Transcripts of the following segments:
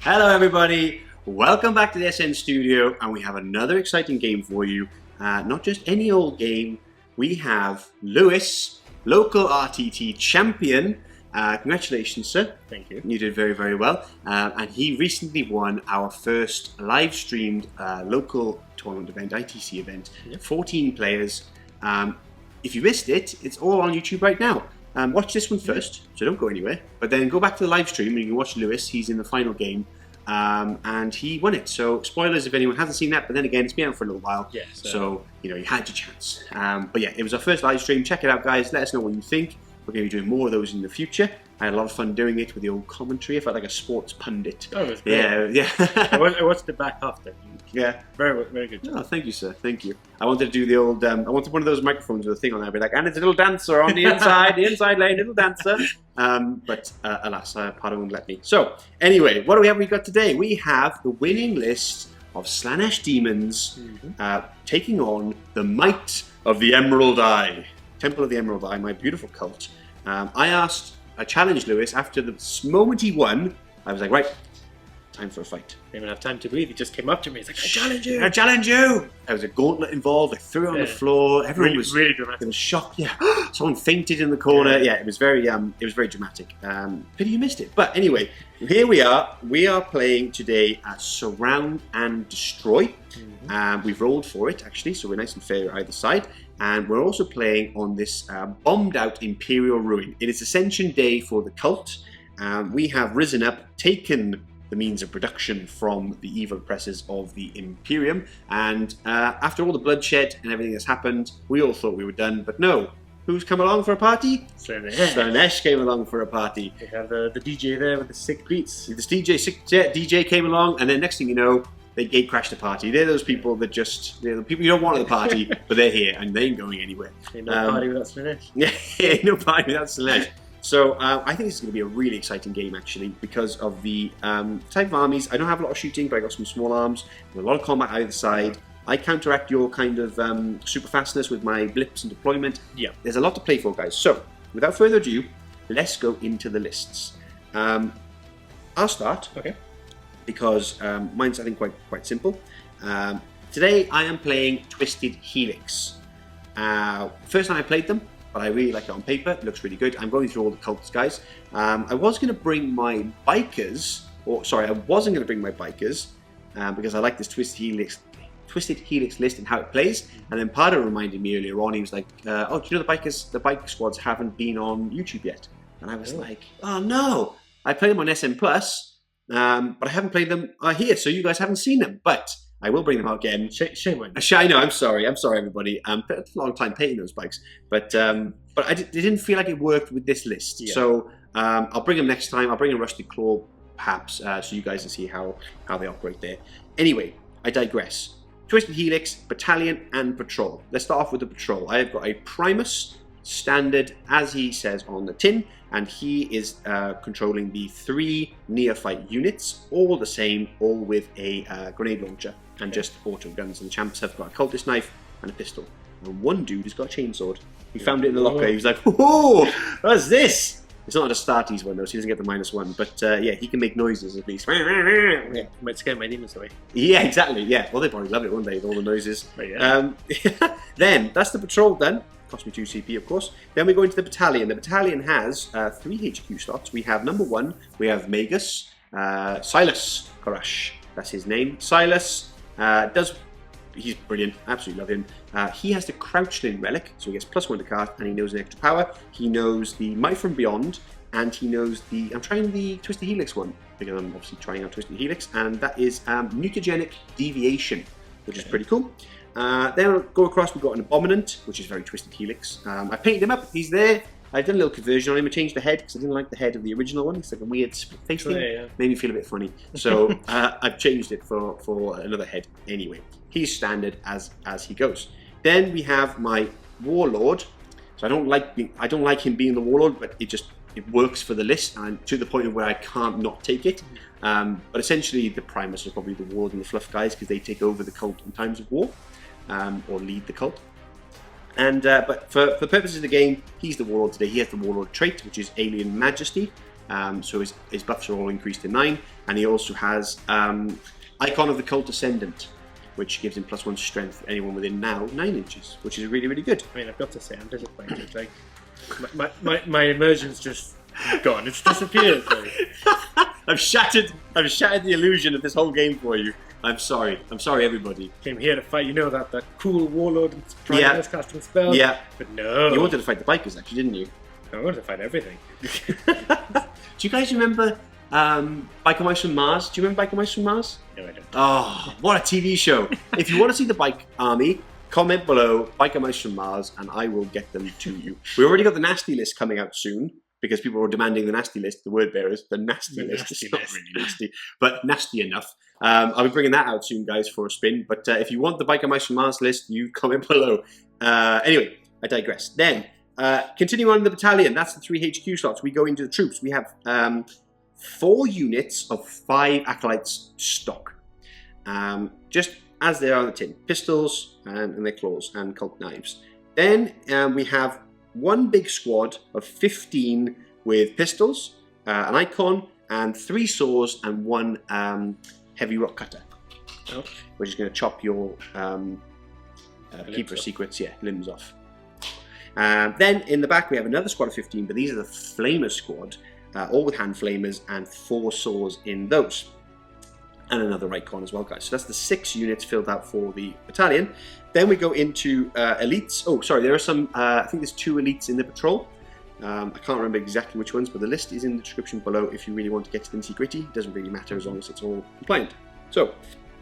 Hello everybody, welcome back to the SN Studio, and we have another exciting game for you. Not just any old game, we have Lewis, local RTT champion. Congratulations, sir. Thank you. You did very, very well. And he recently won our first live streamed local tournament event, ITC event. Yep. 14 players. If you missed it, it's all on YouTube right now. Watch this one first, so don't go anywhere. But then go back to the live stream and you can watch Lewis. He's in the final game, and he won it. So spoilers if anyone hasn't seen that. But then again, it's been out for a little while, yeah, so you know you had your chance. But yeah, it was our first live stream. Check it out, guys. Let us know what you think. We're going to be doing more of those in the future. I had a lot of fun doing it with the old commentary. I felt like a sports pundit. Oh, it was great. Yeah. I watched the back half then. Yeah. Very, very good job. Oh, thank you, sir. Thank you. I wanted to do the old, I wanted one of those microphones with a thing on there. I'd be like, and it's a little dancer on the inside lane, little dancer. But alas, Pado won't let me. So, anyway, what do we have got today? We have the winning list of Slaanesh Daemons taking on the Might of the Emerald Eye. Temple of the Emerald Eye, my beautiful cult. I challenged Lewis after the moment he won. I was like, right, time for a fight. Didn't even have time to breathe. He just came up to me. He's like, I challenge you. I challenge you. There was a gauntlet involved. I threw it on the floor. Everyone was really dramatic. It was shocked. Yeah, someone fainted in the corner. Yeah, it was very dramatic. Pity you missed it. But anyway, here we are. We are playing today at Surround and Destroy. We've rolled for it actually, so we're nice and fair either side. And we're also playing on this bombed out Imperial ruin. It is Ascension Day for the cult. We have risen up, taken the means of production from the evil oppressors of the Imperium, and after all the bloodshed and everything that's happened, we all thought we were done, but no. Who's come along for a party? Slaanesh came along for a party. We have the DJ there with the sick beats. This DJ came along, and then next thing you know, they gate crashed the party. They're those people that they're the people you don't want at the party, but they're here and they ain't going anywhere. Ain't no party without Slaanesh. Yeah, ain't no party without Slaanesh. So I think this is going to be a really exciting game actually because of the type of armies. I don't have a lot of shooting, but I got some small arms and a lot of combat either side. I counteract your kind of super fastness with my blips and deployment. Yeah, there's a lot to play for, guys. So without further ado, let's go into the lists. I'll start. Okay. Because mine's I think quite simple. Today I am playing Twisted Helix. First time I played them, but I really like it on paper. It looks really good. I'm going through all the cults, guys. I was going to bring my bikers, I wasn't going to bring my bikers because I like this Twisted Helix list and how it plays. And then Pardo reminded me earlier on. He was like, "Oh, do you know the bike squads haven't been on YouTube yet?" And I was like, "Oh no! I played them on SM Plus." But I haven't played them here, so you guys haven't seen them. But I will bring them out again. Shame on you. I know. I'm sorry, everybody. It's a long time painting those bikes, but it didn't feel like it worked with this list. Yeah. So I'll bring them next time. I'll bring a Rusty Claw, perhaps, so you guys can see how they operate there. Anyway, I digress. Twisted Helix, Battalion, and Patrol. Let's start off with the Patrol. I have got a Primus, standard, as he says on the tin, and he is controlling the 3 neophyte units, all the same, all with a grenade launcher and just auto guns. And the champs have got a cultist knife and a pistol. And one dude has got a chainsword. He found it in the locker. He was like, "Oh, what's this?" It's not a Astartes one though, so he doesn't get the -1. But yeah, he can make noises at least. Yeah, might scare my demons away. Yeah, exactly. Yeah, well, they probably love it, won't they? With all the noises. But yeah. Then that's the Patrol done. Cost me 2 CP, of course. Then we go into the Battalion. The Battalion has 3 HQ slots. We have number 1, we have Magus, Silas Karash. That's his name. Silas he's brilliant. Absolutely love him. He has the Crouchling Relic, so he gets +1 to cast, and he knows an extra power. He knows the Might from Beyond, and he knows I'm trying the Twisted Helix one, because I'm obviously trying out Twisted Helix, and that is Mutagenic Deviation, which is pretty cool. Then we'll go across, we've got an Abominant, which is very Twisted Helix. I painted him up, he's there. I've done a little conversion on him. I changed the head because I didn't like the head of the original one. It's like a weird face thing. Yeah. Made me feel a bit funny. So I've changed it for another head anyway. He's standard as he goes. Then we have my Warlord. So I don't like him being the Warlord, but it works for the list, and to the point of where I can't not take it. But essentially the Primus are probably the Warlord and the Fluff guys because they take over the cult in times of war. Or lead the cult. And but for the purposes of the game, he's the Warlord today. He has the Warlord trait, which is Alien Majesty. So his buffs are all increased to 9, and he also has Icon of the Cult Ascendant, which gives him +1 strength. Anyone within now 9 inches, which is really, really good. I mean, I've got to say, I'm disappointed. Like, my immersion's just gone. It's disappeared. Like. I've shattered the illusion of this whole game for you. I'm sorry, everybody. Came here to fight, you know, that cool warlord and casting spell. Yeah. But no. You wanted to fight the bikers, actually, didn't you? I wanted to fight everything. Do you guys remember Biker Mice from Mars? Do you remember Biker Mice from Mars? No, I don't. Oh, what a TV show. If you want to see the bike army, comment below Biker Mice from Mars and I will get them to you. We already got the nasty list coming out soon because people were demanding the nasty list, the word bearers, the nasty list. It's not really nasty, but nasty enough. I'll be bringing that out soon, guys, for a spin. But if you want the Biker Mice from Mars list, you comment below. Anyway, I digress. Then, continuing on in the battalion, that's the 3 HQ slots. We go into the troops. We have 4 units of 5 acolytes stock. Just as they are on the tin. Pistols and their claws and cult knives. Then we have 1 big squad of 15 with pistols, an icon, and 3 saws and 1 heavy rock cutter. Oh. Which is going to chop your Keeper of Secrets, limbs off. Then in the back we have another squad of 15, but these are the Flamer squad, all with hand flamers and 4 saws in those. And another icon as well, guys. So that's the 6 units filled out for the battalion. Then we go into elites. Oh, sorry, there are some, I think there's 2 elites in the patrol. I can't remember exactly which ones, but the list is in the description below if you really want to get to the nitty-gritty. It doesn't really matter as long as it's all compliant. So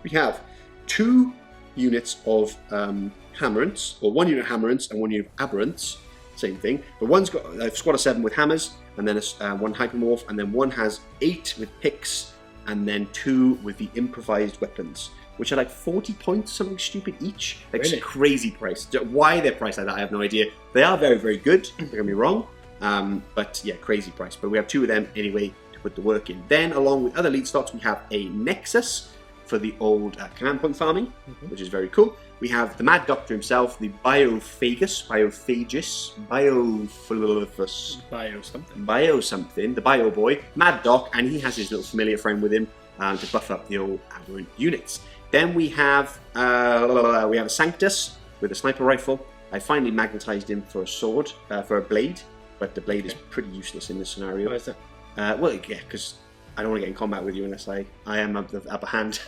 we have 2 units of hammerants, or 1 unit of hammerants and 1 unit of aberrants. Same thing. But one's got a squad of 7 with hammers, and then 1 hypermorph, and then 1 has 8 with picks, and then 2 with the improvised weapons, which are like 40 points, something stupid each. Like Really? crazy price. Why they're priced like that, I have no idea. They are very, very good, don't get me wrong. But yeah, crazy price. But we have 2 of them anyway to put the work in. Then, along with other lead slots, we have a Nexus for the old command point farming, which is very cool. We have the Mad Doctor himself, the Bio something, the Bio Boy, Mad Doc, and he has his little familiar friend with him to buff up the old aberrant units. Then we have a Sanctus with a sniper rifle. I finally magnetized him for a sword, for a blade, but the blade is pretty useless in this scenario. Why is that? Well, yeah, because I don't want to get in combat with you unless I am up the upper hand.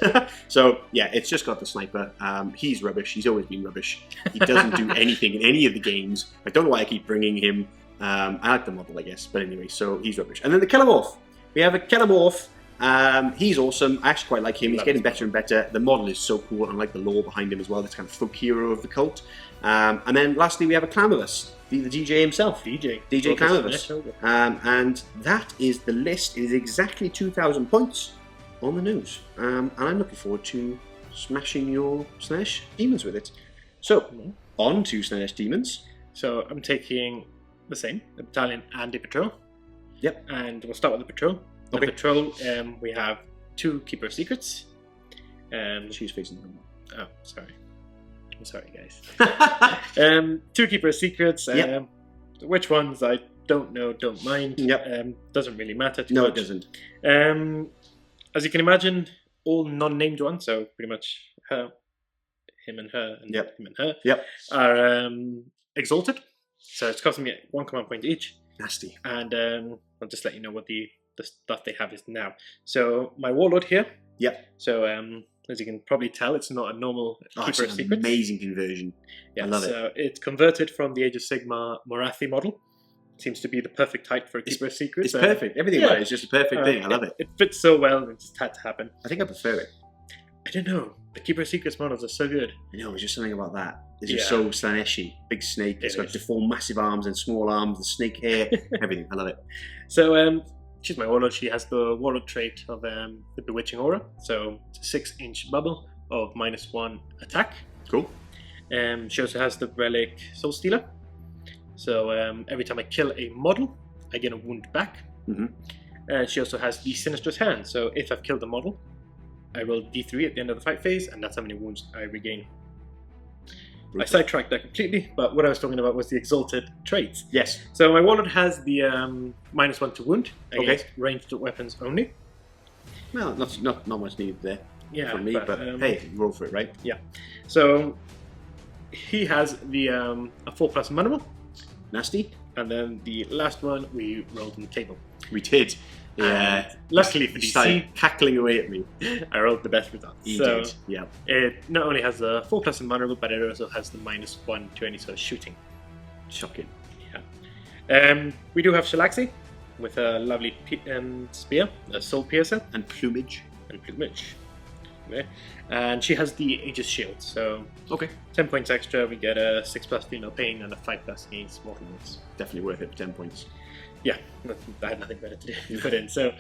So yeah, it's just got the sniper. He's rubbish. He's always been rubbish. He doesn't do anything in any of the games. I don't know why I keep bringing him. I like the model, I guess, but anyway, so he's rubbish. And then the Kellamorph. We have a Kellamorph. He's awesome. I actually quite like him. He's getting better and better. The model is so cool, and I like the lore behind him as well. This kind of folk hero of the cult. And then lastly, we have a Clamavus, the DJ himself. DJ Clamavus. And that is the list. It is exactly 2,000 points on the nose. And I'm looking forward to smashing your Slaanesh Demons with it. So, on to Slaanesh Demons. So I'm taking the same, the battalion and the patrol. Yep. And we'll start with the patrol. The patrol, we have 2 Keeper of Secrets. She's facing them. Oh, sorry. I'm sorry, guys. 2 Keeper of Secrets. Yep. Which ones I don't know, don't mind. Yep. Doesn't really matter too No, much. it doesn't. As you can imagine, all non-named ones, so pretty much her, him and her, and him and her, are Exalted. So it's costing me 1 command point each. Nasty. And I'll just let you know what the stuff they have is now. So my Warlord here. Yep. So as you can probably tell, it's not a normal Keeper of Secrets. Amazing conversion. Yeah, I love it. So it's converted from the Age of Sigmar Morathi model. Seems to be the perfect height for a Keeper of Secrets. It's perfect. Everything about it is just a perfect thing. I love it. It fits so well, it just had to happen. I think I prefer it. I don't know. The Keeper of Secrets models are so good. I know, it's just something about that. It's just so Slaanesh-y. Big snake, it's got is. deformed massive arms and small arms, the snake hair, everything. I love it. So she's my Warlord. She has the Warlord trait of the Bewitching Aura. So it's a 6-inch bubble of -1 attack. Cool. She also has the Relic Soulstealer. So every time I kill a model, I get a wound back. She also has the Sinistrous hand. So if I've killed a model, I roll D3 at the end of the fight phase, and that's how many wounds I regain. I sidetracked that completely, but what I was talking about was the Exalted traits. Yes. So my Warlord has the -1 to wound against ranged weapons only. Well, not much needed there from me, but hey, roll for it, right? Yeah. So he has the a 4+ vulnerable. Nasty. And then the last one we rolled on the table. We did. Yeah. Luckily for DC, started cackling away at me. I rolled the best result. He did. Yeah. It not only has the 4+ vulnerable, but it also has the -1 to any sort of shooting. Shocking. Yeah. We do have Shalaxi with a lovely spear, a soul piercer, and plumage. Okay. And she has the Aegis shield, so 10 points extra. We get a 6+ female pain and a 5+ against mortal wounds. Definitely worth it for 10 points. Yeah, I had nothing better to do to put in. So,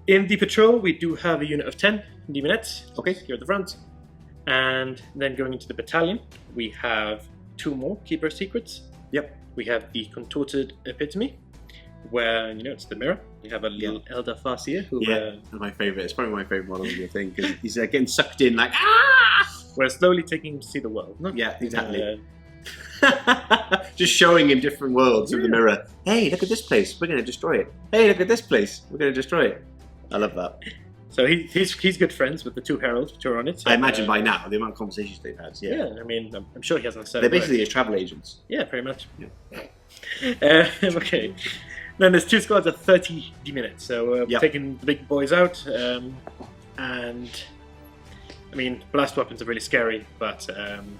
in the patrol, we do have a unit of 10 demonettes. Here at the front, and then going into the battalion, we have 2 more Keeper Secrets. Yep. We have the Contorted Epitome, where it's the mirror. You have a little Elder Farseer who. My favourite. It's probably my favourite model of the thing because he's getting sucked in like ah. We're slowly taking him to see the world. No? Yeah, exactly. Just showing him different worlds of the mirror. Hey, look at this place. We're going to destroy it. Hey, look at this place. We're going to destroy it. I love that. So he's good friends with the 2 heralds which are on it. So, I imagine by now the amount of conversations they've had. Yeah. I mean, I'm sure he hasn't said. They're basically his travel agents. Yeah, pretty much. Yeah. Okay. Then there's 2 squads of 30 demonettes. So taking the big boys out, and I mean, blast weapons are really scary, but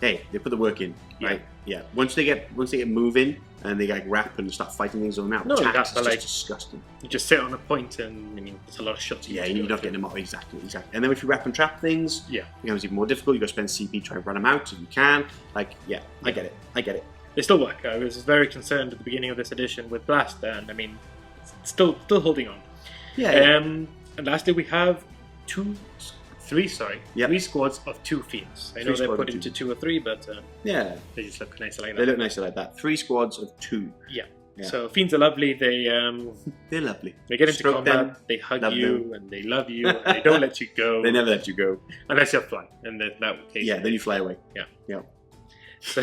hey, they put the work in, right? Yeah. Once they get moving and they like wrap and start fighting things on the map, it's just disgusting. You just sit on a point, and I mean, it's a lot of shots. Yeah, you're not getting them out exactly. And then if you wrap and trap things, it becomes even more difficult. You got to spend CP trying to run them out if you can. Like, I get it. They still work. I was very concerned at the beginning of this edition with blast, and I mean, it's still holding on. Yeah. And lastly, we have 3 squads of 2 fiends. I know they're put into 2 or 3, but they just look nicer like that. They look nicer like that. 3 squads of 2. Yeah. So fiends are lovely. They're lovely. They get into combat. They hug you and they love you and they don't let you go. They never let you go unless you're flying, and that case. Yeah, then you fly away. Yeah. So,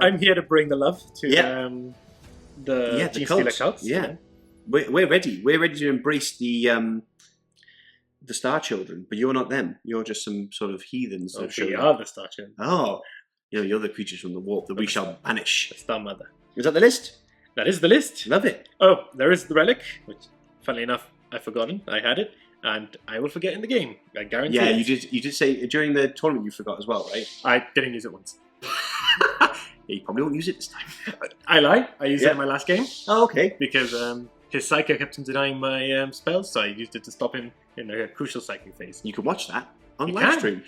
I'm here to bring the love to the Genestealer Cult. Yeah. We're ready. We're ready to embrace the Star Children, but you're not them. You're just some sort of heathens. We are the Star Children. Oh, you're the creatures from the warp that we shall banish. The Star Mother. Is that the list? That is the list. Love it. Oh, there is the Relic, which, funnily enough, I've forgotten. I had it, and I will forget in the game. I guarantee. Yeah, you did say during the tournament you forgot as well, right? I didn't use it once. You probably won't use it this time. I lie. I used it in my last game. Oh, okay. Because his Psycho kept on denying my spells, so I used it to stop him in a crucial Psychic phase. You can watch that on live stream.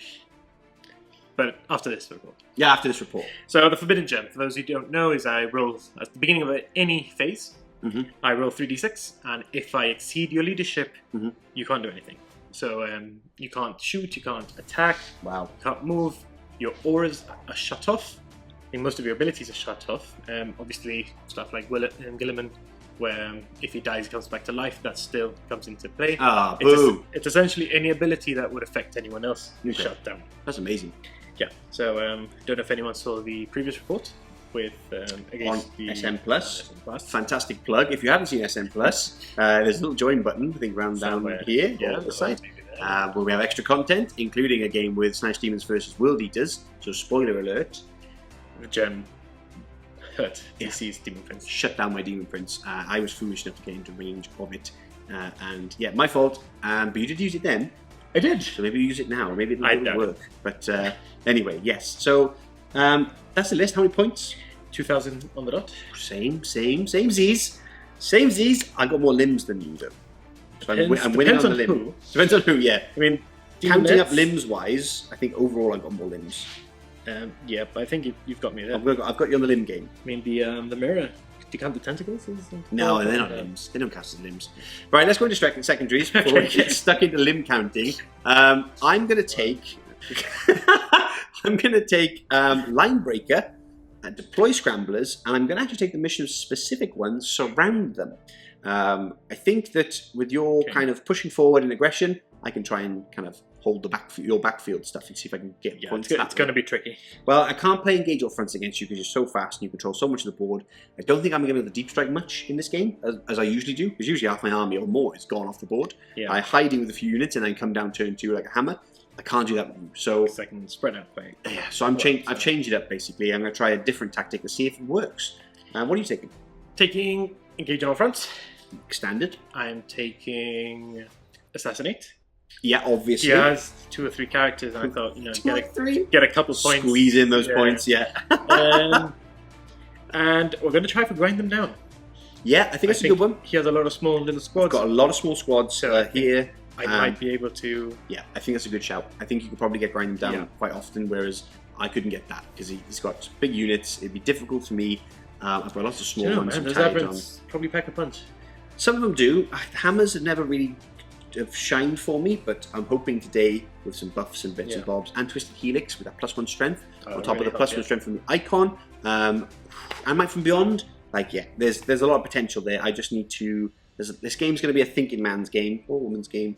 But after this report. Yeah, after this report. So the Forbidden Gem, for those who don't know, is I roll at the beginning of any phase. I roll 3d6, and if I exceed your leadership, you can't do anything. So you can't shoot, you can't attack, you can't move. Your auras are shut off. I think most of your abilities are shut off. Obviously, stuff like Gilliman, where if he dies, he comes back to life, that still comes into play. It's essentially any ability that would affect anyone else shut down. That's amazing. Yeah, so don't know if anyone saw the previous report with against the SM Plus. Fantastic plug. If you haven't seen SM Plus, there's a little join button, I think, down here on the side. Where we have extra content, including a game with Slaanesh Daemons versus World Eaters. So spoiler alert. The gem hurt DC's Demon Prince. Shut down my Demon Prince. I was foolish enough to get into range of it. And yeah, my fault. But you did use it then. I did. So maybe you use it now, or maybe it won't work. But anyway, yes. So that's the list. How many points? 2,000 on the dot. Same Z's. Same Z's. I got more limbs than you do. So I'm winning on the limb. Depends on who, yeah. I mean, counting up limbs-wise, I think overall I've got more limbs. Yeah, but I think you've got me there. I've got you on the limb game. I mean, the mirror. Do you count the tentacles? No, they're not limbs. They don't count as limbs. Right, let's go into secondaries before we get stuck into limb counting. I'm going to take... Linebreaker, deploy Scramblers, and I'm going to actually take the mission-specific ones, surround them. I think that with your kind of pushing forward and aggression, I can try and kind of hold your backfield stuff and see if I can get points. It's going to be tricky. Well, I can't play engage all fronts against you because you're so fast and you control so much of the board. I don't think I'm going to be able to deep strike much in this game as I usually do, because usually half my army or more is gone off the board. I hide in with a few units and then come down turn 2 like a hammer. I can't do that with you. So I can spread out play. Yeah, so I've changed it up basically. I'm going to try a different tactic to see if it works. What are you taking? Taking engage on all fronts. Standard. I'm taking assassinate. Yeah, obviously. He has 2 or 3 characters, and I thought, get a couple points. Squeeze in those points, and we're going to try to grind them down. Yeah, I think that's a good one. He has a lot of small little squads. Got a lot of small squads here. I might be able to... Yeah, I think that's a good shout. I think you could probably get grinding down quite often, whereas I couldn't get that because he's got big units. It'd be difficult for me. I've got lots of small ones. Those aberrants probably pack a punch. Some of them do. Hammers have never really shined for me, but I'm hoping today with some buffs and bits and bobs and Twisted Helix with that +1 strength on top of the +1 strength from the icon and Might from Beyond. There's a lot of potential there. I just need to. This game's going to be a thinking man's game or woman's game.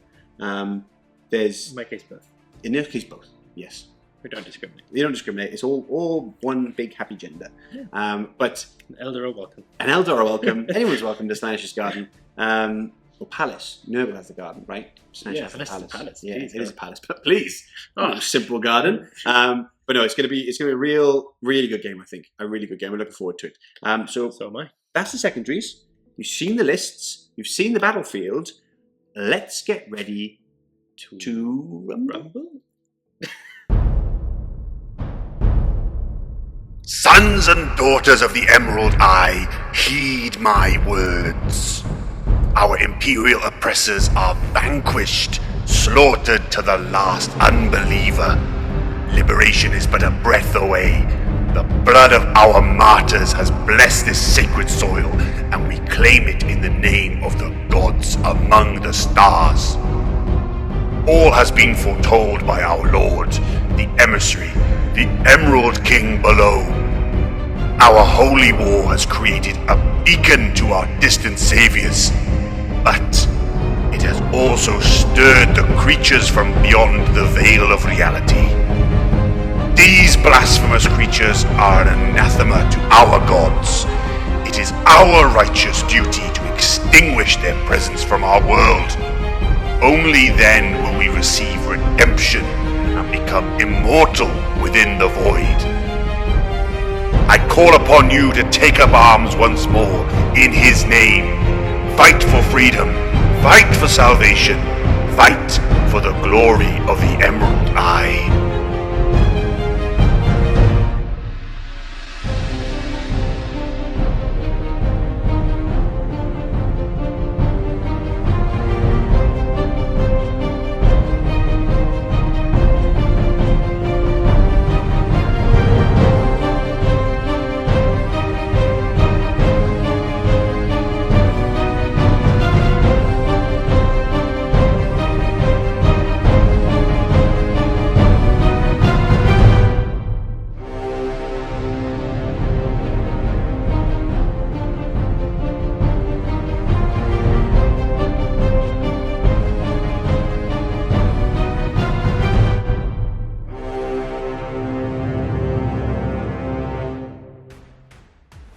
There's in my case both. In your case both. Yes. We don't discriminate. You don't discriminate. It's all one big happy gender. But an elder are welcome. An elder are welcome. Anyone's welcome to Slaanesh's garden. Or palace. Nurgle has a garden, right? Slanesh has a palace. Yeah, it is a palace. But please, simple garden. But no, it's gonna be a really good game. I think a really good game. We're looking forward to it. So am I. That's the secondaries. You've seen the lists. You've seen the battlefield. Let's get ready to rumble. Sons and daughters of the Emerald Eye, heed my words. Our Imperial oppressors are vanquished, slaughtered to the last unbeliever. Liberation is but a breath away. The blood of our martyrs has blessed this sacred soil, and we claim it in the name of the gods among the stars. All has been foretold by our Lord, the emissary, the Emerald King below. Our holy war has created a beacon to our distant saviors, but it has also stirred the creatures from beyond the veil of reality. These blasphemous creatures are an anathema to our gods. It is our righteous duty to extinguish their presence from our world. Only then will we receive redemption and become immortal within the void. I call upon you to take up arms once more in his name. Fight for freedom, fight for salvation, fight for the glory of the Emerald Eye.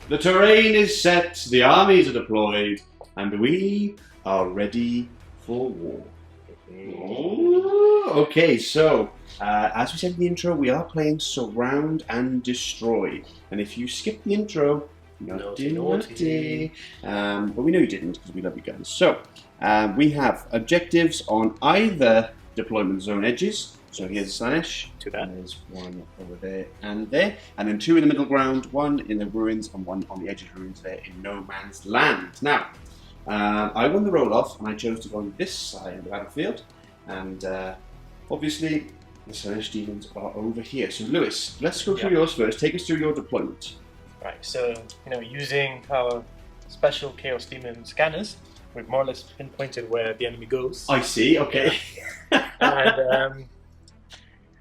The terrain is set, the armies are deployed, and we are ready for war. Okay, so as we said in the intro, we are playing Surround and Destroy. And if you skip the intro, naughty. But we know you didn't because we love you guys. So we have objectives on either deployment zone edges. So here's Slaanesh. There's one over there, and then 2 in the middle ground, 1 in the ruins, and 1 on the edge of the ruins there in no man's land. Now, I won the roll-off, and I chose to go on this side of the battlefield, and obviously the Slaanesh Demons are over here. So Lewis, let's go through yours first. Take us through your deployment. Right. So using our special Chaos Demon scanners, we've more or less pinpointed where the enemy goes. I see. Okay. And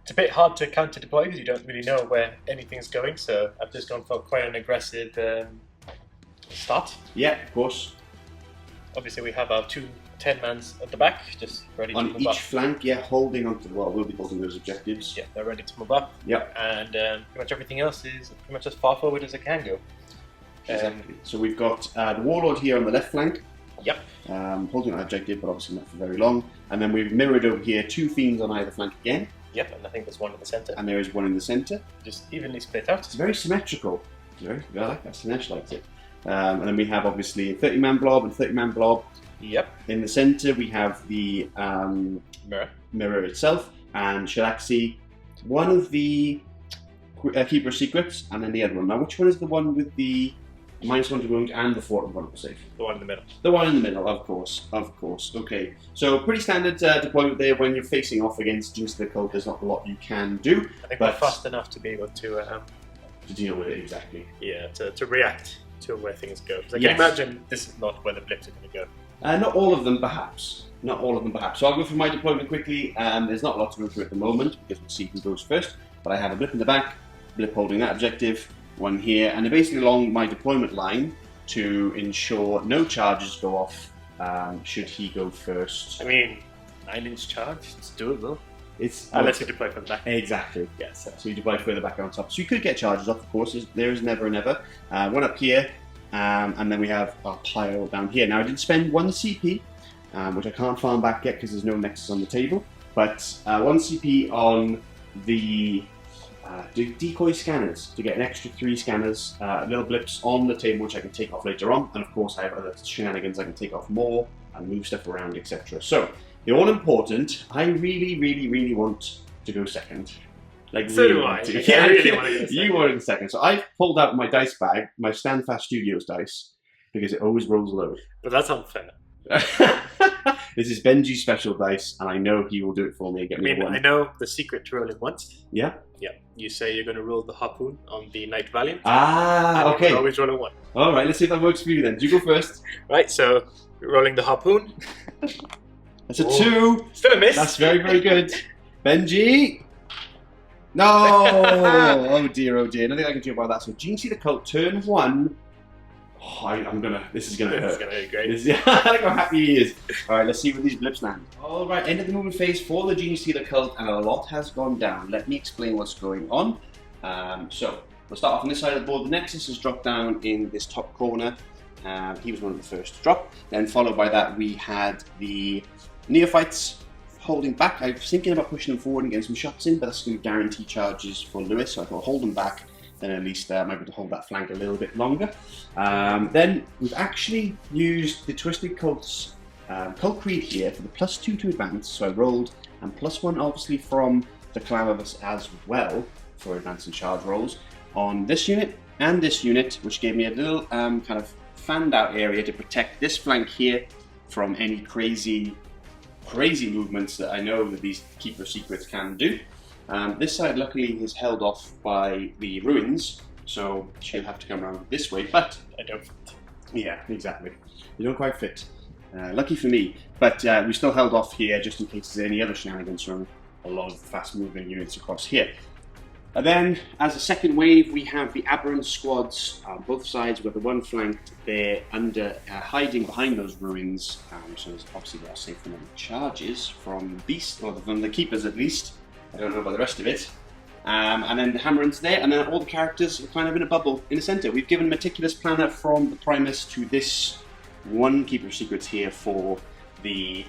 it's a bit hard to counter deploy because you don't really know where anything's going, so I've just gone for quite an aggressive start. Yeah, of course. obviously we have our 2 10-mans at the back, just ready to on move each up. flank, yeah, holding onto we'll be holding those objectives. Yeah, they're ready to move up. Yep. And pretty much everything else is pretty much as far forward as it can go. Exactly. So we've got the Warlord here on the left flank. Yep. Holding that objective, but obviously not for very long. And then we've mirrored over here 2 Fiends on either flank again. Yep, and I think there's one in the centre. And there is one in the centre. Just evenly split out. It's very symmetrical. I like that. Slaanesh likes it. And then we have obviously a 30-man blob and 30-man blob. Yep. In the centre we have the mirror itself, and Shalaxi, one of the Keeper Secrets, and then the other one. Now, which one is the one with the -1 to wound and the 4 and 1 safe? The one in the middle. The one in the middle, of course. Okay, so pretty standard deployment there. When you're facing off against Genestealer Cult, there's not a lot you can do. I think we're fast enough to be able to deal with it, exactly. Yeah, to react to where things go. Because I can imagine this is not where the blips are going to go. Not all of them, perhaps. Not all of them, perhaps. So I'll go through my deployment quickly. There's not a lot to go through at the moment, because we'll see who goes first. But I have a blip in the back, blip holding that objective, one here, and they're basically along my deployment line to ensure no charges go off should he go first. I mean, 9-inch charge, it's doable. It's unless you deploy further back. Exactly. Yes. So you deploy further back on top. So you could get charges off, of course. There is never a never. One up here, and then we have our pile down here. Now I did spend 1 CP, which I can't farm back yet because there's no nexus on the table. But 1 CP on the decoy scanners to get an extra 3 scanners, little blips on the table which I can take off later on. And of course I have other shenanigans I can take off more and move stuff around, etc. So the all important, I really want to go second. Like, so really do I. want to. Yeah, I really want to go second. You want to go second. So I pulled out my dice bag, my Standfast Studios dice, because it always rolls low. But that's unfair. This is Benji's special dice, and I know he will do it for me. Get me one. I know the secret to rolling once. Yeah? Yeah. You say you're going to roll the harpoon on the Knight Valiant. Ah, okay. You always roll a 1. All right, let's see if that works for you then. Do you go first? Right, so rolling the harpoon. That's a 2. Still a miss. That's very good. Benji! No! Oh dear, oh dear. Nothing I can do about that. So Genestealer Cult, turn 1. Oh, this is gonna hurt. This is gonna hurt great. Look how happy he is. Alright, let's see where these blips land. Alright, end of the movement phase for the Genestealer Cult, and a lot has gone down. Let me explain what's going on. So, we'll start off on this side of the board. The Nexus has dropped down in this top corner. He was one of the first to drop. Then followed by that, we had the Neophytes holding back. I was thinking about pushing them forward and getting some shots in, but that's going to guarantee charges for Lewis, so I thought hold them back. Then at least I might be able to hold that flank a little bit longer. Then we've actually used the Twisted Cult's Cult Creed here for the +2 to advance. So I rolled, and +1 obviously from the Clamavus as well for advance and charge rolls on this unit and this unit, which gave me a little kind of fanned out area to protect this flank here from any crazy movements that I know that these Keeper Secrets can do. This side luckily is held off by the ruins, so she'll have to come around this way, but I don't fit. Yeah, exactly. You don't quite fit. Lucky for me, but we still held off here just in case there's any other shenanigans from a lot of fast moving units across here. And then, as a second wave, we have the Aberrant squads on both sides. We've got the one flank there hiding behind those ruins, so obviously they are safe from any charges from beasts, or from the keepers at least. I don't know about the rest of it. And then the Hammerants there, and then all the characters are kind of in a bubble in the centre. We've given meticulous planner from the Primus to this one Keeper Secrets here for the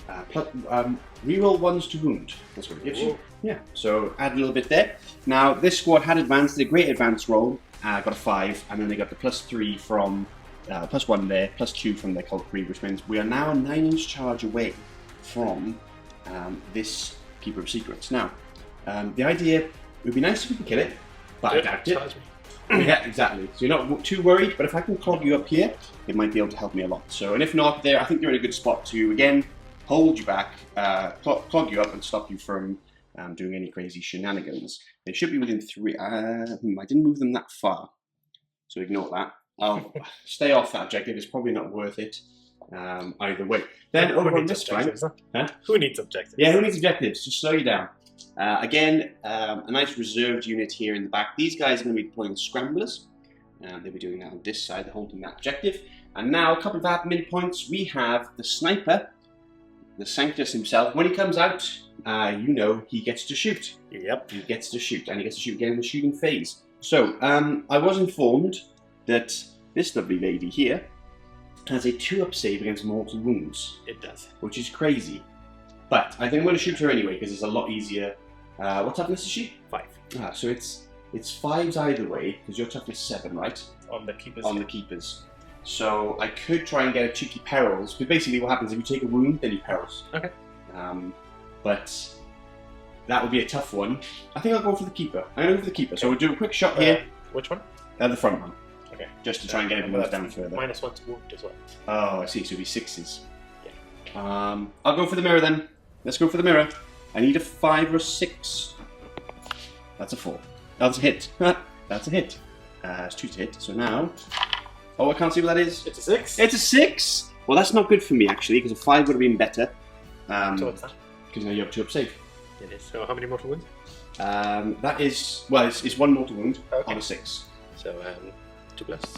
reroll 1s to wound. That's what it gives you. Yeah, so add a little bit there. Now this squad had advanced, did a great advance roll, got a 5, and then they got the +3 from +1 there, +2 from their Cult Creed, which means we are now a 9-inch charge away from this Keeper of Secrets. Now, the idea would be nice if we could kill it, but I doubt it. Yeah, exactly. So you're not too worried, but if I can clog you up here, it might be able to help me a lot. So, and if not, there, I think you're in a good spot to, again, hold you back, clog you up and stop you from doing any crazy shenanigans. They should be within 3. I didn't move them that far, so ignore that. I'll stay off that objective. It's probably not worth it. Either way. Then over on this flank, who needs objectives? Yeah, who needs objectives? Just slow you down. Again, a nice reserved unit here in the back. These guys are going to be deploying scramblers. They'll be doing that on this side, holding that objective. And now, a couple of admin points. We have the sniper, the Sanctus himself. When he comes out, you know he gets to shoot. Yep. He gets to shoot, and he gets to shoot again in the shooting phase. So, I was informed that this lovely lady here has a 2-up save against mortal wounds. It does. Which is crazy. But I think I'm going to shoot her anyway, because it's a lot easier. What toughness is she? 5. So it's 5s either way, because your toughness is 7, right? On the keepers. On the keepers. So I could try and get a cheeky perils, but basically what happens if you take a wound, then you perils. Okay. But that would be a tough one. I think I'll go for the keeper. I'm going to go for the keeper. So we'll do a quick shot here. Which one? The front one. Okay. Just to try and get everyone down further. -1 to wound as well. Oh, I see. So it'll be 6s. Yeah. I'll go for the mirror then. Let's go for the mirror. I need a 5 or 6. That's a 4. That's a hit. That's a hit. It's 2 to hit. So now... Oh, I can't see what that is. It's a 6. It's a 6! Well, that's not good for me, actually, because a 5 would have been better. So what's that? Because now you have 2-up save. It is. So how many mortal wounds? That is... Well, it's 1 mortal wound on a 6. So 2+.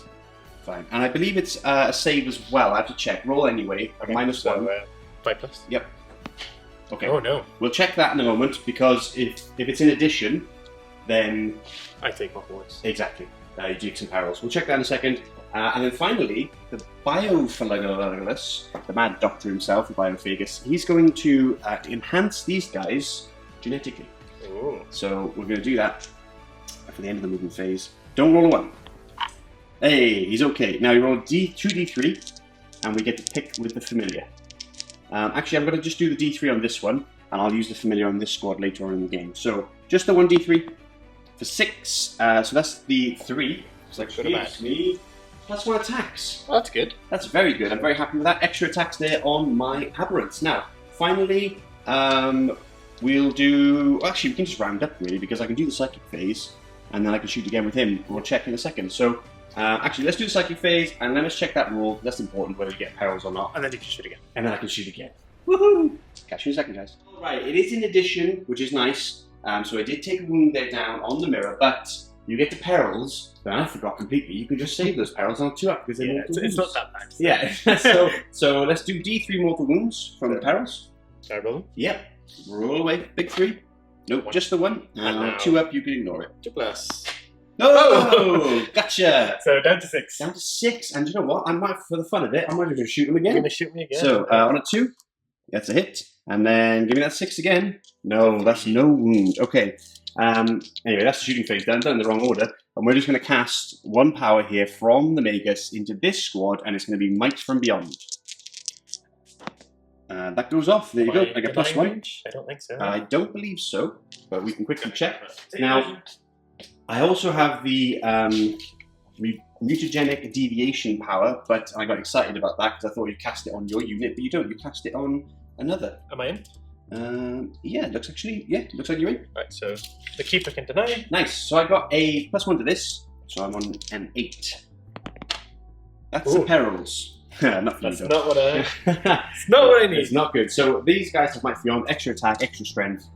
Fine. And I believe it's a save as well. I have to check. Roll anyway. Okay. -1. So 5+. Yep. Okay. Oh no. We'll check that in a moment, because if it's in addition, then... I take mortal wounds. Exactly. You do some perils. We'll check that in a second. And then finally, the Biophalangus, the mad doctor himself, the Biophagus, he's going to enhance these guys genetically. Ooh. So we're going to do that for the end of the movement phase. Don't roll a 1. Hey, he's okay. Now you roll 2d3, and we get to pick with the familiar. Actually, I'm going to just do the d3 on this one, and I'll use the familiar on this squad later on in the game. So just the 1d3 for 6. So that's the 3. So that gives me +1 attacks. Well, that's good. That's very good. I'm very happy with that. Extra attacks there on my aberrants. Now, finally, we'll do... Actually, we can just round up, really, because I can do the psychic phase, and then I can shoot again with him. We'll check in a second. So, actually, let's do the psychic phase, and then let's check that roll. That's important, whether you get perils or not. And then you can shoot again. And then I can shoot again. Woohoo! Catch you in a second, guys. Alright, it is in addition, which is nice. So I did take a wound there down on the mirror, but you get the perils, but I forgot completely. You can just save those perils on 2-up because they're mortal wounds. It's not that bad. Yeah, so let's do D3 mortal wounds from the perils. Shall I roll them? Yep. Roll away. Big 3. Nope, just the 1. And 2-up, you can ignore it. 2+. No! Gotcha! So down to 6. Down to 6. And you know what? I might, for the fun of it, I might even shoot him again. You're going to shoot me again? So on a 2, that's a hit. And then give me that 6 again. No, that's no wound. Okay. Anyway, that's the shooting phase done in the wrong order. And we're just going to cast 1 power here from the Magus into this squad, and it's going to be Might from Beyond. That goes off. There you go. I get +1. Range? I don't think so. I don't believe so, but we can quickly check. Now, I also have the mutagenic deviation power, but I got excited about that because I thought you cast it on your unit, but you don't. You cast it on another. Am I in? Yeah, it looks like you're in. Right, so the keeper can deny. Nice. So I got a +1 to this, so I'm on an 8. That's the perils. Not for That's you, not what I. It's not what I need. It's not good. So these guys have Might Beyond, extra attack, extra strength.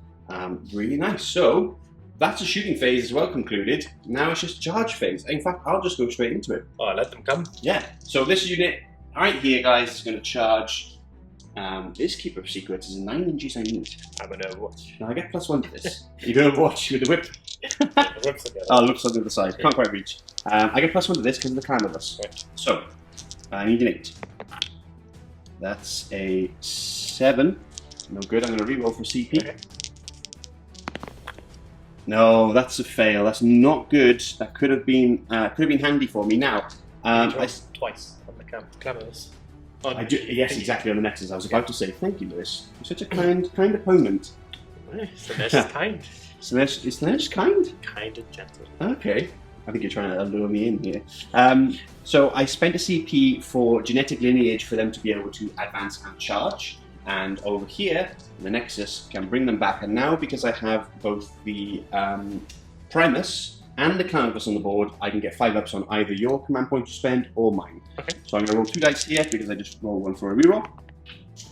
Really nice. So that's a shooting phase as well concluded. Now it's just charge phase. In fact, I'll just go straight into it. Oh, let them come. Yeah. So this unit right here, guys, is going to charge. This Keeper of Secrets is 9 inches I need. I'm an Overwatch. Now I get +1 to this. You're going to Overwatch with the whip. The whip's together. Oh, looks on the other side. Can't quite reach. I get +1 to this because of the Cannabis. Right. So, I need an 8. That's a 7. No good. I'm going to reroll for CP. Okay. No, that's a fail. That's not good. That could have been handy for me. Now, twice on the Cannabis. I do. Yes, exactly on the Nexus. I was about to say thank you, Lewis. You're such a kind opponent. Slaanesh is kind. Slaanesh kind? Kind and gentle. Okay. I think you're trying to lure me in here. So I spent a CP for genetic lineage for them to be able to advance and charge. And over here, the Nexus can bring them back. And now, because I have both the Primus and the Canvas on the board, I can get 5-ups on either your command point you spend or mine. Okay. So I'm going to roll 2 dice here because I just rolled 1 for a reroll.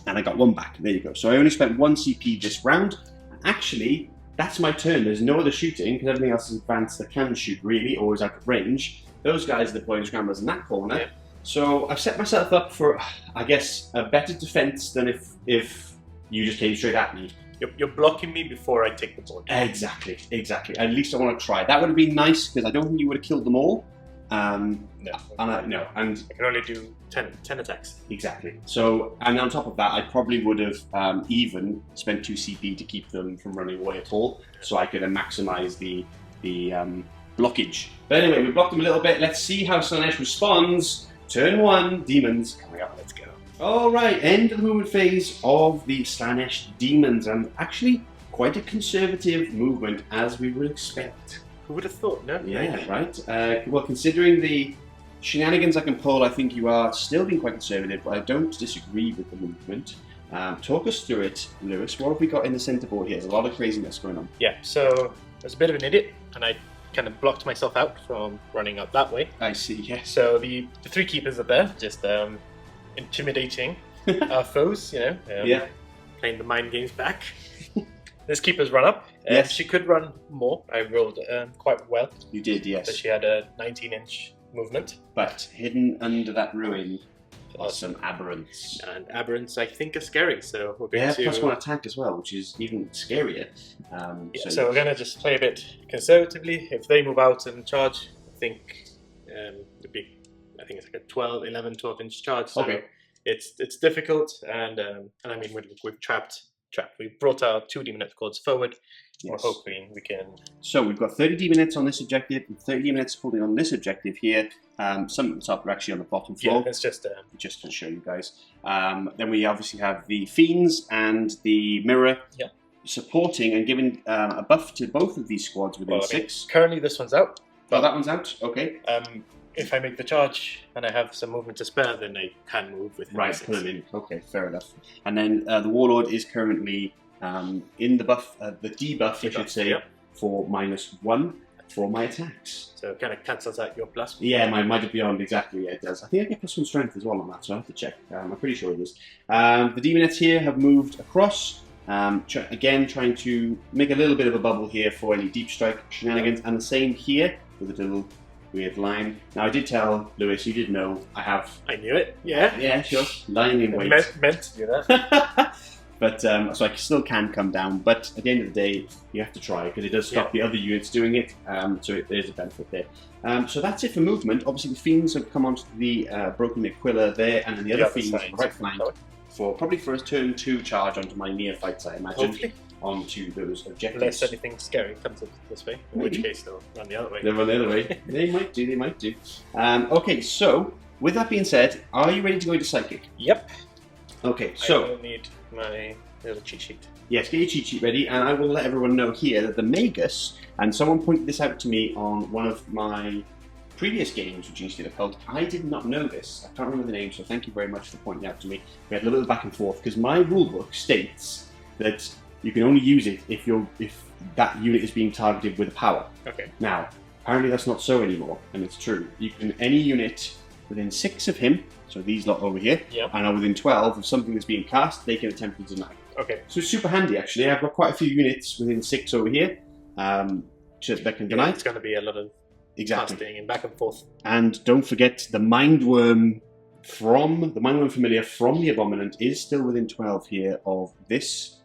And I got 1 back. There you go. So I only spent 1 CP this round. Actually, that's my turn. There's no other shooting because everything else is advanced that can shoot really or is out of range. Those guys are deploying scramblers in that corner. Yeah. So I've set myself up for, I guess, a better defense than if you just came straight at me. You're blocking me before I take the board. Exactly. At least I want to try. That would have been nice because I don't think you would have killed them all. No. And I can only do 10 attacks. Exactly. So, and on top of that, I probably would have even spent 2 CP to keep them from running away at all, so I could maximise the blockage. But anyway, we blocked them a little bit. Let's see how Slaanesh responds. Turn 1, demons coming up. Let's go. All right, end of the movement phase of the Slaanesh Demons, and actually quite a conservative movement as we would expect. Who would have thought, no? Yeah, right. Well, considering the shenanigans I can pull, I think you are still being quite conservative, but I don't disagree with the movement. Talk us through it, Lewis. What have we got in the centre board here? There's a lot of craziness going on. Yeah, so I was a bit of an idiot, and I kind of blocked myself out from running up that way. I see, yes. So the 3 keepers are there, just intimidating our foes, you know. Playing the mind games back. This keeper's run up. Yes. She could run more. I rolled quite well. You did, yes. So she had a 19-inch movement. But hidden under that ruin are some aberrants. And aberrants, I think, are scary. So we're going to... plus 1 attack as well, which is even scarier. So we're going to just play a bit conservatively. If they move out and charge, I think it'd be... I think it's like a 11, 12-inch charge. So okay. It's difficult, and I mean, we've trapped. We brought our 2 Demonet squads forward. Yes. We're hoping we can... So we've got 30 Demonets on this objective, and 30 Demonets holding on this objective here. Some of the top are actually on the bottom floor. Yeah, it's just to show you guys. Then we obviously have the Fiends and the Mirror supporting and giving a buff to both of these squads within 6. Currently this one's out. Oh, that one's out? Okay. If I make the charge and I have some movement to spare, then I can move with him. Right, put him in. Okay, fair enough. And then the Warlord is currently in the buff, the debuff, I should say, for -1 for my attacks. So it kind of cancels out your plus. Yeah, my Might of Beyond, exactly, yeah, it does. I think I get +1 strength as well on that, so I have to check. I'm pretty sure it is. The Demonets here have moved across, again trying to make a little bit of a bubble here for any deep strike shenanigans, and the same here with a little weird line. Now I did tell Lewis, you did know I knew it. Yeah. Yeah, sure. Lying in wait. Meant to do that. But so I still can come down. But at the end of the day, you have to try because it does stop the other units doing it. So there's a benefit there. So that's it for movement. Obviously, the Fiends have come onto the Broken Aquila there, and then the other Fiends on the right flank probably for a turn 2 charge onto my neophytes, I imagine. Hopefully. Onto those objectives. Unless anything scary comes up this way, in which case they'll run the other way. They'll run the other way. They might do. Okay, so with that being said, are you ready to go into Psychic? Yep. Okay, so I will need my little cheat sheet. Yes, get your cheat sheet ready, and I will let everyone know here that the Magus, and someone pointed this out to me on one of my previous games with Genestealer Cult. I did not know this. I can't remember the name, so thank you very much for pointing it out to me. We had a little back and forth because my rulebook states that you can only use it if that unit is being targeted with a power. Okay. Now, apparently that's not so anymore, and it's true. You can any unit within 6 of him, so these lot over here, and are within 12 of something that's being cast, they can attempt to deny. Okay. So it's super handy actually. I've got quite a few units within 6 over here that can deny. It's going to be a lot of casting and back and forth. And don't forget the Mindworm Familiar from the Abominant is still within 12 here of this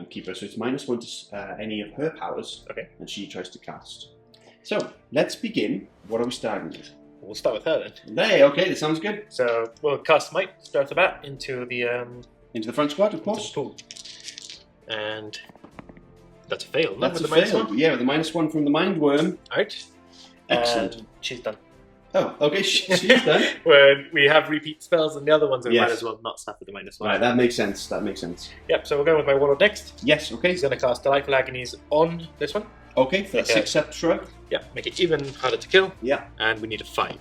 keeper, so it's -1 to any of her powers, and she tries to cast. So let's begin. What are we starting with? We'll start with her then. Okay, that sounds good. So we'll cast Might straight off the bat into the front squad, of course. Into the pool. And that's a fail. That's a fail. Yeah, with the -1 from the Mindworm. Alright. Excellent. And she's done. Oh, okay, she's done. When we have repeat spells and the other ones, we might as well not start with the -1. Right, that makes sense. Yep, so we're going with my Warlord next. Yes, okay. He's going to cast Delightful Agonies on this one. Okay, for that 6-up shrug. Yeah, make it even harder to kill. Yeah. And we need a 5.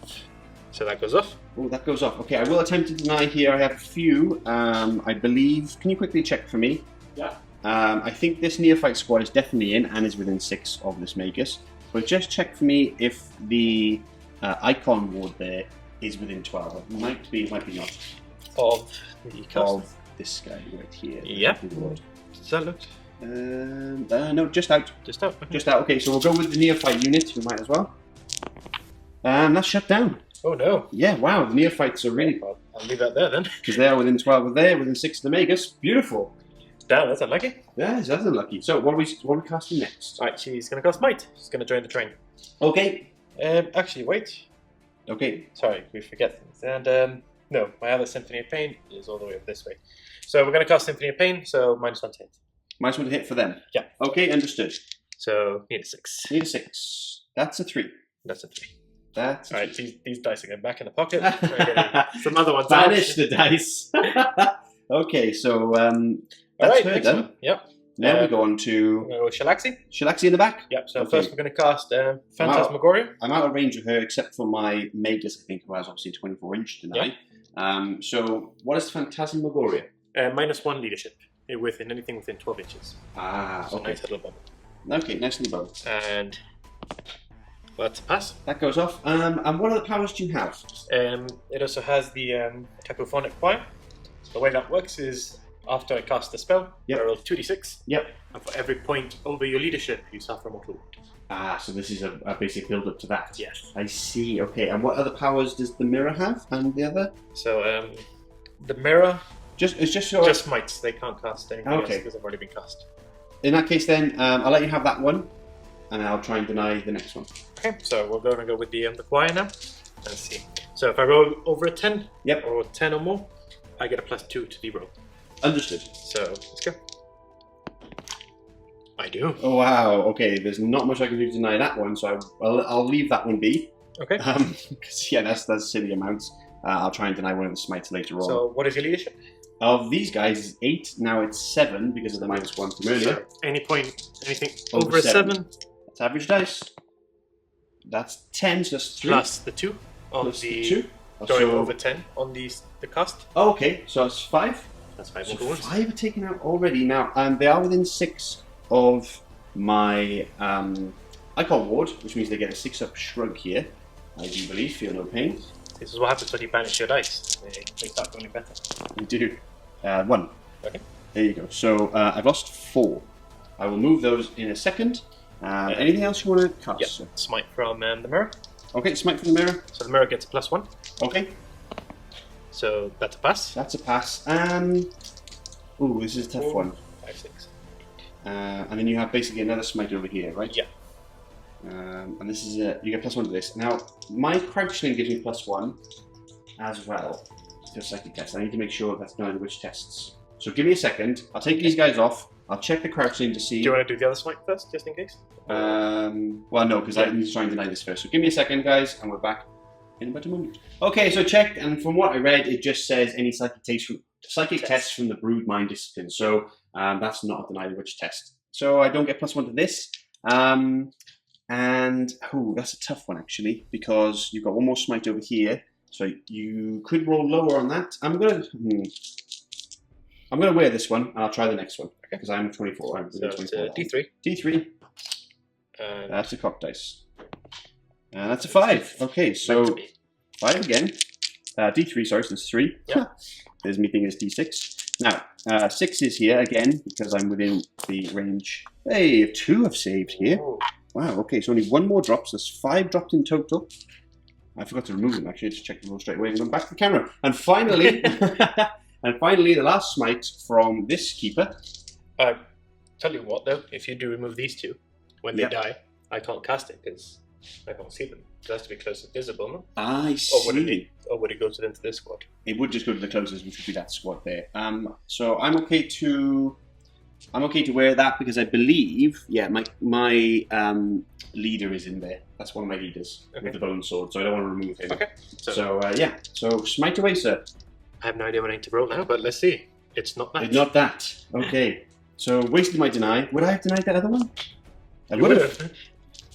So that goes off. Oh, that goes off. Okay, I will attempt to deny here. I have a few, I believe. Can you quickly check for me? Yeah. I think this Neophyte squad is definitely in and is within 6 of this Magus. But just check for me if the Icon ward there is within 12. It might be not. Of the cast? Of this guy right here. Yep. Does that look? No, just out. Just out. Okay. Just out. Okay, so we'll go with the Neophyte unit. We might as well. And that's shut down. Oh no. Yeah, wow, the neophytes are really... I'll leave that there then. Because they are within 12 of there, within 6 of the Magus. Beautiful. Damn, that's unlucky. Yeah, that's unlucky. So, what are we casting next? Alright, she's going to cast Might. She's going to join the train. Okay. Actually, wait. Okay. Sorry, we forget things. And, no, my other Symphony of Pain is all the way up this way. So we're going to cast Symphony of Pain, so -1 to hit. -1 to hit for them? Yeah. Okay, understood. So, need a 6. Need a 6. That's a 3. That's a 3. That's Alright, these dice are going back in the pocket. Some other ones Banish the dice. Okay, so that's her done. One. Yep. Now we go on to Shalaxi. Shalaxi in the back. Yep. So first we're going to cast Phantasmagoria. I'm out of range of her except for my Magus, I think, who has obviously 24-inch tonight. Yep. So what is Phantasmagoria? -1 leadership within anything within 12 inches. Ah, so okay. Nice little bubble. Okay, nice little bubble. And that's a pass. That goes off. And what other powers do you have? It also has the Cacophonic Choir. So the way that works is after I cast the spell, I roll 2d6. Yep. And for every point over your leadership, you suffer a mortal wound. Ah, so this is a basic build up to that. Yes. I see. Okay, and what other powers does the mirror have, and the other? So the mirror. Just mites. They can't cast anything else because they've already been cast. In that case, then I'll let you have that one, and I'll try and deny the next one. Okay, so we're going to go with the choir now. Let's see. So if I roll over a 10, or 10 or more, I get a +2 to the roll. Understood. So let's go. I do. Oh wow. Okay, there's not much I can do to deny that one, so I'll leave that one be. Okay. Because that's silly amounts. I'll try and deny one of the smites later on. So what is your leadership? Of these guys is 8. Now it's 7 because of the -1 from earlier. So anything over a 7. That's average dice. That's 10, so that's 3. Plus the 2 on plus the 2. Going over 10 on the cast. Oh, okay, so that's 5. That's 5 so more wounds. 5 are taken out already. Now, they are within 6 of my Icon Ward, which means they get a 6-up shrug here. I do believe, feel no pain. This is what happens when you banish your dice. They start going better. You do. 1. Okay. There you go. So I've lost 4. I will move those in a second. Anything else you want to cast? Yeah. Smite from the mirror. Okay, smite from the mirror. So the mirror gets a +1. Okay. So that's a pass. That's a pass. Ooh, this is a tough 1. 5, 6. And then you have basically another smite over here, right? Yeah. And this is you get +1 to this. Now, my crouchling gives me +1 as well to a psychic test. I need to make sure that's not which tests. So give me a second. I'll take these guys off. I'll check the crouchling to see. Do you want to do the other smite first, just in case? Well, no, because I need to try and deny this first. So give me a second, guys, and we're back in a better moment. Okay, so checked, and from what I read, it just says any psychic tests from the Broodmind discipline. So that's not a deny the witch test. So I don't get +1 to this. And that's a tough one actually, because you've got one more smite over here, so you could roll lower on that. I'm gonna wear this one, and I'll try the next one because I'm 24. I'm so 24. It's D3. D3. That's a cock dice. That's a 5. Okay, so 5 again. D3. Sorry, so it's 3. Yeah. There's me thinking it's D6. Now 6 is here again because I'm within the range. Hey, 2 have saved here. Ooh. Wow, okay, so only 1 more drop, so there's 5 dropped in total. I forgot to remove them actually, just check them all straight away and going back to the camera. And finally, the last smite from this keeper. Tell you what though, if you do remove these 2, when they die, I can't cast it because I can't see them. It has to be close and visible, no? I see. Or would it go into this squad? It would just go to the closest, which would be that squad there. So I'm okay to wear that because I believe, my leader is in there. That's one of my leaders with the bone sword, so I don't want to remove him. Okay. So smite away, sir. I have no idea what I need to roll now, but let's see. It's not that. It's not that. Okay. So wasted my deny. Would I have denied that other one? I You would would have. have.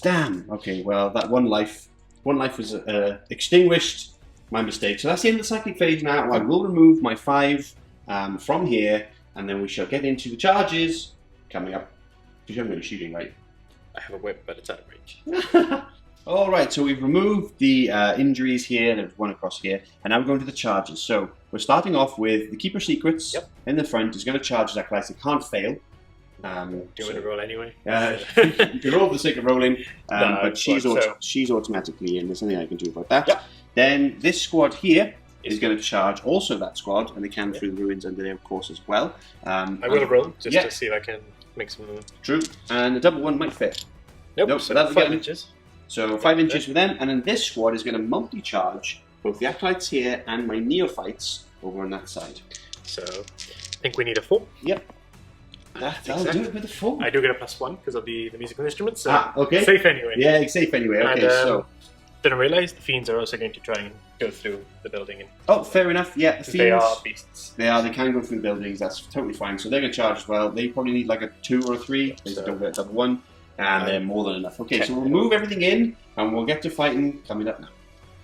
Damn. Okay. Well, that one life was extinguished. My mistake. So that's the end of the psychic phase now. I will remove my 5 from here, and then we shall get into the charges coming up. Because you haven't got any shooting, right? I have a whip, but it's out of range. All right. So we've removed the injuries here. There's one across here, and now we're going to the charges. So we're starting off with the Keeper Secrets in the front. Is going to charge that class. It can't fail. Do you want to roll anyway? You can roll for the sake of rolling, No, but she's automatically in. There's nothing I can do about that. Yep. Then this squad here is going to charge also that squad, and they can through the ruins under there, of course, as well. I will roll just to see if I can make some. True, and the double one might fit. Nope, so that's 5 inches. So 5 inches for them, and then this squad is going to multi-charge both the acolytes here and my neophytes over on that side. So I think we need a 4. Yep. That'll do it with a 4. I do get a +1 because of the musical instruments. So okay. Safe anyway. Yeah, it's safe anyway. Okay, and, so. Didn't realize the fiends are also going to try and go through the building. And oh, fair enough. Yeah, the fiends. They are beasts. They are. They can go through the buildings. That's totally fine. So they're going to charge as well. They probably need like a 2 or a 3. They don't get a double 1. And they're more than enough. Okay, so we'll move everything in, and we'll get to fighting coming up now.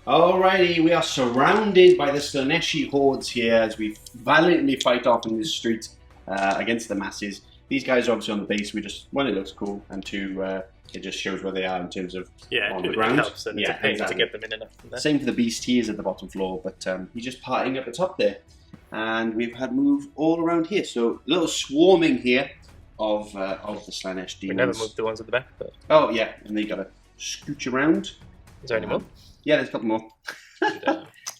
Alrighty, we are surrounded by the Slaanesh hordes here as we valiantly fight off in this street against the masses. These guys are obviously on the base. We just, 1, it looks cool, and 2, it just shows where they are in terms of on the ground. It helps, and it's a pain to get them in enough. Same for the beast. He is at the bottom floor, but he's just partying up the top there. And we've had move all around here. So a little swarming here of the Slaanesh Daemons. We never moved the ones at the back. But... oh yeah, and they gotta scooch around. Is there any more? Yeah, there's a couple more.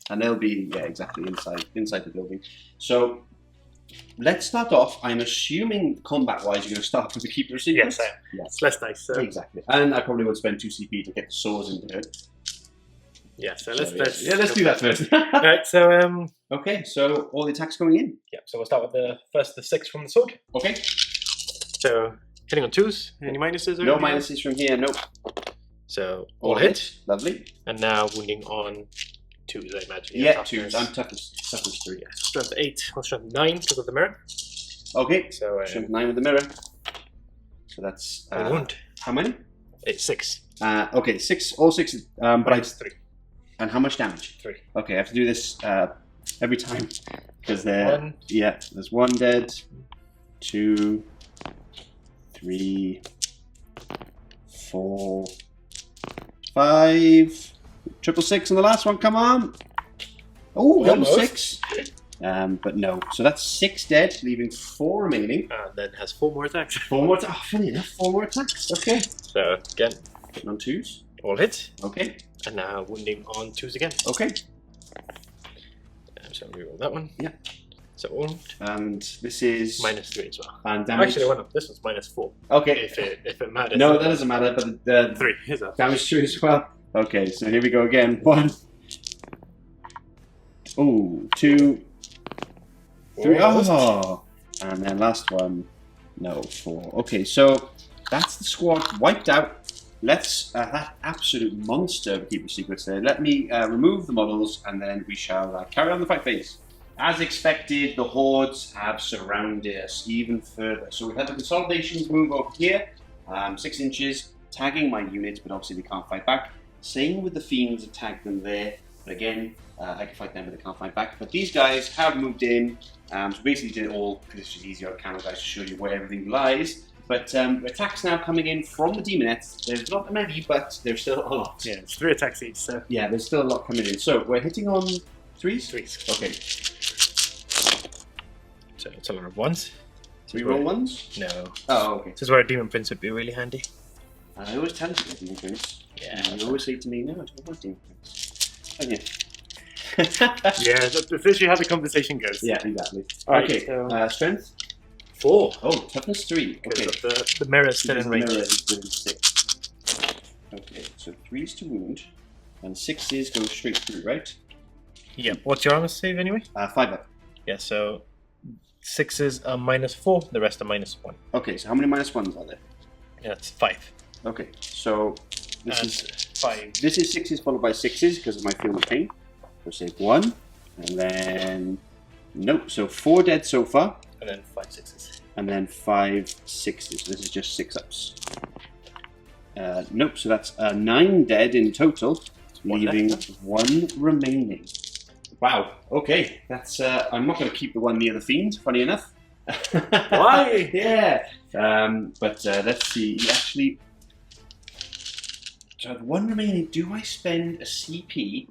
And they'll be exactly inside the building. So let's start off. I'm assuming combat-wise, you're going to start with the Keeper of Secrets. Yes, I am. Yes. It's less nice. So. Exactly, and I probably would spend 2 CP to get the swords into it. Yeah, so let's do that first. Right, so okay, so all the attacks going in. Yeah, so we'll start with the 6 from the sword. Okay. So hitting on 2s. Any minuses? Or no minuses from here. Nope. So all hit. Lovely. And now wounding on 2s, I imagine. Yeah, 2s. I'm toughness 3. Yeah, strength 8. Well, strength 9 because of the mirror. Okay. So strength 9 with the mirror. So that's wound. How many? 6. Okay, 6. All 6. But 3. And how much damage? 3. Okay, I have to do this every time because there. Yeah, there's 1 dead. 2, 3, 4, 5. 666 on the last one. Come on. Oh, double 6. But no. So that's 6 dead, leaving 4 remaining. Then has 4 more attacks. 4 more. Oh, funny enough, 4 more attacks. Okay. So again, hitting on 2s. All hit. Okay. And now wounding on 2s again. Okay. So reroll that one. Yeah. So wound. And this is -3 as well. And damage. Actually, this was -4. Okay. If it matters. No, that doesn't matter. But the 3 is up. Damage 2 as well. Okay, so here we go again. 1. Oh, 2. 3. Oh. And then last one. No, 4. Okay, so that's the squad wiped out. Let's that absolute monster of Keeper Secrets there. Let me remove the models, and then we shall carry on the fight phase. As expected, the hordes have surrounded us even further. So we've had the consolidations move over here, 6 inches, tagging my units, but obviously they can't fight back. Same with the fiends, attack them there. But again, I can fight them, but they can't fight back. But these guys have moved in. So basically did it all, because it's just easier on camera guys to show you where everything lies. But attacks now coming in from the Demonettes. There's not many, but there's still a lot. Yeah, it's 3 attacks each, so... yeah, there's still a lot coming in. So we're hitting on 3s? 3s. Okay. So it's a lot of 1s. We roll 1s? No. Oh, okay. This is where a Demon Prince would be really handy. I always tell you to get Demon Prince. Yeah. You always say to me, no, I don't want Demon Prince. Oh, yeah. Yeah, that's officially how the conversation goes. Yeah, exactly. Okay, so, strength? 4. Oh, toughness 3. Okay. The mirror is still in range. The mirror is doing 6. Okay, so 3s to wound, and 6s go straight through, right? Yeah. What's your armor save anyway? 5 up. Yeah, so 6s are -4, the rest are -1. Okay, so how many -1s are there? Yeah, it's 5. Okay, so this is 5. This is 6s followed by 6s because of my Feel the Pain. So save 1, and then nope. So 4 dead so far, and then 5 6s, and then 5 6s. This is just 6 ups. Nope. So that's 9 dead in total, leaving 1 remaining. Wow. Okay, that's. I'm not going to keep the one near the fiend. Funny enough. Why? Yeah. But let's see. Actually, so I have 1 remaining. Do I spend a CP?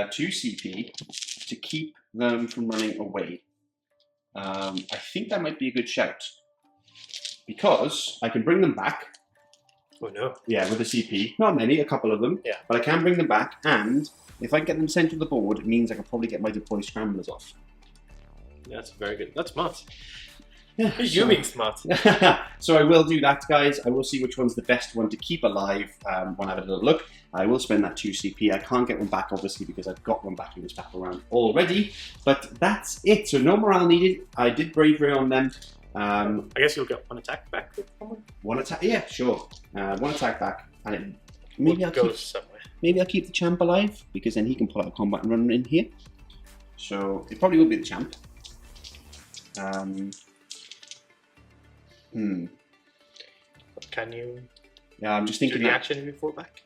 2 CP to keep them from running away. I think that might be a good shout because I can bring them back Oh no. Yeah, with the CP. Not many, a couple of them. Yeah. But I can bring them back, and if I get them sent to the board, it means I can probably get my deploy scramblers off. Yeah, that's very good. That's smart. Yeah, You're being smart. So I will do that, guys. I will see which one's the best one to keep alive when I have a little look. I will spend that 2 CP. I can't get one back, obviously, because I've got one back in this battle round already. But that's it. So no morale needed. I did bravery on them. I guess you'll get 1 attack back with someone. 1 attack? Yeah, sure. 1 attack back. And maybe I'll keep the champ alive, because then he can pull out a combat and run in here. So it probably will be the champ. Can you? Yeah, I'm just thinking. Do the action if you fall back?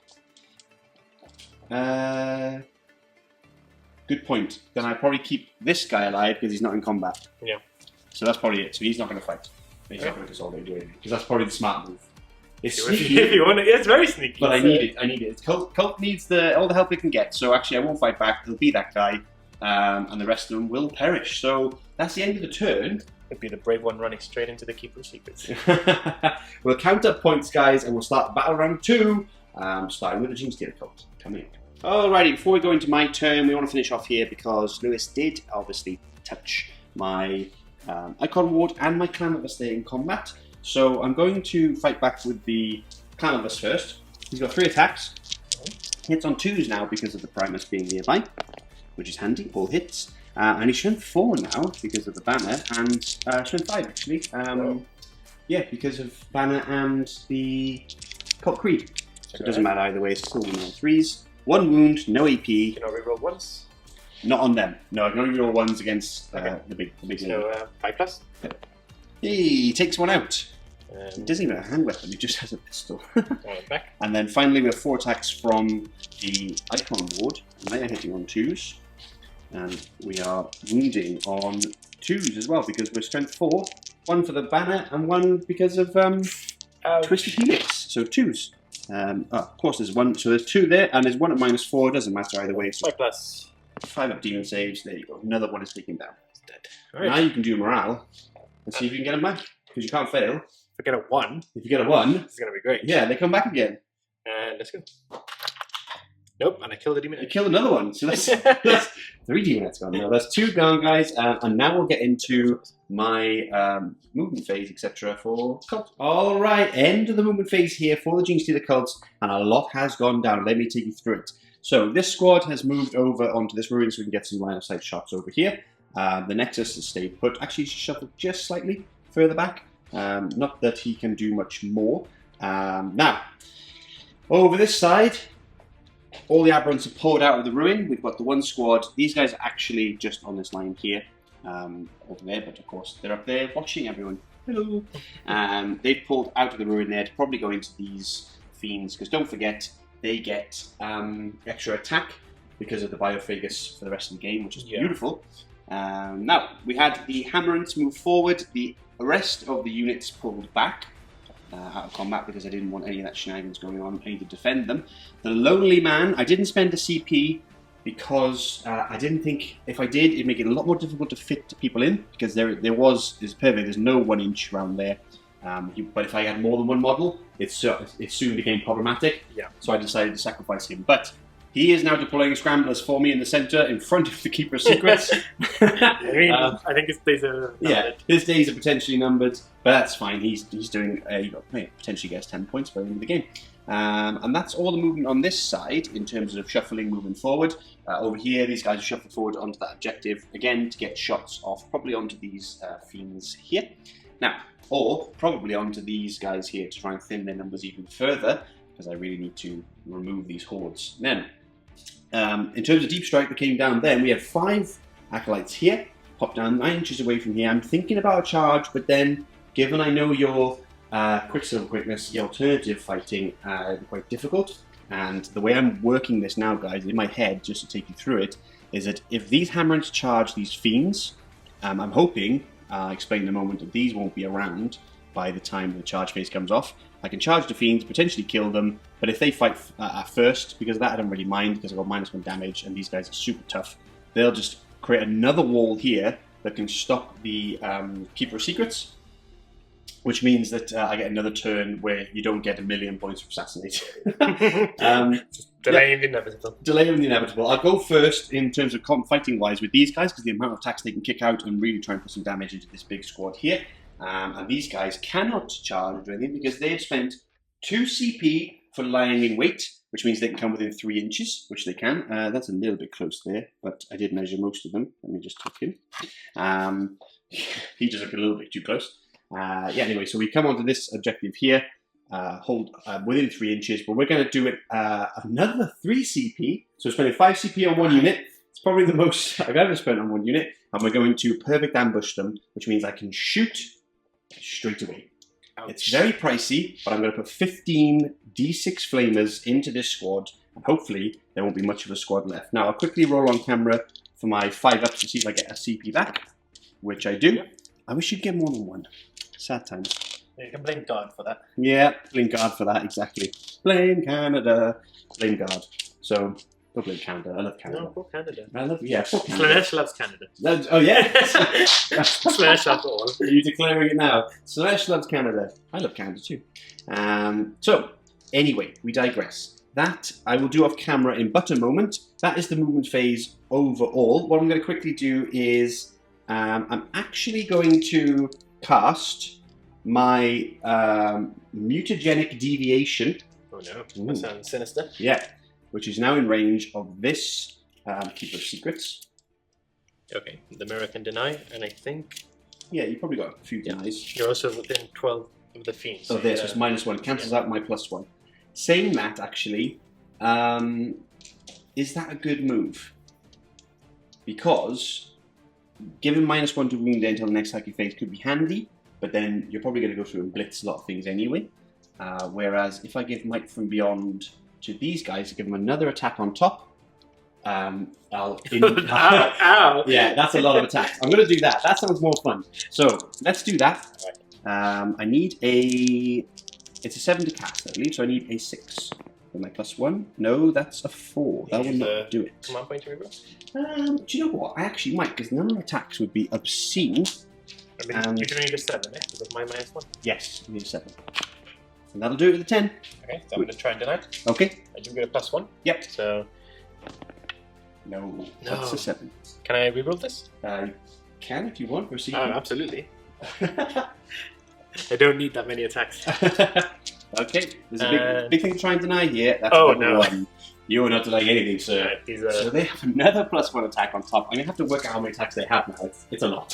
Good point. Then I probably keep this guy alive because he's not in combat. Yeah. So that's probably it. So he's not going to fight. He's not going to consolidate do anything because that's probably the smart move. It's sneaky. If you want it, it's very sneaky. But I need it. I need it. Cult needs all the help it can get. So actually, I won't fight back. It'll be that guy, and the rest of them will perish. So that's the end of the turn. It'd be the brave one running straight into the Keeper's Secrets. We'll count up points, guys, and we'll start battle round 2, starting with the Genestealer Cult. Coming in. Alrighty, before we go into my turn, we want to finish off here because Lewis did obviously touch my Icon Ward and my Clan of Us there in combat. So I'm going to fight back with the Clan of Us first. He's got 3 attacks. Hits on 2s now because of the Primus being nearby, which is handy, all hits. And he's strength 4 now because of the banner, and strength 5 actually. Yeah, because of banner and the Cult Creed. So it doesn't matter either way, it's still 1 on 3s. 1 wound, no AP. Can I reroll once? Not on them. No, I can only reroll 1s against the big So 5+? He takes 1 out. He doesn't even have a hand weapon, he just has a pistol. Back. And then finally we have 4 attacks from the Icon Ward, and they are hitting on 2s. And we are wounding on 2s as well because we're strength 4. 1 for the banner and 1 because of Twisted Helix. So 2s. Of course there's 1. So there's 2 there and there's 1 at -4. It doesn't matter either way. So 5+. 5 up demon saves. There you go. Another 1 is taken down. It's dead. Right. Now you can do morale and see if you can get them back because you can't fail. If I get a 1, If you get a 1, it's going to be great. yeah, they come back again. And let's go. Nope, and I killed a demon. You killed another one. So that's 3 demons gone now. That's 2 gone, guys. And now we'll get into my movement phase, etc. for Cult. All right, end of the movement phase here for the Genestealer Cults, and a lot has gone down. Let me take you through it. So this squad has moved over onto this ruin so we can get some line of sight shots over here. The Nexus has stayed put. Actually, he's shuffled just slightly further back. Not that he can do much more. Now, over this side, all the aberrants have poured out of the ruin. We've got the 1 squad. These guys are actually just on this line here, over there, but of course they're up there watching everyone. Hello. They've pulled out of the ruin there to probably go into these fiends, because don't forget, they get extra attack because of the Biophagus for the rest of the game, which is beautiful. Now, we had the Hammerants move forward. The rest of the units pulled back out of combat because I didn't want any of that shenanigans going on. I need to defend them. The Lonely Man, I didn't spend a CP because I didn't think if I did, it'd make it a lot more difficult to fit people in because there's no 1 inch around there. But if I had more than 1 model, it soon became problematic. Yeah. So I decided to sacrifice him. But he is now deploying scramblers for me in the center in front of the Keeper's Secrets. I think his days are numbered. Yeah, his days are potentially numbered, but that's fine. He's doing potentially gets 10 points by the end of the game. And that's all the movement on this side in terms of shuffling, moving forward. Over here, these guys shuffle forward onto that objective, again, to get shots off, probably onto these fiends here. Now, or probably onto these guys here to try and thin their numbers even further, because I really need to remove these hordes. Then, in terms of deep strike that came down then, we had 5 acolytes here, pop down 9 inches away from here. I'm thinking about a charge, but then, given I know your Quicksilver quickness, the alternative fighting quite difficult. And the way I'm working this now, guys, in my head, just to take you through it, is that if these Hammerants charge these fiends, I'm hoping, I'll explain in a moment, that these won't be around by the time the charge phase comes off. I can charge the fiends, potentially kill them, but if they fight first, because of that I don't really mind, because I've got -1 damage, and these guys are super tough, they'll just create another wall here that can stop the Keeper of Secrets. which means that I get another turn where you don't get 1,000,000 points for assassinate. Delaying the inevitable. Delaying the inevitable. I'll go first in terms of fighting wise with these guys because the amount of attacks they can kick out and really try and put some damage into this big squad here. And these guys cannot charge or anything because they have spent 2 CP for lying in wait, which means they can come within 3 inches, which they can. That's a little bit close there, but I did measure most of them. Let me just tuck him. He just looked a little bit too close. Anyway, so we come onto this objective here, hold within 3 inches, but we're going to do it another 3 CP. So we're spending 5 CP on 1 unit. It's probably the most I've ever spent on 1 unit. And we're going to perfect ambush them, which means I can shoot straight away. Ouch. It's very pricey, but I'm going to put 15 D6 flamers into this squad, and hopefully there won't be much of a squad left. Now, I'll quickly roll on camera for my 5-ups to see if I get a CP back, which I do. Yep. I wish you'd get more than 1. Sad times. Yeah, you can blame God for that. Yeah, blame God for that, exactly. Blame Canada, blame God. So, don't blame Canada. I love Canada. No, poor Canada. I love, yeah, poor Canada. Slaanesh loves Canada. Oh, yeah? Slaanesh loves all. Are you declaring it now? Slaanesh loves Canada. I love Canada too. So, anyway, we digress. That I will do off camera in but a moment. That is the movement phase overall. What I'm going to quickly do is I'm actually going to cast my mutagenic deviation. Oh no, that sounds sinister. Yeah, which is now in range of this Keeper of Secrets. Okay, the mirror can deny, and I think... Yeah, you probably got a few denies. You're also within 12 of the fiends. Oh, this was -1. Cancels out my +1. Saying that, actually, is that a good move? Because giving -1 to wound until the next psychic phase could be handy, but then you're probably going to go through and blitz a lot of things anyway. Whereas if I give Might from Beyond to these guys to give them another attack on top, ow. Yeah, that's a lot of attacks. I'm going to do that. That sounds more fun. So let's do that. I need a... It's a 7 to cast, I believe, so I need a 6 for my +1. No, that's a 4. That will not do it. Command point to reroll? Do you know what? I actually might, because none of the attacks would be obscene. I mean, you can need a 7, eh? Because of my -1. Yes, I need a 7. And that'll do it with a 10. Okay, so I'm going to try and deny it. Okay. I do get a +1. Yep. So... No, that's a 7. Can I reroll this? You can if you want. Proceed. Oh, absolutely. I don't need that many attacks. Okay, there's a big thing to try and deny here. That's no. 1. You're not denying anything, sir. So they have another +1 attack on top. I'm going to have to work out how many attacks they have now. It's a lot.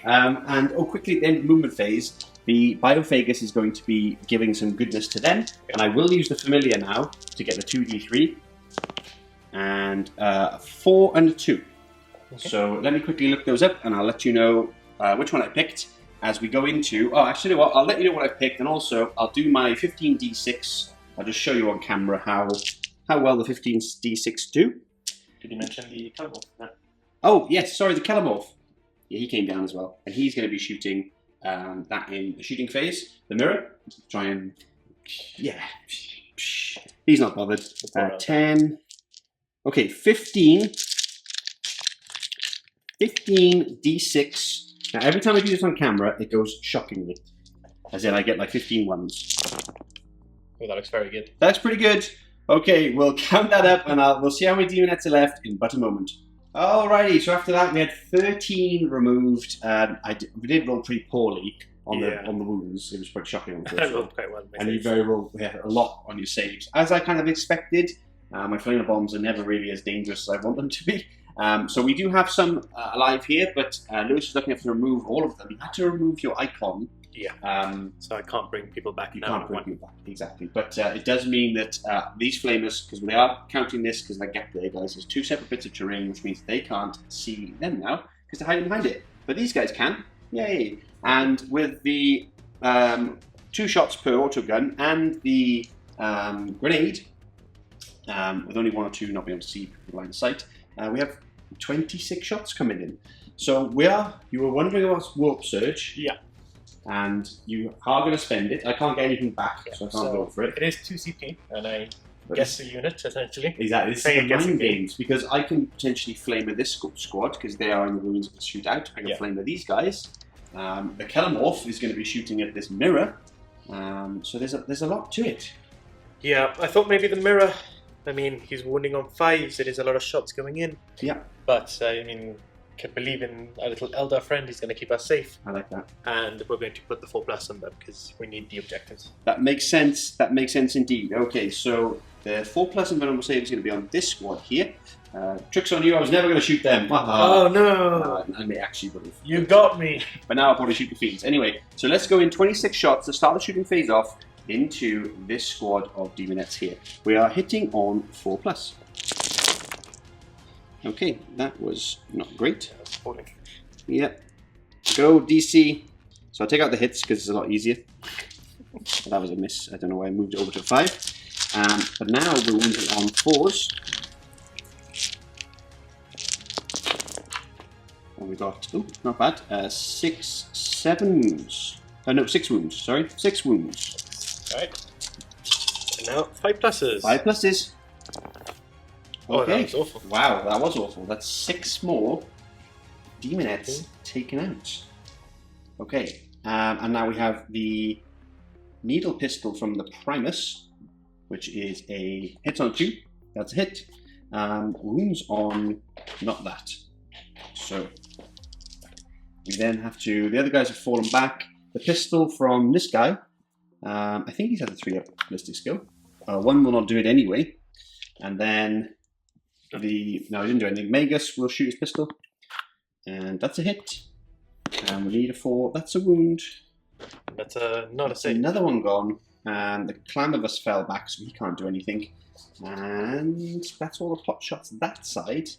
And quickly, then movement phase. The Biophagus is going to be giving some goodness to them. And I will use the Familiar now to get the 2d3. And 4 and a 2. Okay. So let me quickly look those up and I'll let you know which one I picked as we go into... Oh, actually, what? I'll let you know what I picked, and also I'll do my 15d6. I'll just show you on camera how well the 15d6 do. Did you mention the Calamorph? No. Oh, yes, sorry, the Calamorph. Yeah, he came down as well. And he's going to be shooting that in the shooting phase. The mirror. Try and... Yeah. He's not bothered. 10... Okay, 15 d6. Now, every time I do this on camera, it goes shockingly. As in, I get like 15 ones. Oh, that looks very good. That's pretty good. Okay, we'll count that up and we'll see how many demonettes are left in but a moment. Alrighty, so after that, we had 13 removed. We did roll pretty poorly on the wounds. It was pretty shocking. I rolled quite well. And you rolled a lot on your saves. As I kind of expected. My flamer bombs are never really as dangerous as I want them to be. So we do have some alive here, but Lewis is looking to remove all of them. You had to remove your icon. Yeah. So I can't bring people back. You can't bring people back, exactly. But it does mean that these flamers, because they are counting this, because that gap there, guys, there's 2 separate bits of terrain, which means they can't see them now, because they're hiding behind it. But these guys can. Yay. And with the 2 shots per autogun and the grenade, with only 1 or 2 not being able to see line of sight, we have 26 shots coming in. So you were wondering about Warp Surge. Yeah. And you are going to spend it. I can't get anything back, so I can't go for it. It is 2 CP, and I guess the unit, essentially. Exactly. This is mind games, because I can potentially flamer this squad, because they are in the ruins of the shootout. I can flamer these guys. The Kelemorph is going to be shooting at this mirror. So there's a lot to it. Yeah, I thought maybe the mirror. I mean, he's wounding on 5s. It is a lot of shots going in. Yeah. But I mean, can believe in our little Eldar friend. He's going to keep us safe. I like that. And we're going to put the 4+ on them because we need the objectives. That makes sense. That makes sense indeed. Okay, so the 4+ invulnerable save is going to be on this squad here. Tricks on you, I was never going to shoot them. Oh no! I may actually would have. You got me! But now I'll probably shoot the fiends. Anyway, so let's go in 26 shots to start the shooting phase off into this squad of demonettes here. We are hitting on 4+. Okay, that was not great. Yep. Go DC. So I'll take out the hits because it's a lot easier. That was a miss. I don't know why I moved it over to 5. But now we're wounding on 4s. And we got, oh, not bad, 7 wounds. No, 6 wounds, sorry. 6 wounds. Right. And now 5+. 5+. Oh, Okay. that was awful. Wow, that was awful. That's 6 more demonettes taken out. Okay. And now we have the needle pistol from the Primus, which is a hit on 2. That's a hit. Wounds on not that. So we then have to, the other guys have fallen back. The pistol from this guy, I think he's had a 3-up ballistic skill. 1 will not do it anyway. And then no, he didn't do anything. Magus will shoot his pistol. And that's a hit. And we need a 4. That's a wound. That's not a save. Another one gone. And the clan of us fell back, so he can't do anything. And that's all the pot shots that side.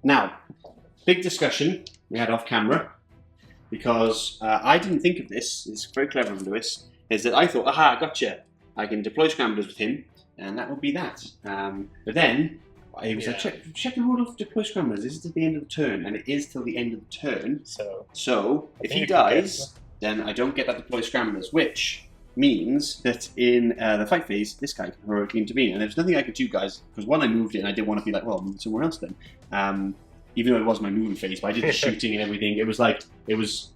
Now, big discussion we had off camera, because I didn't think of this. It's very clever of Lewis. Is that I thought, aha, gotcha. I can deploy scramblers with him, and that would be that. But then he was like, check the rule of deploy scramblers. This is to the end of the turn, and it is till the end of the turn. So if he dies, then I don't get that deploy scramblers, which means that in the fight phase, this guy can heroically intervene. And there's nothing I could do, guys, because one, I moved it, and I didn't want to be like, well, I'll move somewhere else then. Even though it was my moving phase, but I did the shooting and everything. It was like, it was...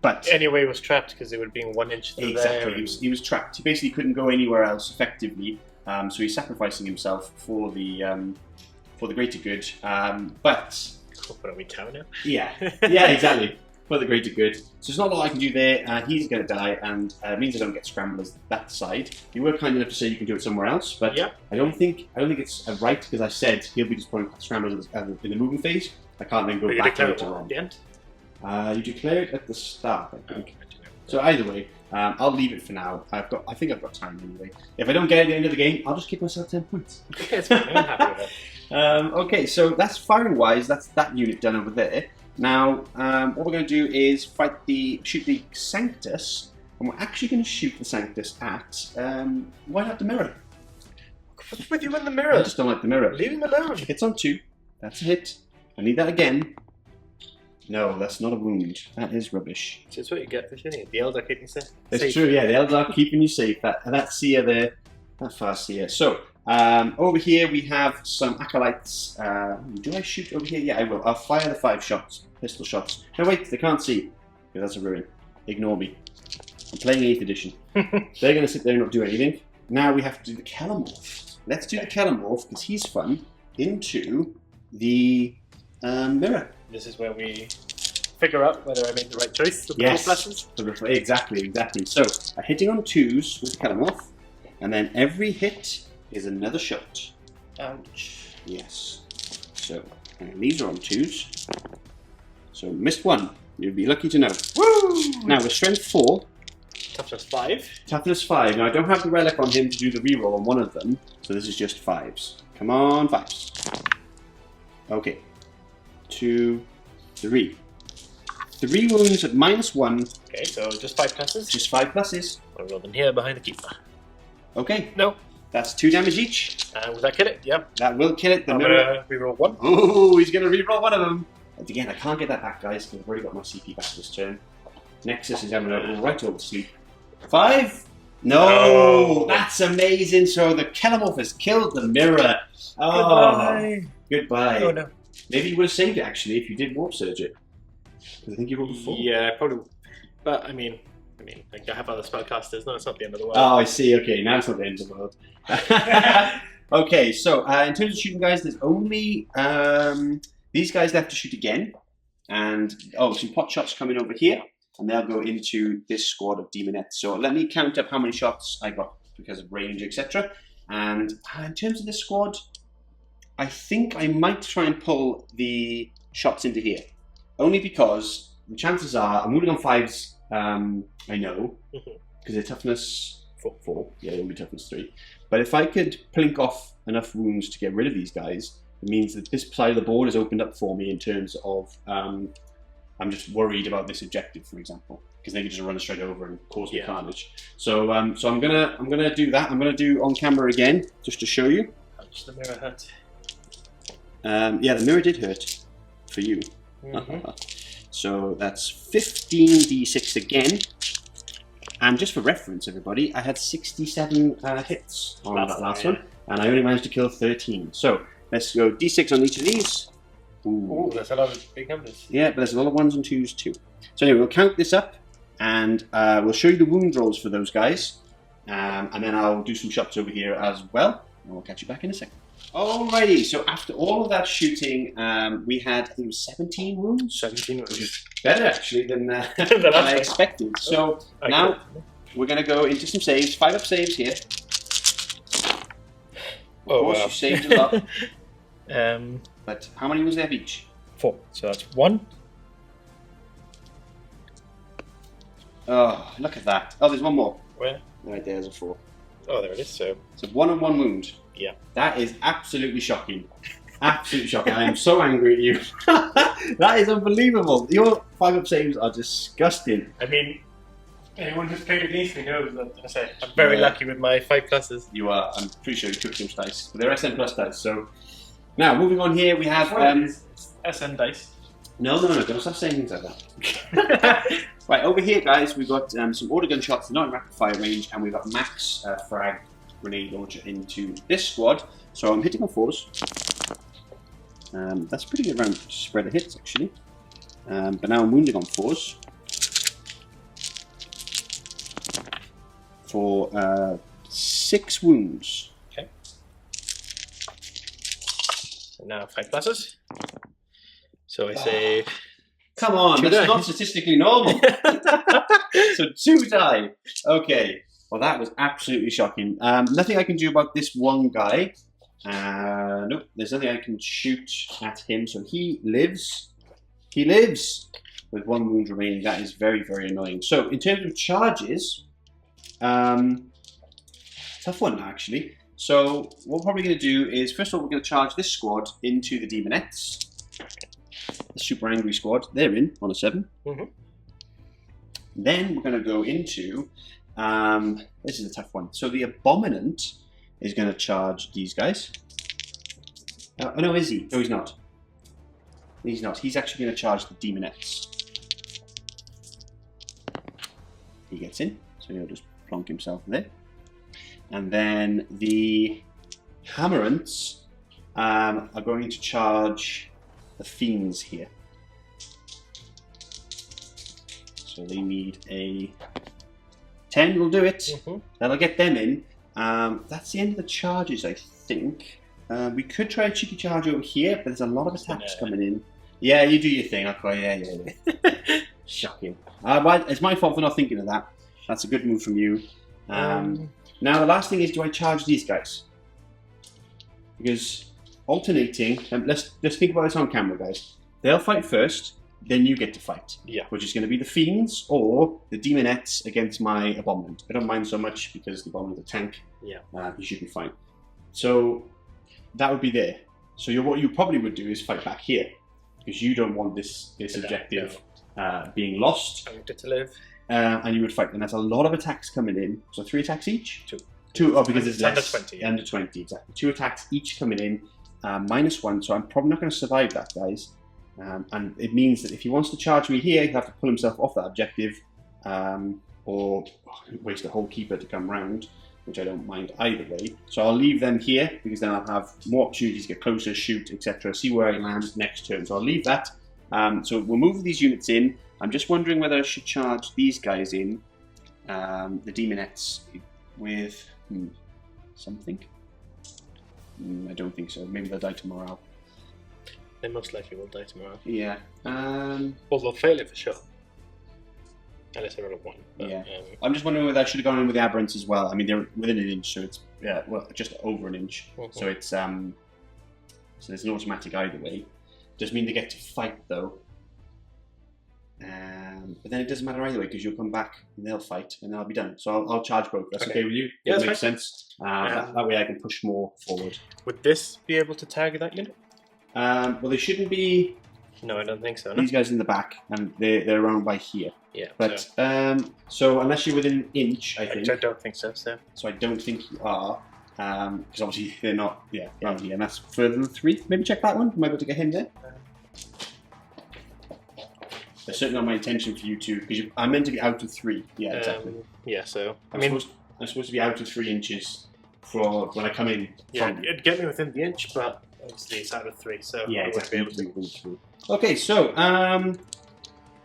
But anyway, he was trapped because it would be 1 inch through there. Exactly, he was trapped. He basically couldn't go anywhere else effectively, so he's sacrificing himself for the greater good. But... What are we, tower now? Yeah, exactly. For the greater good. So there's not a lot I can do there. He's going to die, and it means I don't get scramblers that side. You were kind enough to say you can do it somewhere else, but I don't think it's right, because I said he'll be deploying scramblers in the moving phase. I can't then go back to it at the end. You declare it at the start, I think. So either way, I'll leave it for now. I think I've got time anyway. If I don't get it at the end of the game, I'll just give myself 10 points. Okay, it's fine. I'm happy with it. Okay, so that's firing wise. That's that unit done over there. Now, what we're going to do is shoot the Sanctus, and we're actually going to shoot the Sanctus at why not the mirror? What's with you in the mirror? I just don't like the mirror. Leave him alone. Hits on 2. That's a hit. I need that again. No, that's not a wound. That is rubbish. That's what you get for shooting. The Eldar keeping safe. It's true, yeah. The Eldar keeping you safe. That seer there. That far seer. So, over here we have some acolytes. Do I shoot over here? Yeah, I will. I'll fire the 5 shots, pistol shots. No, wait, they can't see. Because that's a ruin. Ignore me. I'm playing 8th edition. They're going to sit there and not do anything. Now we have to do the Kelemorph. Let's do the Kelemorph, because he's fun, into the mirror. This is where we figure out whether I made the right choice with the lessons. Exactly. So, hitting on 2s with the Kelemorph, and then every hit is another shot. Ouch. Yes. So, and these are on 2s. So, missed 1. You'd be lucky to know. Woo! Now, with Strength 4. Toughness 5. Toughness 5. Now, I don't have the Relic on him to do the reroll on one of them, so this is just 5s. Come on, 5s. Okay. 2, 3. 3 wounds at -1. Okay, so just 5 pluses? Just 5 pluses. I'll roll them here behind the keeper. Okay. No. That's 2 damage each. Will that kill it? Yep. That will kill it. I'm gonna reroll 1. Oh, he's gonna reroll one of them. And again, I can't get that back, guys, because I've already got my CP back this turn. Nexus is having a right over to sleep. 5? No! That's amazing. So the Kelemorph has killed the mirror. Oh, goodbye. Oh no. Maybe you would have saved it actually if you did warp surge it. Because I think you rolled a 4. Yeah, probably. But I mean, like I have other spellcasters. No, it's not the end of the world. Oh, I see. Okay, now it's not the end of the world. Okay, so in terms of shooting, guys, there's only these guys left to shoot again, and some pot shots coming over here, and they'll go into this squad of demonettes. So let me count up how many shots I got because of range, etc. And in terms of this squad, I think I might try and pull the shots into here, only because the chances are I'm only on 5s. I know because they're toughness 4. Yeah, they won't be toughness 3. But if I could plink off enough wounds to get rid of these guys, it means that this side of the board is opened up for me in terms of I'm just worried about this objective, for example, because they could just run straight over and cause me carnage. So so I'm gonna do that. I'm gonna do on camera again just to show you. How much the mirror hurt? Yeah, the mirror did hurt for you. So that's 15d6 again. And just for reference, everybody, I had 67 hits on that last one, and I only managed to kill 13. So let's go d6 on each of these. Ooh, that's a lot of big numbers. Yeah, but there's a lot of 1s and 2s too. So anyway, we'll count this up, and we'll show you the wound rolls for those guys, and then I'll do some shots over here as well, and we'll catch you back in a second. Alrighty, so after all of that shooting, we had, I think it was 17 wounds? 17 wounds. Which is better, actually, than I expected. So now we're going to go into some saves. 5-up saves here. Of course, you saved a lot. But how many wounds do they have each? 4. So that's 1. Oh, look at that. Oh, there's one more. Where? Right there's a 4. Oh, there it is. So 1 on 1 wound. Yeah. That is absolutely shocking. Absolutely shocking. I am so angry at you. That is unbelievable. Your 5-up saves are disgusting. I mean, anyone who's played against me knows that I'm very lucky with my 5 pluses. You are. I'm pretty sure you took those dice. But they're SN plus dice. So now moving on here, we have SN dice. No, don't stop saying things like that. Right, over here, guys, we've got some auto gun shots, not in rapid fire range, and we've got max frag grenade launcher into this squad. So I'm hitting on 4s. That's pretty good round spread of hits, actually. But now I'm wounding on 4s. For 6 wounds. Okay. So now 5 pluses. So I say... Come on, that's not statistically normal. So 2 die. Okay. Well, that was absolutely shocking. Nothing I can do about this one guy. Nope, there's nothing I can shoot at him. So he lives. He lives with 1 wound remaining. That is very, very annoying. So in terms of charges, tough one actually. So what we're probably going to do is, first of all, we're going to charge this squad into the demonettes. The super angry squad. They're in on a 7. Then we're going to go into... this is a tough one. So the Abominant is going to charge these guys. Oh no, is he? No, he's not. He's not. He's actually going to charge the Demonettes. He gets in, so he'll just plonk himself there. And then the Hammerants are going to charge the Fiends here. So they need a 10 will do it. That'll get them in. That's the end of the charges, I think. We could try a cheeky charge over here, but there's a lot of attacks coming in. Yeah, you do your thing. Okay, yeah. Shocking. It's my fault for not thinking of that. That's a good move from you. Now the last thing is, do I charge these guys? Because alternating, let's think about this on camera, guys. They'll fight first, then you get to fight. Yeah. Which is going to be the Fiends or the Demonettes against my Abominant. I don't mind so much because the Abominant's a tank. Yeah. He should be fine. So that would be there. So what you probably would do is fight back here because you don't want this objective being lost. I want it to live. And you would fight. And that's a lot of attacks coming in. So 3 attacks each? 2. Oh, because it's under 20. Yeah. Under 20, exactly. 2 attacks each coming in, -1. So I'm probably not going to survive that, guys. And it means that if he wants to charge me here, he'll have to pull himself off that objective, or waste a whole keeper to come round, which I don't mind either way. So I'll leave them here, because then I'll have more opportunities to get closer, shoot, etc., see where I land next turn. So I'll leave that, So we'll move these units in. I'm just wondering whether I should charge these guys in, the Demonettes, with something. I don't think so. Maybe they'll die to morale. They most likely will die tomorrow. Yeah. Well, they'll fail it for sure. Unless I roll a 1. But, yeah. I'm just wondering whether I should have gone in with the Aberrants as well. I mean, they're within an inch, so it's just over an inch. So it's so there's an automatic either way. Does mean they get to fight though. But then it doesn't matter either way because you'll come back and they'll fight and then I'll be done. So I'll charge both. That's okay with you? Yeah, that makes sense. That way I can push more forward. Would this be able to tag that unit? Well, they shouldn't be. No, I don't think so. These guys in the back, and they're around by here. Yeah. But so unless you're within an inch, I think. I don't think so. So I don't think you are, because obviously they're not. Yeah, around here, and that's further than 3. Maybe check that one. Am I able to get him there? That's certainly not my intention for you to, because I'm meant to be out of 3. Yeah, exactly. Yeah, so I'm supposed to be out of 3 inches for when I come in. Yeah, it'd get me within the inch, but obviously it's out of 3, so yeah, I wouldn't be able to. Exactly. Okay, so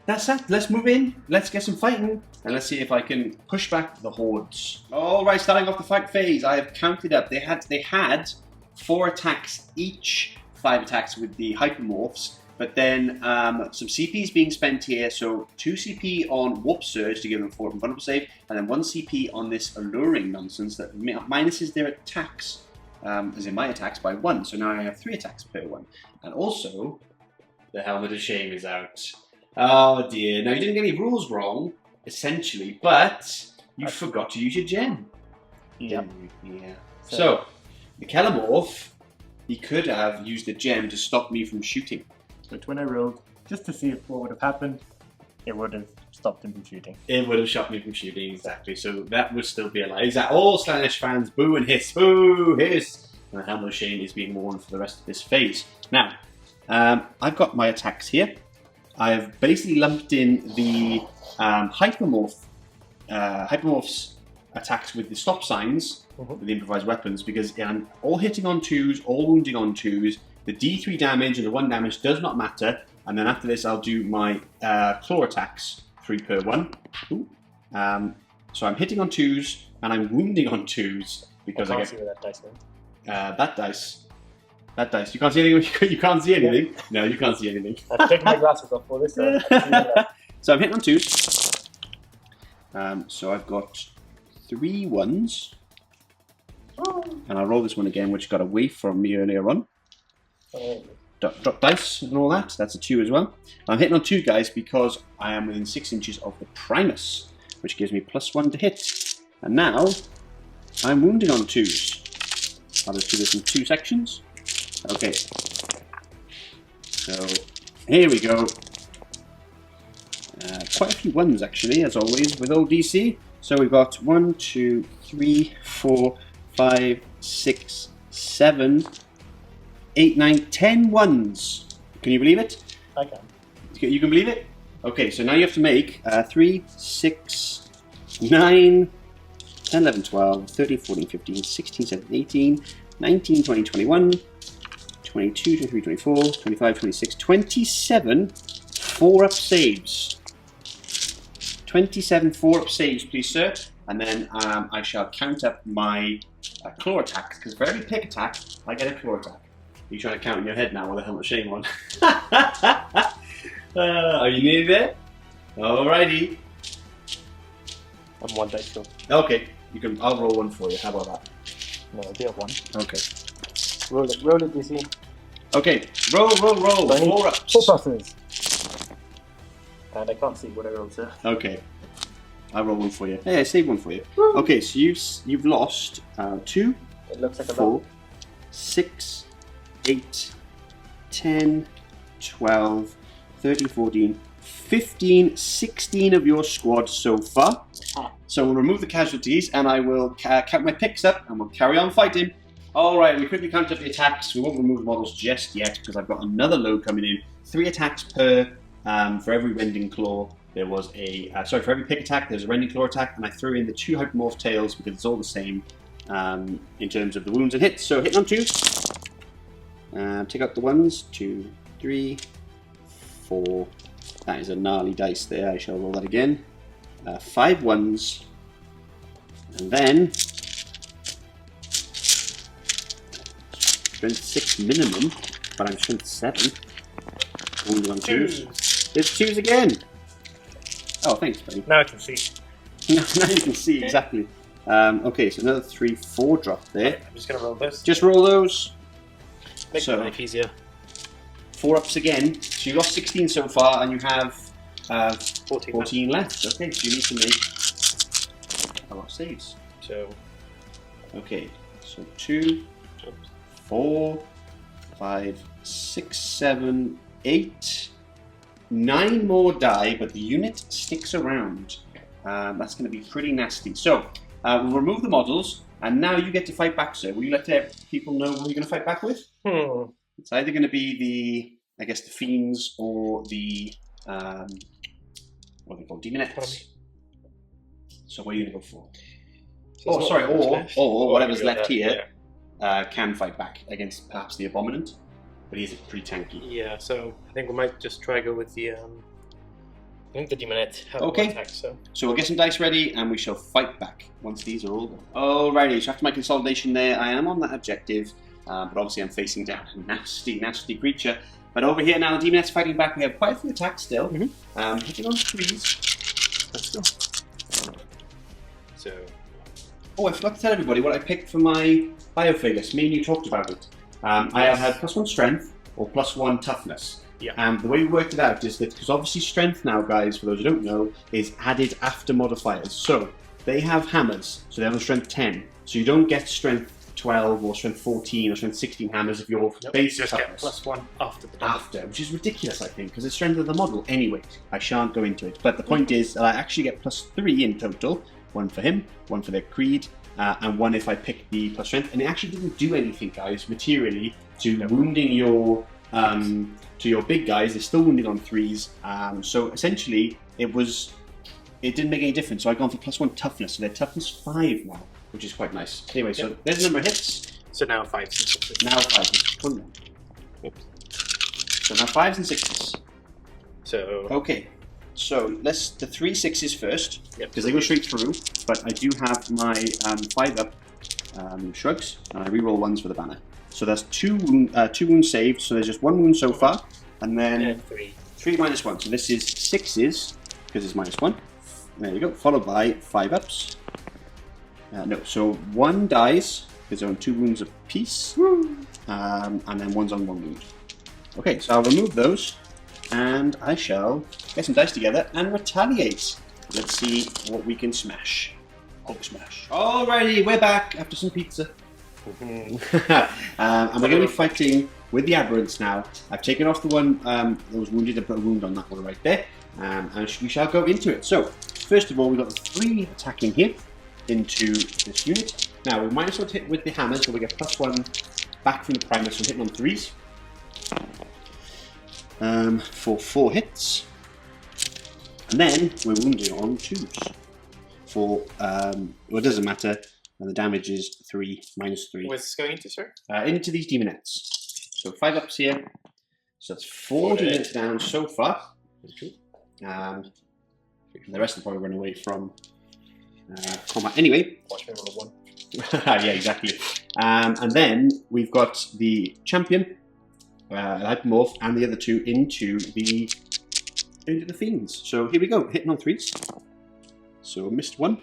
that's that. Let's move in. Let's get some fighting, and let's see if I can push back the hordes. All right, starting off the fight phase, I have counted up. They had 4 attacks each, 5 attacks with the hypermorphs. But then some CPs being spent here, so 2 CP on Warp Surge to give them 4 vulnerable save, and then 1 CP on this Alluring nonsense that minuses their attacks, as in my attacks, by 1. So now I have 3 attacks per 1. And also, the Helmet of Shame is out. Oh dear, now you didn't get any rules wrong, essentially, but you forgot to use your gem. Yep. Yeah. So, the Kelemorph, he could have used the gem to stop me from shooting. But when I rolled, just to see what would have happened, it would have stopped him from shooting. It would have stopped me from shooting, exactly. So that would still be a lie. Is that all Slaanesh fans? Boo and hiss, boo, hiss. And the Helmet of Shame is being worn for the rest of this phase. Now, I've got my attacks here. I've basically lumped in the hypermorphs attacks with the stop signs, with the improvised weapons, because I'm all hitting on 2s, all wounding on 2s. The D3 damage and the 1 damage does not matter, and then after this I'll do my claw attacks, 3 per 1. So I'm hitting on 2s, and I'm wounding on 2s, because I can't see where that dice went. That dice. You can't see anything? You can't see anything? Yeah. No, you can't see anything. I've taken my glasses off for this. So I'm hitting on 2s. So I've got 3 1s. And I'll roll this one again, which got away from me earlier on. Drop dice and all that. That's a 2 as well. I'm hitting on 2 guys because I am within 6 inches of the Primus, which gives me +1 to hit. And now I'm wounding on 2s. I'll just do this in 2 sections. Okay. So here we go. Quite a few 1s actually, as always, with old DC. So we've got 1, 2, 3, 4, 5, 6, 7. 8, 9, 10 1s. Can you believe it? I can. You can believe it? Okay, so now you have to make 3, 6, 9, 10, 11, 12, 13, 14, 15, 16, 17, 18, 19, 20, 21, 22, 23, 24, 25, 26, 27 4-up saves. 27 4-up saves, please, sir. And then I shall count up my claw attacks, because for every pick attack, I get a claw attack. You're trying to count in your head now with a Helmet of Shame on. Are you nearly there? Alrighty. I'm 1 dice short. Okay, I'll roll 1 for you. How about that? No, I do have 1. Okay. Roll it, DC. Okay, roll. So I need 4 ups. 4 pluses. And I can't see what I rolled, sir. Okay. I'll roll 1 for you. Hey, I saved 1 for you. Woo. Okay, so you've lost 2, it looks like 4, 6, 8, 10, 12, 13, 14, 15, 16 of your squad so far. So we'll remove the casualties and I will count my picks up and we'll carry on fighting. Alright, we quickly count up the attacks. We won't remove the models just yet because I've got another load coming in. 3 attacks per, for every Rending Claw. There was a, for every pick attack there's a Rending Claw attack, and I threw in the 2 Hypermorph Tails because it's all the same in terms of the wounds and hits. So hitting on 2. Take out the 1s, 2, 3, 4. That is a gnarly dice there. I shall roll that again. 5 ones. And then strength 6 minimum, but I'm strength 7. Only on 2s. There's 2s again. Oh, thanks, buddy. Now I can see. Now you can see exactly. Okay, so another 3, 4 drop there. I'm just gonna roll this. Just roll those. Make my life easier. 4 ups again. So you've got 16 so far, and you have 14 left. Okay, so you need to make a lot of saves. So, okay, so 2, 4, 5, 6, 7, 8, 9 more die, but the unit sticks around. That's going to be pretty nasty. So, we'll remove the models, and now you get to fight back, sir. Will you let people know who you're going to fight back with? It's either going to be the Fiends or the, what are they called? Demonettes. So what are you going to go for? So or whatever's left here can fight back against perhaps the Abominant, but he's pretty tanky. Yeah, so I think we might just try go with the, I think the Demonette have okay. attack, so we'll get some dice ready and we shall fight back once these are all done. Alrighty, so after my consolidation there, I am on that objective, but obviously I'm facing down a nasty, nasty creature. But over here now, the Demonette's fighting back. We have quite a few attacks still. Hitting on 3s. Let's go. So. Oh, I forgot to tell everybody what I picked for my Biofigures. Me and you talked about it. I have had +1 strength or +1 toughness. Yeah. And the way we worked it out is that, because obviously strength now, guys, for those who don't know, is added after modifiers. So they have hammers, so they have a strength 10. So you don't get strength 12 or strength 14 or strength 16 hammers if you're base toughness. Just get +1 after the after, which is ridiculous, I think, because it's strength of the model. Anyway, I shan't go into it. But the point is that I actually get +3 in total. 1 for him, 1 for their creed, and 1 if I pick the + strength. And it actually didn't do anything, guys, materially to wounding your to your big guys. They're still wounding on 3s. So essentially, it didn't make any difference. So I've gone for +1 toughness. So they're toughness 5 now, which is quite nice. Anyway, so there's the number of hits. So now 5s and 6s. Now 5s. Come on. So now 5s and 6s. So okay. So let's the 3 6s first, because they go straight through. But I do have my 5 up shrugs, and I reroll 1s for the banner. So that's 2 wounds saved. So there's just 1 wound so far, and then 3 -1. So this is 6s because it's -1. There you go. Followed by 5 ups. No, so 1 dies because they're on 2 wounds apiece, and then 1's on 1 wound. Okay, so I'll remove those. And I shall get some dice together and retaliate. Let's see what we can smash. Hulk smash. Alrighty, we're back after some pizza. And we're going to be fighting with the Aberrants now. I've taken off the one that was wounded and put a wound on that one right there. And we shall go into it. So, first of all, we've got 3 attacking here into this unit. Now, we might as well hit with the hammer, so we get +1 back from the primer, so hitting on 3s. For 4 hits, and then we're wounding on 2s for well, it doesn't matter, and the damage is 3 -3. Where's this going into, sir? Into these Demonettes. So 5 ups here, so that's 4 Demonettes down so far. The rest will probably run away from combat anyway. Watch me roll a 1. Yeah, exactly. And then we've got the champion. Hypermorph and the other 2 into the Fiends. So here we go, hitting on 3s. So missed 1,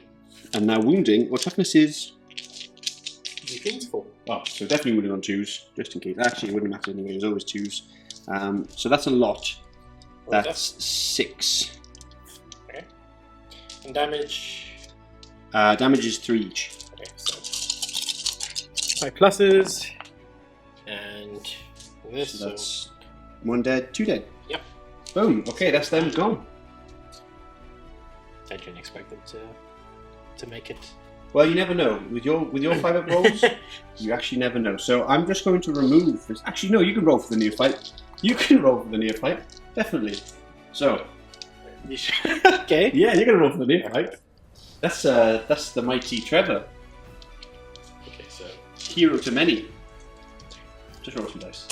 and now wounding. What toughness is? The Fiends 4. Oh, so definitely wounding on 2s, just in case. Actually, it wouldn't matter anyway. It was always 2s. So that's a lot. That's 6. Okay. And damage. Damage is 3 each. Okay, so 5 pluses and. This, so that's 1 dead, 2 dead. Yep. Boom. Okay, that's them gone. I didn't expect them to make it. Well, you never know. With your 5 up rolls, you actually never know. So I'm just going to remove this. Actually, no, you can roll for the neophyte. You can roll for the neophyte. Definitely. So. Okay. Yeah, you're gonna roll for the neophyte. That's the mighty Trevor. Okay, so hero to many. Just roll some dice.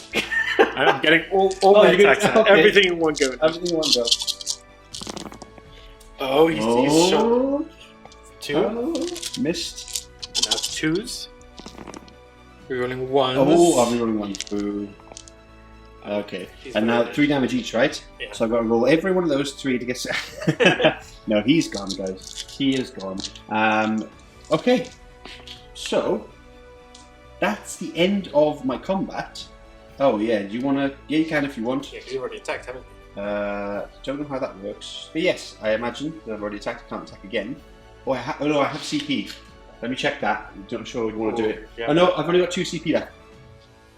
I'm getting all my attacks. Okay. Everything in one go. Everything in one go. Oh, he's shot. 2. Missed. And now 2s. We're rolling 1s. Oh, I'll be rolling 1. Boo. Okay. And now 3 damage each, right? Yeah. So I've got to roll every one of those 3 to get... No, he's gone, guys. He is gone. Okay. So, that's the end of my combat. Oh, yeah. Do you want to... Yeah, you can if you want. Yeah, because you've already attacked, haven't you? Don't know how that works. But yes, I imagine that I've already attacked. I can't attack again. Oh, no, I have CP. Let me check that. I'm not sure you want to do it. Yeah. Oh, no, I've only got 2 CP left.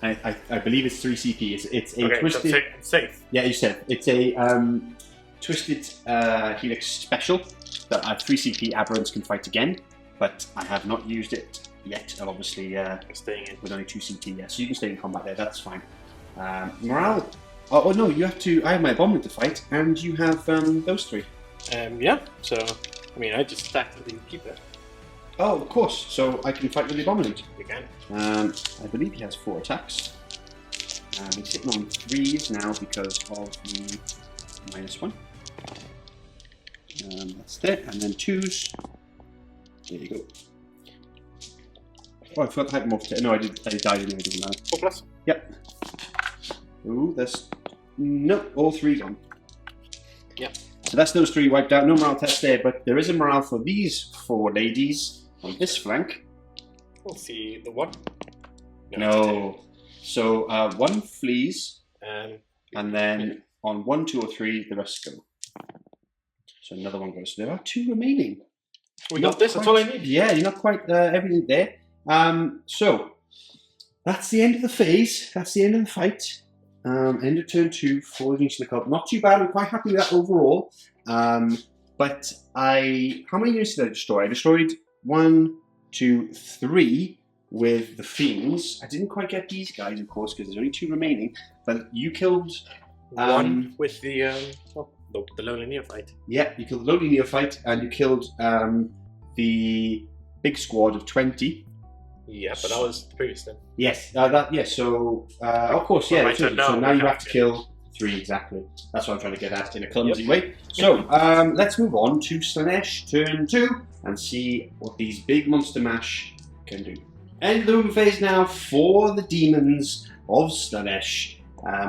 I believe it's 3 CP. It's a twisted... So safe. Yeah, you said it. It's a twisted Helix special that at 3 CP Aberrants can fight again, but I have not used it yet. I'm obviously staying in with only 2 CP. Yeah, so you can stay in combat there. That's fine. Morale. Oh no, you have to. I have my Abominant to fight, and you have those 3. Yeah. So I mean, I just stacked with the Keeper. Oh, of course. So I can fight with the Abominant. You can. I believe he has 4 attacks. He's sitting on 3s now because of the -1. That's it. And then 2s. There you go. Oh, I forgot the hypermorph. No, I died anyway. Doesn't matter. 4+. Yep. Ooh, there's no all 3 gone. Yep. So that's those 3 wiped out. No morale test there, but there is a morale for these 4 ladies on this flank. We'll see the 1. No. So 1 flees, and then yeah. on 1, 2, or 3, the rest go. So another 1 goes. So there are 2 remaining. We got this. That's all I need. Yeah, you're not quite everything there. So that's the end of the phase. That's the end of the fight. End of turn 2 for the Genestealer Cult. Not too bad. I'm quite happy with that overall. But how many units did I destroy? I destroyed 1, 2, 3 with the Fiends. I didn't quite get these guys, of course, because there's only 2 remaining. But you killed 1 with the Lonely Neophyte. Yeah, you killed the Lonely Neophyte, and you killed the big squad of 20. Yeah, but that was the previous then. Yes, so of course, yeah. Right, so now you have to kill 3 exactly. That's what I'm trying to get at in a clumsy way. So let's move on to Slaanesh turn 2 and see what these big monster mash can do. End of the movement phase now for the demons of Slaanesh.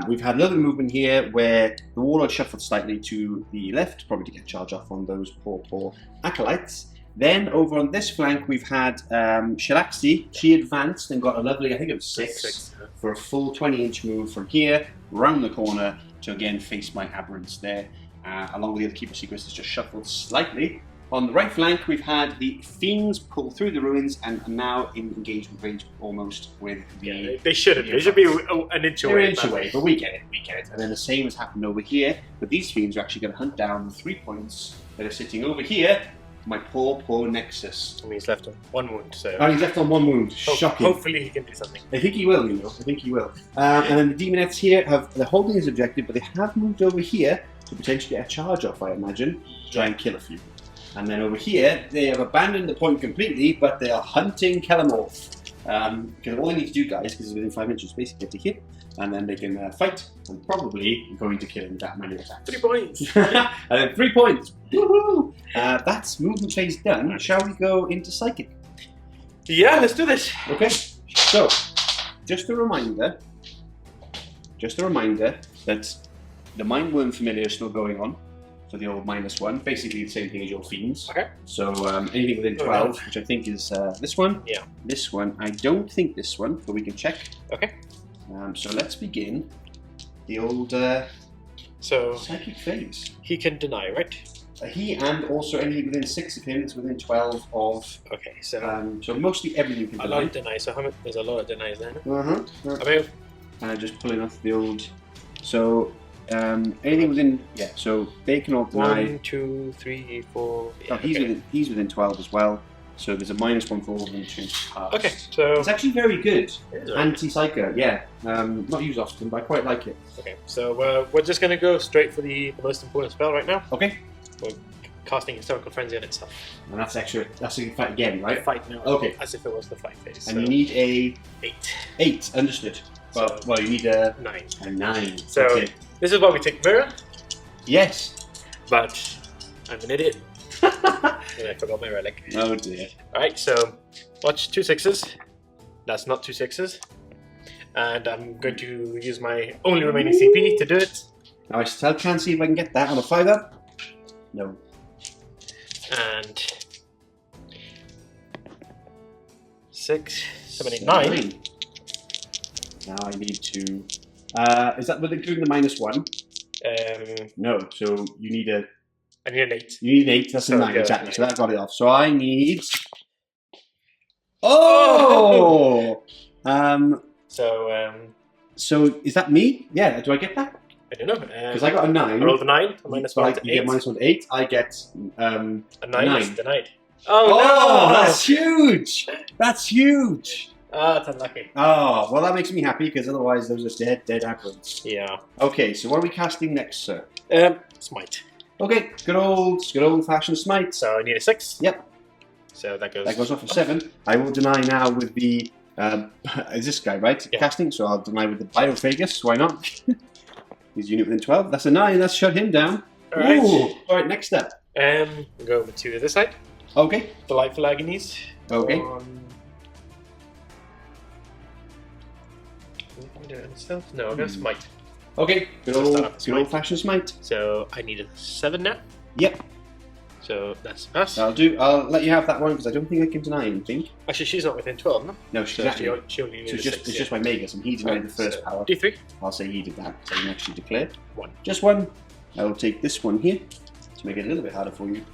We've had a little movement here where the Warlord shuffled slightly to the left, probably to get charge off on those poor acolytes. Then over on this flank we've had Shalaxi. She advanced and got a lovely, I think it was 6 for a full 20-inch move from here, round the corner to again face my Aberrants there. Along with the other Keeper Secrets, it's just shuffled slightly. On the right flank we've had the Fiends pull through the ruins and are now in engagement range almost with the... Yeah, they shouldn't. They should be an inch away. They're an inch away, but we get it. And then the same has happened over here, but these Fiends are actually going to hunt down the 3 points that are sitting over here. My poor Nexus. I mean, he's left on 1 wound, so... Oh, he's left on 1 wound. Shocking. Hopefully he can do something. I think he will, I think he will. And then the Demonettes here, they're holding his objective, but they have moved over here to potentially get a charge off, I imagine, to try and kill a few. And then over here, they have abandoned the point completely, but they are hunting Kelemorph. Because all they need to do, guys, because it's within 5 inches, basically get to hit, and then they can fight, and probably going to kill him with that many attacks. 3 points! And then 3 points! Woohoo! That's movement phase done. Shall we go into Psychic? Yeah, let's do this! Okay, so, just a reminder that the Mindworm Familiar is still going on for the old -1, basically the same thing as your Fiends. Okay. So anything within 12, which I think is this one. Yeah. This one, I don't think this one, but we can check. Okay. So let's begin the old Psychic phase. He can deny, right? He and also anything within 6 of him is within 12 of... Okay, so... so mostly everything can deny. A lot of deny, so there's a lot of denies there. Just pulling off the old... So... anything within, so they can all deny. 1, 2, 3, 4. Yeah, oh, he's within 12 as well. So there's a -1 for all of them to pass. Okay, so it's actually very good. Anti-psycho, not used often, but I quite like it. Okay, so we're just gonna go straight for the most important spell right now. Okay. We're casting Hysterical Frenzy on itself. And that's extra. That's a fight again, right? Fight now. Okay. As if it was the fight phase. And you need a 8. 8. Understood. Well, you need a 9. A 9. So okay. This is why we take mirror. Yes. But I'm an idiot. And I forgot my relic. Oh dear. Alright, so watch 2 6s. That's not 2 6s. And I'm going to use my only remaining CP to do it. Now I still can't see if I can get that on a 5-up. No. And 6, 7, 8, 9. Now I need to. Is that with including the -1? No. So you need a. I need an 8. You need an 8. That's So, a 9 yeah, exactly. 9. So that got it off. So I need. Oh. So is that me? Yeah. Do I get that? I don't know. Because I got a 9. I rolled a 9. Minus 1 to 8. You get -1 to 8. I get a 9 is 9. denied. Oh, no! that's huge! That's huge! That's unlucky. Oh, well that makes me happy because otherwise those are dead aggros. Yeah. Okay, so what are we casting next, sir? Smite. Okay, good old fashioned smite. So I need a 6. Yep. So that goes. That goes off for 7. I will deny now with the. Is this guy right? Yeah. Casting, so I'll deny with the Biophagus. Why not? He's unit within 12. That's a 9. Let's shut him down. Alright. Alright, next step. We'll go over to this side. Okay. Delightful Agonies. Okay. No, I guess Smite. Okay, good Just old fashioned smite. So I need a 7 now. Yep. So that's a pass. I'll let you have that one because I don't think I can deny anything. Actually, she's not within 12, no? No, she's actually. She only needs So a 6. it's just my Magus, and he denied the first power. D3. I'll say he did that, so I can actually declare. 1. Just 1. I will take this one here to make it a little bit harder for you.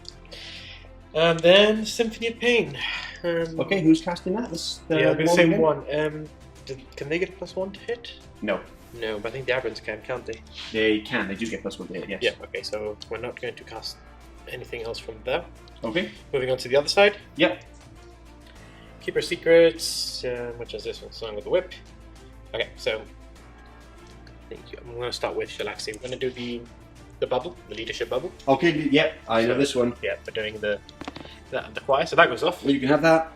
And then Symphony of Pain. Okay, who's casting that? Yeah, the same one. Can they get +1 to hit? No. No, but I think the Aberrants can't they? They can. They do get +1 to hit, yes. Yeah, okay, so we're not going to cast anything else from there. Okay. Moving on to the other side. Yep. Keeper Secrets, which is this one, Song of the Whip. Okay, so I'm going to start with Shalaxi. We're going to do the bubble, the leadership bubble. Okay, yep, I know this one. Yeah, we're doing the choir, so that goes off. Well, you can have that.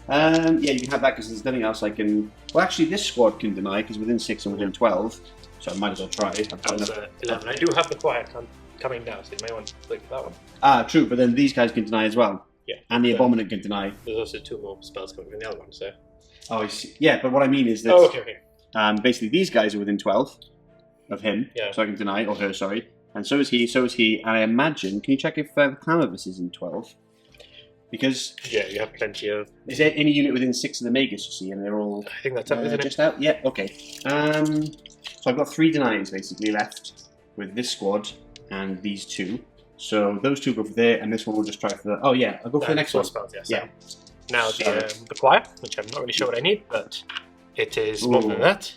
And yeah, you can have that because there's nothing else I can. Well, actually, this squad can deny because within 6 and within 12, so I might as well try it. that was 11. I do have the choir coming down, so you may want to look at that one. Ah, true, but then these guys can deny as well. Yeah. And the Abominant can deny. There's also 2 more spells coming from the other one, so. Oh, I see. Yeah, but what I mean is that. Oh, okay. Basically, these guys are within 12 of him, Yeah. so I can deny, or her, sorry. And so is he, and I imagine. Can you check if Clamavus is in 12? Because. Yeah, you have plenty of. Is there any unit within 6 of the Magus, you see, and they're all. I think that's up, isn't it? Just out? Yeah, okay. So I've got 3 denies basically left with this squad and these 2. So those 2 go for there, and this one will just try for the. Oh, yeah, I'll go for the next one. Spells, yeah. Yeah. Now the choir, which I'm not really sure what I need, but it is more than that.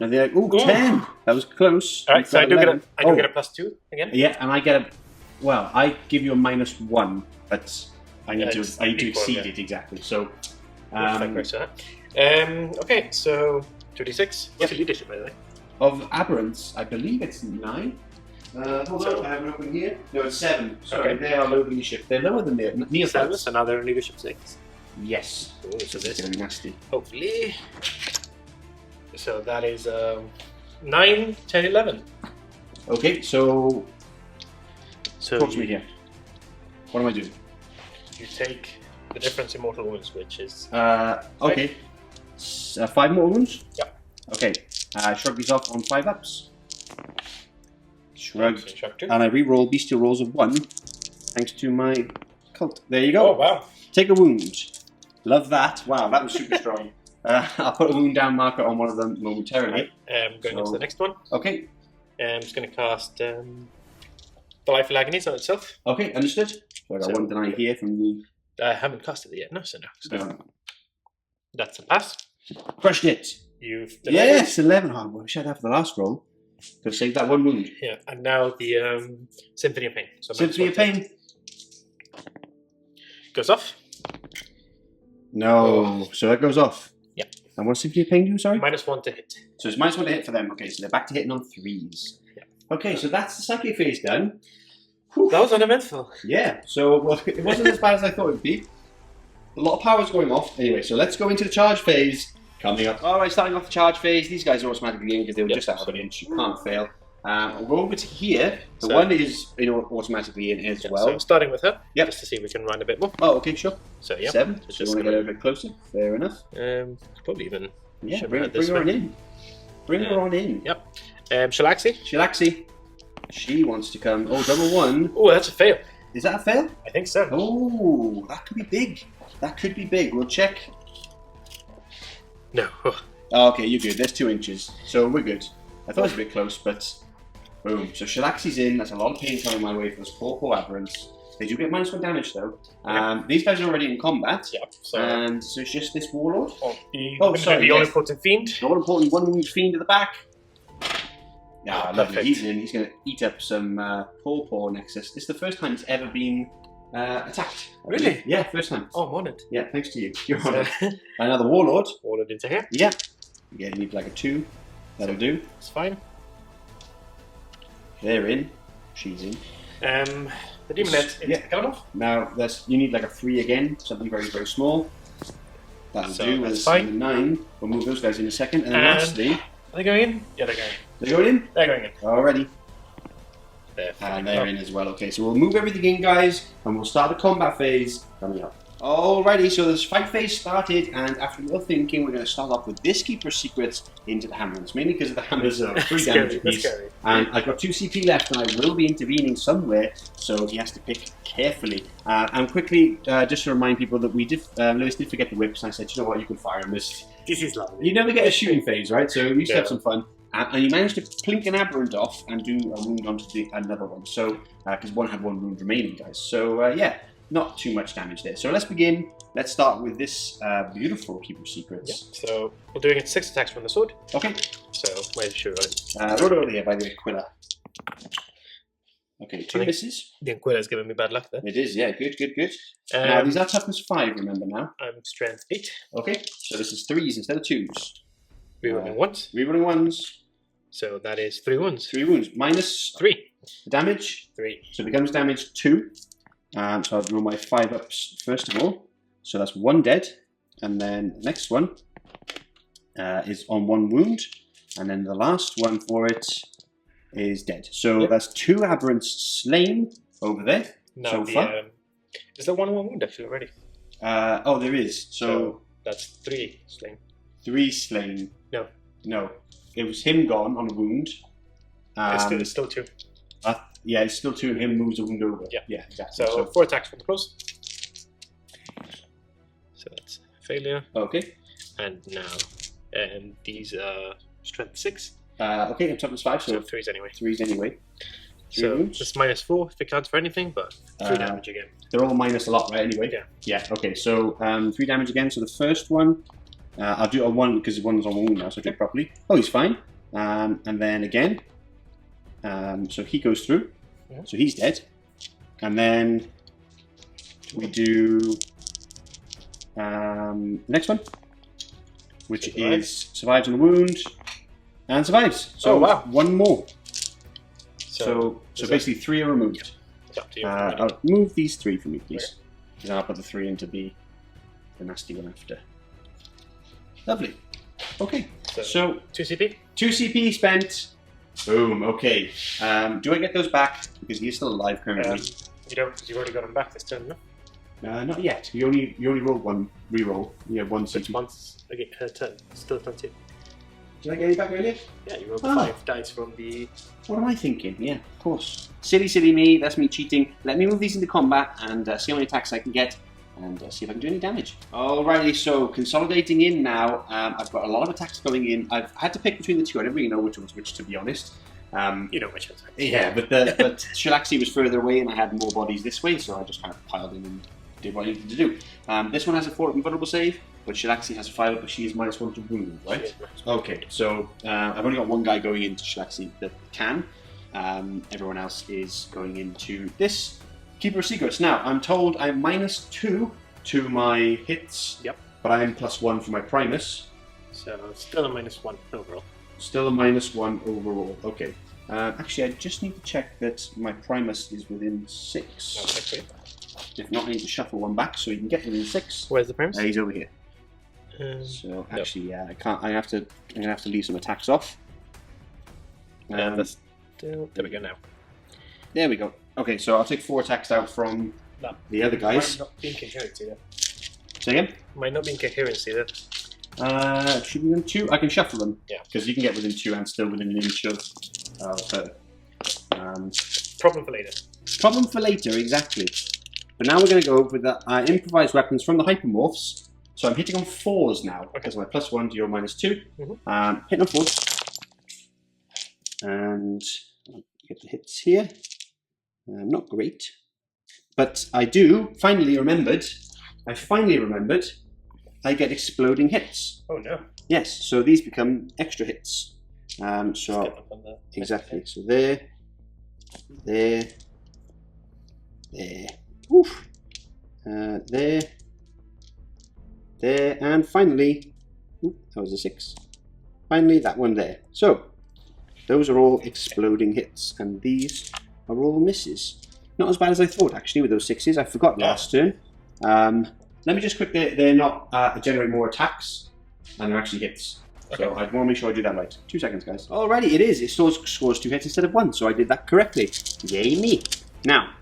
And they're like, ooh, 10! That was close. Alright, so I do get a Oh. +2 again. Yeah, and I get a. Well, I give you a -1, but I need to it's exceed equal, it exactly. So. Okay, so 2d6. What's your leadership, by the way? Of Aberrants, I believe it's 9. Hold on, I have it open here. No, it's 7. Sorry, Okay. they are low leadership. They're lower than the Neophytes. So now they're in leadership 6. Yes. Ooh, so This this is going to be nasty. hopefully. So that is 9, 10, 11. Okay, so. So Talk to me here. What am I doing? you take the difference in mortal wounds, which is Okay. 5 more wounds? Yep. Okay. Shrug these off on 5-ups. Shrug. Subtract 2. And I re-roll bestial rolls of 1 thanks to my cult. There you go. Oh wow! Take a wound. Love that. Wow, that was super strong. I'll put a wound down marker on one of them momentarily. Going on to the next one. Okay. I'm just going to cast the Life of Agonies on itself. Okay, understood. So I got one deny here from the. I haven't casted it yet, no, so no. So that's a pass. Crushed it. You've denied Yes, 11. Oh, I wish I'd have the last roll. To save that one wound. Yeah, and now the Symphony of Pain. So Symphony of Pain. Goes off. No, so that goes off. Yeah. And what does Symphony of Pain do, sorry? -1 to hit. So it's -1 to hit for them. Okay, so they're back to hitting on 3s. Yeah. Okay, so that's the psychic phase done. That was uneventful. Yeah, so well, it wasn't as bad as I thought it would be. A lot of power's going off. Anyway, so let's go into the charge phase Coming up. Alright, starting off the charge phase. These guys are automatically in because they were just out of an inch. You can't fail. We'll go over to here. The one is automatically in as well. So starting with her, yep. just to see if we can run a bit more. Oh, okay, sure. So yeah, 7. So you want to get a bit closer? Fair enough. Probably even. Yeah, bring her on in. Bring her on in. Yep. Shalaxi. She wants to come. Oh, double 1. Oh, that's a fail. Is that a fail? I think so. Oh, that could be big. That could be big. We'll check. No. Oh, okay, you're good. There's 2 inches, so we're good. I thought it was a bit close, but boom. So Shalaxi's in. That's a lot of pain coming my way for those poor aberrants. They do get -1 damage though. These guys are already in combat. Yep. And so it's just this Warlord. Sorry, the all-important fiend. The all-important 1-wound fiend at the back. Yeah, lovely. Perfect. He's in. He's going to eat up some poor Nexus. It's the first time he's ever been attacked. Really? Yeah, first time. Oh, I'm on it. Yeah, thanks to you. You're on it. Another Warlord. Warlord into here. Yeah. Again, you need like a 2. That'll do. It's fine. They're in. She's in. The Demonette is coming off. Now, you need like a 3 again. Something very, very small. That'll do. That's with fine. 9. We'll move those guys in a second. And then lastly... Are they going in? Yeah, they're going in. They're going in? They're going in. Already. And they're in as well. Okay, so we'll move everything in, guys, and we'll start the combat phase coming up. Alrighty, so this fight phase started, and after a little thinking, we're going to start off with this Keeper's Secrets into the hammers, mainly because the hammers are 3 damage apiece. And I've got 2 CP left, and I will be intervening somewhere, so he has to pick carefully. And quickly, just to remind people that we did, Lewis did forget the whips, and I said, you know what, you can fire him. This is lovely. You never get a shooting phase, right? So you used to have some fun. And you managed to plink an aberrant off and do a wound onto another one. So, because one had 1 wound remaining, guys. So, yeah, not too much damage there. So let's begin. Let's start with this beautiful Keeper's Secrets. Yeah. So we're doing it 6 attacks from the sword. Okay. So where's the sugar? Right over here by the Aquila. Okay, 2 misses. The Aquila's giving me bad luck there. It is, yeah. Good. Now these are toughness 5. Remember now. I'm strength 8. Okay. So this is 3s instead of 2s. Rerolling 1s. Rerolling 1s. So that is 3 wounds. 3 wounds. Minus 3. Damage. 3. So it becomes damage 2. So I'll roll my 5-ups first of all. So that's 1 dead. And then the next one is on 1 wound. And then the last one for it is dead. So that's 2 aberrants slain over there so far. Is there 1 wound actually already? Oh, there is. So that's 3 slain. 3 slain. No. It was him gone on a wound. It's still 2. Yeah, it's still 2 and him moves a wound over. Yeah, exactly. So 4 attacks from the close. So that's failure. Okay. And now, these are strength 6. Okay, and toughness 5, so 3s anyway. 3s anyway. 3 so wounds. it's -4 if it counts for anything, but 3 damage again. They're all minus a lot, right? Anyway. Yeah. Okay. So 3 damage again. So the first one. I'll do a 1 because 1 is on wound now, so I do it properly. Oh, he's fine. And then again, so he goes through. Yeah. So he's dead. And then we do next one, which is survives on a wound and survives. So 1 more. So basically 3 are removed. It's up to you. I'll move these 3 for me, please. Because I'll put the 3 into the nasty one after. Lovely. Okay. So 2 CP. 2 CP spent. Boom. Okay. Do I get those back? Because he's still alive currently. You don't. You've already got him back this turn, no? Not yet. You only roll 1 reroll. You have 1 CP. Once again, turn. Still 20. Did I get it back earlier? Yeah, you rolled 5 dice from the. What am I thinking? Yeah, of course. Silly me. That's me cheating. Let me move these into combat and see how many attacks I can get. And see if I can do any damage. Alrighty, so consolidating in now. I've got a lot of attacks going in. I've had to pick between the 2. I didn't really know which one's which, to be honest. You know which one's which. Yeah, but Shalaxi was further away and I had more bodies this way, so I just kind of piled in and did what I needed to do. This one has a 4 invulnerable save, but Shalaxi has a 5, but she is -1 to wound, right? Okay, so I've only got 1 guy going into Shalaxi that can. Everyone else is going into this. Keeper of Secrets. Now, I'm told I'm -2 to my hits, but I'm +1 for my Primus. So, still a -1 overall. Still a -1 overall, okay. Actually, I just need to check that my Primus is within 6. Okay. If not, I need to shuffle 1 back so he can get within 6. Where's the Primus? He's over here. So actually, yeah, I can't. I'm gonna have to leave some attacks off. That's still, there we go now. There we go. Okay, so I'll take 4 attacks out from the other guys. Might not be in coherence either. Say again? Might not be in coherence either. Should we win 2? I can shuffle them. Yeah. Because you can get within 2 and still within an inch of her. Problem for later. Problem for later, exactly. But now we're going to go with the improvised weapons from the hypermorphs. So I'm hitting on 4s now. Okay. Because my +1 to your -2. Mm-hmm. Hitting on 4s. And I'll get the hits here. Not great. But I finally remembered, I get exploding hits. Oh no. Yes, so these become extra hits. Exactly, so there, oof, there, and finally, that was a 6. Finally, that one there. So, those are all exploding hits, and these are all misses. Not as bad as I thought, actually, with those 6s. I forgot last turn. Let me just quickly, they're not generate more attacks, and they're actually hits. Okay. So I want to make sure I do that right. 2 seconds, guys. Alrighty, it is. It scores 2 hits instead of 1, so I did that correctly. Yay me. Now,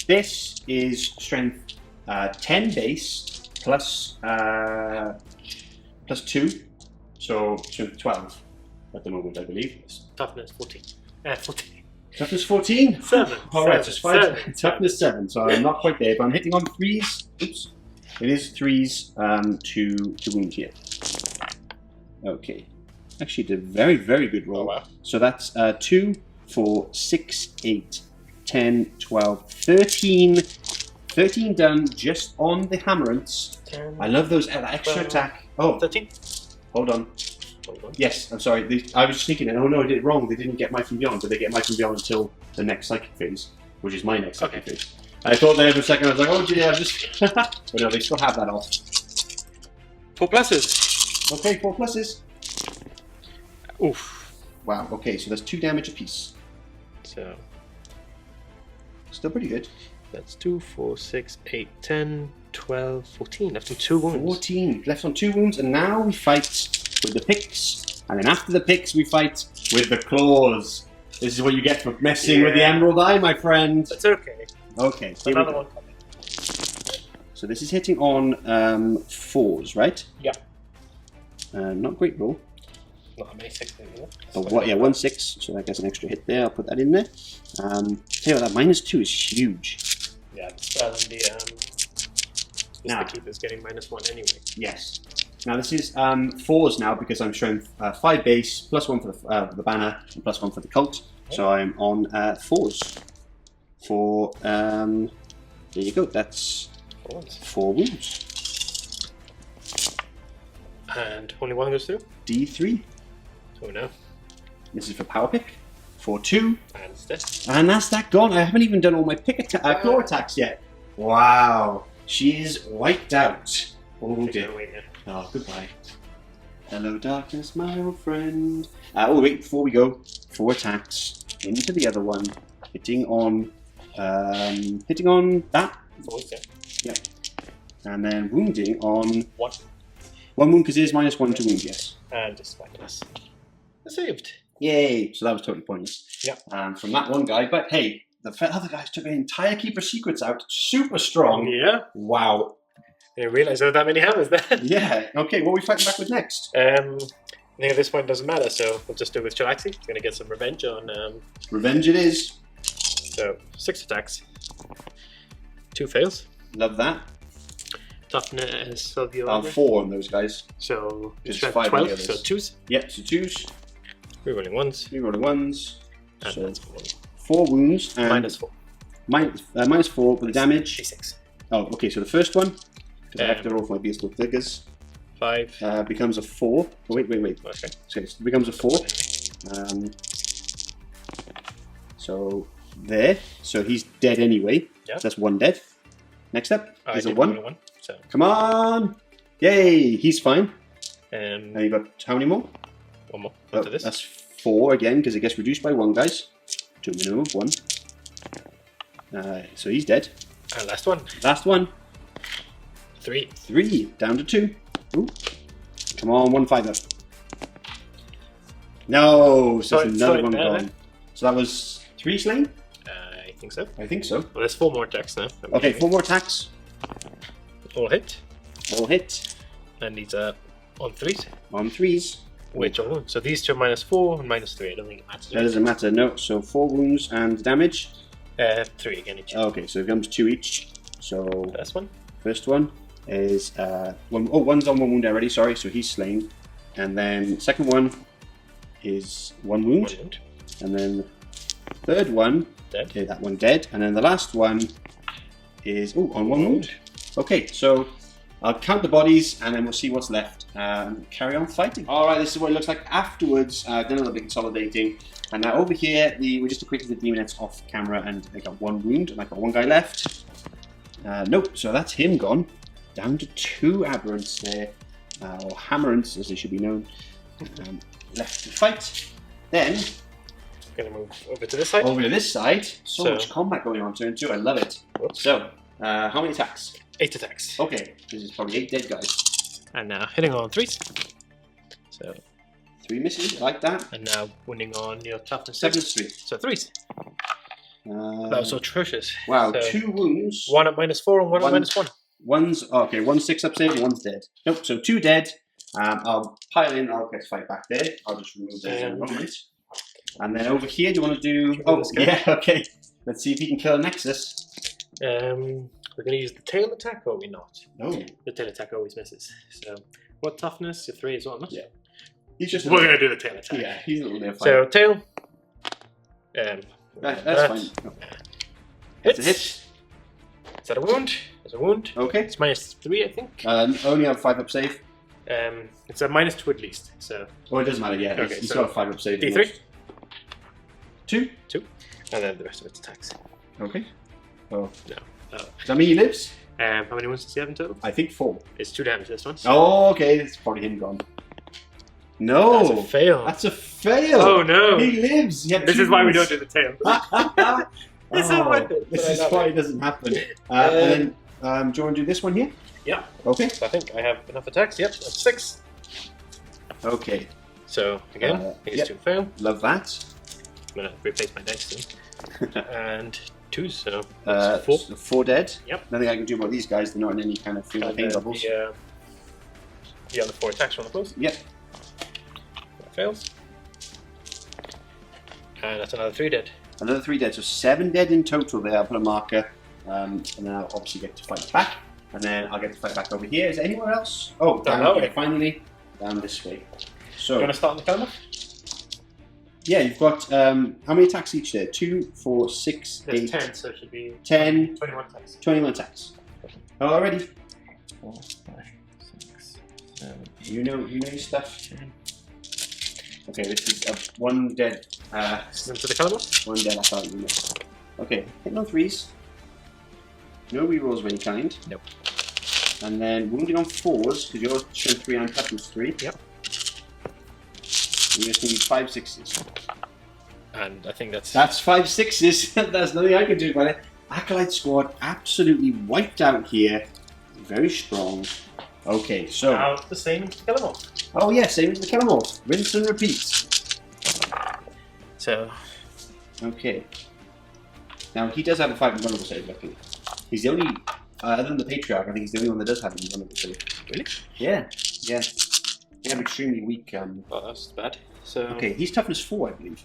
this is strength 10 base plus 2, so strength 12 at the moment, I believe. Toughness 14. 14. Toughness 14? 7. Alright, just 5. Toughness 7, so I'm not quite there, but I'm hitting on 3s. Oops. It is 3s to wound here. Okay. Actually did a very, very good roll. Oh, wow. So that's 2, 4, 6, 8, 10, 12, 13. 13 done just on the hammerants. 10, I love those extra 12, attack. Oh, 13. Hold on. Yes, I'm sorry. I was thinking, oh no, I did it wrong. They didn't get Might from Beyond, but they get Might from Beyond until the next psychic phase, which is my next psychic phase. I thought there for a second, I was like, oh gee, I just... But no, they still have that off. 4 pluses. Okay, 4 pluses. Oof. Wow, okay, so that's 2 damage apiece. So... Still pretty good. That's 2, 4, 6, 8, 10, 12, 14. Left on 2 wounds. 14. Left on 2 wounds, and now we fight with the picks. And then after the picks, we fight with the claws. This is what you get for messing with the Emerald Eye, my friend. That's okay. Okay. Another one coming. So this is hitting on 4s, right? Yeah. Not great roll. Not many 6 anymore. But what? Yeah, 1 6. So that gets an extra hit there. I'll put that in there. Tell you what, that -2 is huge. Yeah, it's better than the keeper's getting -1 anyway. Yes. Now this is 4s now because I'm strength 5 base, +1 for the banner, and +1 for the cult. So I'm on 4s. For there you go. That's 4 wounds. And only one goes through. D3. Oh no. This is for power pick. For 2. And it's this. And that's that gone. I haven't even done all my claw attacks yet. Wow. She's wiped out. Oh dear. Oh, goodbye. Hello, darkness, my old friend. Oh, wait, before we go, 4 attacks into the other one, hitting on that. 4, yeah. Yep. And then wounding on 1. 1 wound because it is -1 to wound, yes. And just like this. Saved. Yay! So that was totally pointless. Yeah. From that one guy, but hey, the other guys took an entire Keeper Secrets out. Super strong. Yeah. Wow. I didn't realise there were that many hammers there. Yeah. Okay, what are we fighting back with next? I think at this point it doesn't matter, so we'll just do it with Chilaxi. We're going to get some revenge on... Revenge it is. So, 6 attacks. 2 fails. Love that. Toughness of your... 4 on those guys. So, just 5 12, on the others. So 2s. Yep, so 2s. Rerolling 1s. Rerolling 1s. And so that's 4 wounds. And -4. -4 for the damage. D6. Oh, okay, so the first one, because I have to roll for my beastly figures, 5. becomes a 4. Oh, wait. Okay. So it becomes a 4. So there. So he's dead anyway. Yeah. So that's 1 dead. Next up is a 1. So. Come on! Yay! He's fine. And you got how many more? 1 more. After this. That's 4 again, because it gets reduced by 1, guys. To a minimum of 1. So he's dead. And last one. Last one. 3. 3. Down to 2. Ooh. Come on, 1 5 up. No, so that's another one gone. So that was 3 slain? I think so. I think so. Well, there's 4 more attacks now. Okay, 4 more attacks. All hit. All hit. And these are on 3s. On 3s. Which are wounds. So these two are -4 and -3. I don't think it matters. That doesn't matter, no. So 4 wounds and damage? 3 again each. Okay, so it comes 2 each. So First one is one's on 1 wound already, sorry, so he's slain. And then second one is 1 wound. 1 wound. And then third one, dead. Okay, that one dead. And then the last one is on 1 wound. Okay, so I'll count the bodies and then we'll see what's left and carry on fighting. Alright, this is what it looks like afterwards. Done a little bit consolidating. And now over here, we just equated the demonettes off camera and they got 1 wound and I got 1 guy left. Nope, so that's him gone. Down to 2 aberrants there, or hammerants as they should be known, left to fight. Then, I'm going to move over to this side. Over to this side. So much combat going on turn 2, I love it. Whoops. So, how many attacks? 8 attacks. Okay, this is probably 8 dead guys. And now hitting on 3s. So 3 misses, I like that. And now wounding on your toughness 7 6. 3. So 3s. That was atrocious. Wow, so 2 wounds. 1 at -4 and 1 at -1. One's okay. 1 6-up save, 1's dead. Nope. So 2 dead. I'll pile in. I'll get to fight back there. I'll just remove those in a moment. And then over here, do you want to do? Oh, yeah. Okay. Let's see if he can kill a Nexus. We're going to use the tail attack, or are we not? No. The tail attack always misses. So what toughness? Your 3 as well. Not? Yeah. He's just. We're going to do the tail attack. Yeah. He's a little nearfighter. So tail. That's fine. Oh. Hits. It's a hit. Is that a wound? There's a wound. Okay. It's -3, I think. Only have 5-up save. It's a -2 at least. So. Oh, it doesn't matter. Yeah. Okay, he's so got a 5-up save. D3. 2. 2. And then the rest of its attacks. Okay. Oh. No. Does that mean he lives? How many wounds does he have in total? I think 4. It's 2 damage this one. Oh, okay. It's probably him gone. No. That's a fail. That's a fail. Oh no. He lives. This is why we don't do the tail. It's not worth it. This is why it doesn't happen. And then, do you want to do this one here? Yeah. Okay. So I think I have enough attacks. Yep, that's 6. Okay. So again, these 2 fail. Love that. I'm gonna replace my dice soon. And 2, so 4. 4 dead. Yep. Nothing I can do about these guys. They're not in any kind of field of pain bubbles. The other 4 attacks from the close. Yep. That fails. And that's another 3 dead. Another 3 dead. So 7 dead in total there. I'll put a marker. And then I'll obviously get to fight back. And then I'll get to fight back over here. Is there anywhere else? Oh, down here. Finally, down this way. So. You want to start on the camera? Yeah, you've got how many attacks each there? 2, 4, 6, There's 8. 10, so it should be 10. 21 attacks. 21 attacks. Already. 4, 5, 6, 7. You know your stuff. 10. Okay, this is 1 dead. Into the caliber? 1 dead. I thought you missed. Okay, hitting on 3s. No rerolls of any kind. Nope. And then wounding on 4s because you're showing 3 and toughness 3. Yep. You just need 5 6s. And I think that's 5 6s. There's nothing I can do about it. Acolyte squad absolutely wiped out here. Very strong. Okay, so now the same as the caliber. Oh yeah, same as the Kellamorph. Rinse and repeat. So okay. Now he does have a 5 invulnerable save, luckily. He's the only other than the Patriarch, I think he's the only one that does have an invulnerable save. Really? Yeah. Yeah. They have extremely weak oh, that's bad. So okay, he's toughness 4, I believe.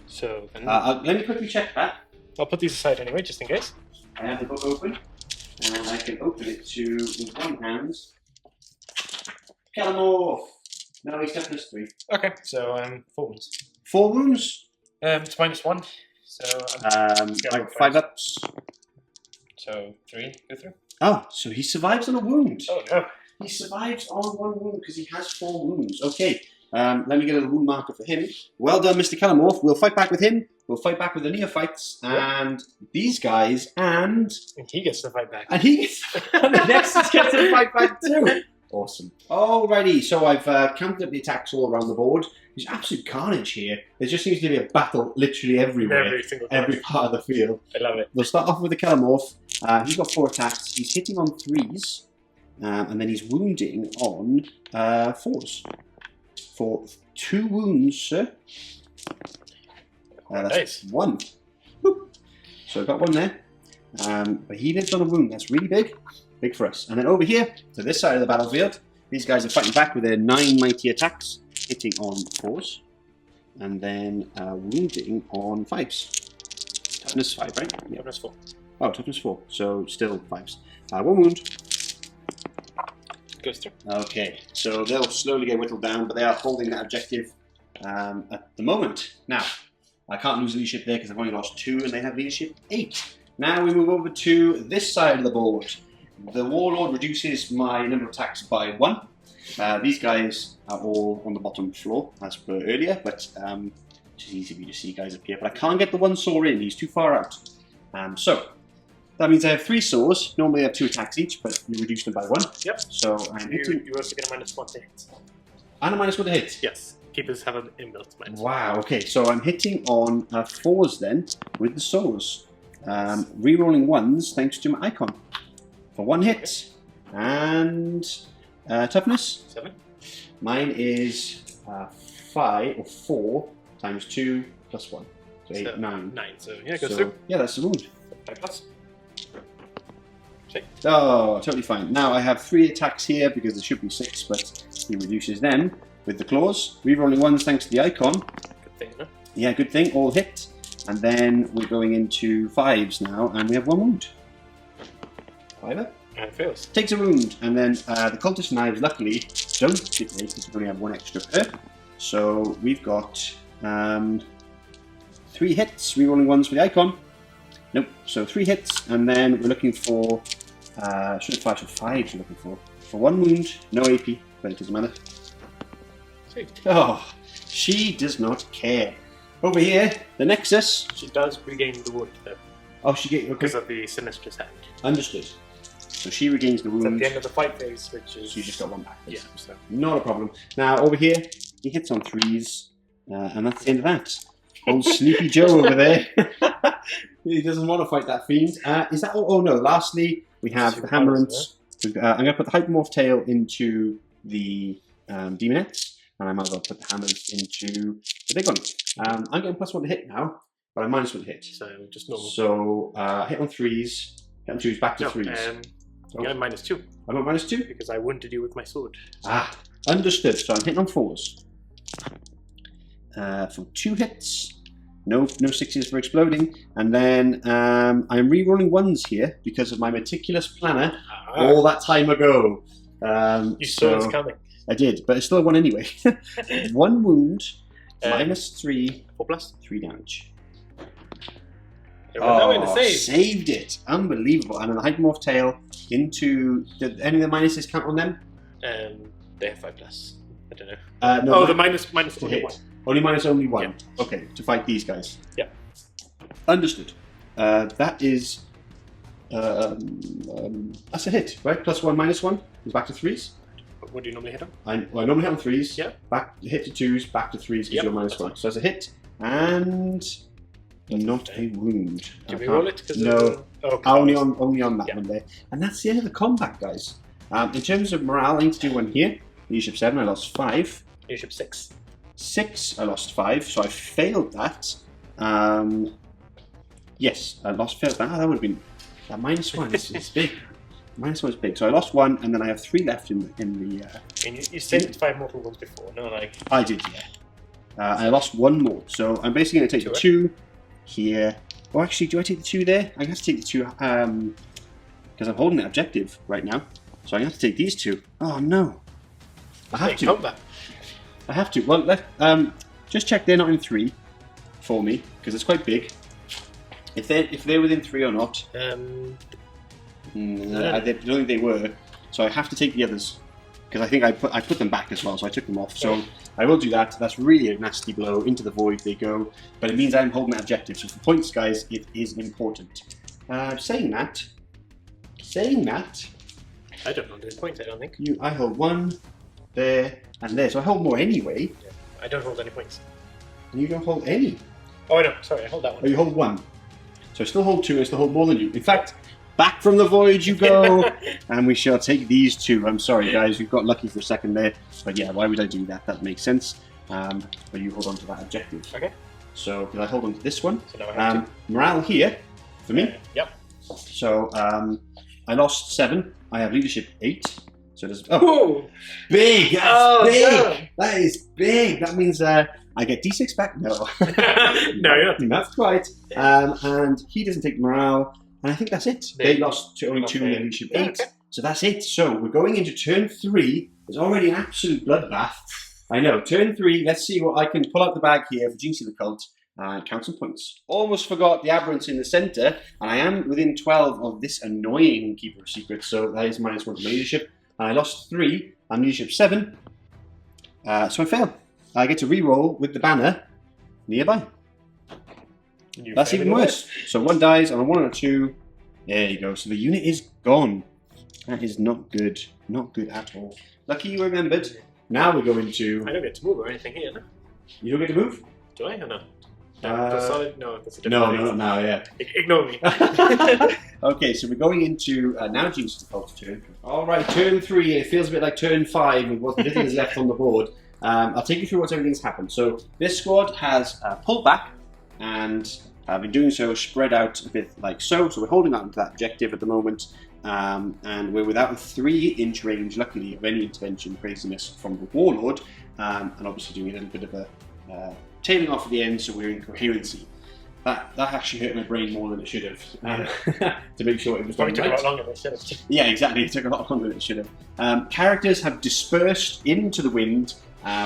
So then let me quickly check that. I'll put these aside anyway, just in case. I have the book open, and I can open it to with 1 hand. Kellamorph! No, he's toughness 3. Okay, so 4 wounds. 4 wounds? It's -1. So like 5 ups. So 3 go through. Oh, so he survives on a wound. Oh no. He survives on 1 wound because he has 4 wounds. Okay, let me get a wound marker for him. Well done, Mr. Kellamorph. We'll fight back with him. We'll fight back with the neophytes and these guys, and he gets to fight back. And he gets and the Nexus gets to fight back too. Awesome. Alrighty, so I've counted up the attacks all around the board. There's absolute carnage here. There just seems to be a battle literally everywhere. Every part of the field. I love it. We'll start off with the Kellamorph. He's got 4 attacks. He's hitting on 3s. and then he's wounding on 4s. For 2 wounds, sir. That's nice. 1. Whoop. So I've got 1 there. But he lives on a wound. That's really big. Big for us. And then over here, to this side of the battlefield, these guys are fighting back with their 9 mighty attacks, hitting on 4s. And then wounding on 5s. Toughness 5, right? Yeah, toughness 4. Oh, toughness 4. So still 5s. 1 wound. Goes through. Okay, so they'll slowly get whittled down, but they are holding that objective at the moment. Now, I can't lose leadership there because I've only lost 2 and they have leadership 8. Now we move over to this side of the board. The Warlord reduces my number of attacks by 1. These guys are all on the bottom floor, as per earlier, but it's easy for you to see guys up here. But I can't get the 1 saw in, he's too far out. So, that means I have 3 saws. Normally I have 2 attacks each, but you reduce them by 1. Yep. So I'm hitting... You also get a -1 to hit. And a -1 to hit? Yes. Keepers have an inbuilt -1. Wow, okay. So I'm hitting on 4s then, with the saws. Rerolling 1s thanks to my icon. For 1 hit. And toughness? 7. Mine is 5 or 4 times 2 plus 1. So 8, 9. 9, so yeah, it goes through. Yeah, that's the wound. 5 plus. Oh, totally fine. Now I have 3 attacks here because there should be 6, but he reduces them with the claws. Rerolling 1s thanks to the icon. Good thing, huh? Yeah, good thing. All hit. And then we're going into 5s now, and we have 1 wound. 5 And fails. Takes a wound, and then the cultist knives luckily don't hit me because we only have 1 extra per. So we've got 3 hits. Rerolling 1s for the icon. Nope. So 3 hits, and then we're looking for. Should have 5 for 5. We're looking for 1 wound, no AP, but it doesn't matter. Sweet. Oh, she does not care. Over here, the Nexus. She does regain the wound though. Oh, she gets Because of the Sinistrous hand. Understood. So she regains the It's wound. at the end of the fight phase, which is. So you just got 1 back. Yeah. So. Not a problem. Now over here, he hits on 3s, and that's the end of that. Old Sleepy Joe over there. He doesn't want to fight that fiend. Is that? Oh no! Lastly, we have the Hammerants. I'm going to put the Hypermorph tail into the Demonettes, and I might as well put the hammers into the big one. I'm getting +1 to hit now, but I'm -1 to hit. So just normal. So hit on 3s, hit on 2s, back to 3s. You get a -2. I got -2 because I wounded you with my sword. Understood. So I'm hitting on 4s. For 2 hits. No 6s for exploding, and then I'm re-rolling 1s here because of my meticulous planner all that time ago. You saw this coming. I did, but it's still a 1 anyway. 1 wound, -3, 4 plus 3 damage. Save. Saved it! Unbelievable. And then the Hypermorph tail into. Did any of the minuses count on them? They have 5 plus. I don't know. No. The minus only 1. Only only 1. Yeah. Okay, to fight these guys. Yeah. Understood. That is. That's a hit, right? +1, -1 is back to 3s. What do you normally hit on? I normally hit on 3s. Yeah. Back hit to 2s, back to 3s gives you a -1. So that's a hit and not a wound. Did we roll it? No. Only on that one there. And that's the end of the combat, guys. In terms of morale, I need to do one here. Leadership 7, I lost 5. Leadership 6. 6, I lost 5, so I failed that. Yes, I failed that. That would have been. That -1 is big. -1 is big. So I lost 1, and then I have 3 left in the. And you saved 5 mortal wounds before, no? I did, yeah. I lost 1 more, so I'm basically going to take the 2 here. Oh, actually, do I take the 2 there? I have to take the 2 because I'm holding that objective right now. So I have to take these 2. Oh no! I have to. I have to. Well, just check they're not in 3 for me because it's quite big. If they're within 3 or not, I don't think they were. So I have to take the others because I think I put them back as well. So I took them off. So I will do that. That's really a nasty blow into the void. They go, but it means I'm holding that objective. So for points, guys, it is important. Saying that, I don't know the points. I don't think I hold 1 there and there. So I hold more anyway. Yeah. I don't hold any points. And you don't hold any. Oh no, sorry, I hold that 1. Oh, you hold 1. So I still hold 2. I still hold more than you. In fact, Back from the void you go, and we shall take these two. I'm sorry, guys, we've got lucky for a second there, but yeah, why would I do that? That makes sense. But you hold on to that objective. Okay. So, I hold on to this one. So now I have to... Morale here for me. Yep. So, I lost 7. I have leadership 8. So there's big. That's big. No. That is big. That means I get D6 back. No, no, you're not. Not quite. And he doesn't take morale. And I think that's it. They lost only 2 in leadership 8. Okay. So that's it. So we're going into turn 3. There's already an absolute bloodbath. I know. Turn 3. Let's see what I can pull out the bag here for Genestealer Cult and count some points. Almost forgot the aberrants in the centre, and I am within 12 of this annoying Keeper of Secrets. So that is -1 to my leadership. And I lost 3. I'm leadership 7. So I fail. I get to re-roll with the banner nearby. That's even worse. So 1 dies on a 1 and a 2. There you go. So the unit is gone. That is not good. Not good at all. Lucky you remembered. Now we go into... I don't get to move or anything here, no? You don't get to move? Do I or no? Solid? No, that's a different no, yeah. Ignore me. Okay, so we're going into now Genestealer Cult's turn. Alright, turn 3. It feels a bit like turn 5 with what little is left on the board. I'll take you through what everything's happened. So this squad has pulled back and been doing so spread out a bit like so. So we're holding on to that objective at the moment. And we're without a 3-inch range, luckily, of any intervention craziness from the Warlord. And obviously doing a little bit of a tailing off at the end, so we're in coherency. That actually hurt my brain more than it should have, to make sure it was probably done took right. a lot longer than it should have. Yeah, exactly. It took a lot longer than it should have. Characters have dispersed into the wind.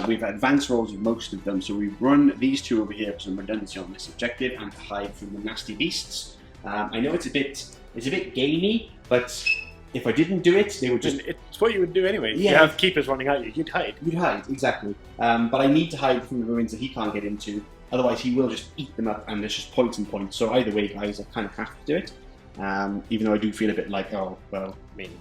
We've advanced rolls with most of them, so we've run these 2 over here for some redundancy on this objective and to hide from the nasty beasts. I know it's a bit gamey, but if I didn't do it, they would just... It's what you would do anyway. Yeah. You have keepers running at you, you'd hide. You'd hide, exactly. But I need to hide from the ruins that he can't get into. Otherwise, he will just eat them up, and there's just points and points. So either way, guys, I kind of have to do it. Even though I do feel a bit like, oh, well... I mean,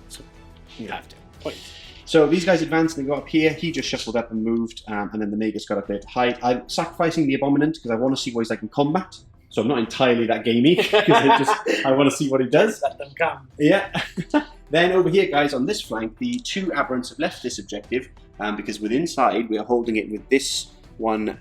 you have to. Points. So these guys advanced and they go up here. He just shuffled up and moved, and then the Magus got up there to hide. I'm sacrificing the Abominant because I want to see what he's like in combat. So I'm not entirely that gamey, because I want to see what he does. Let them come. Yeah. Then over here, guys, on this flank, the 2 aberrants have left this objective, because within inside we are holding it with this one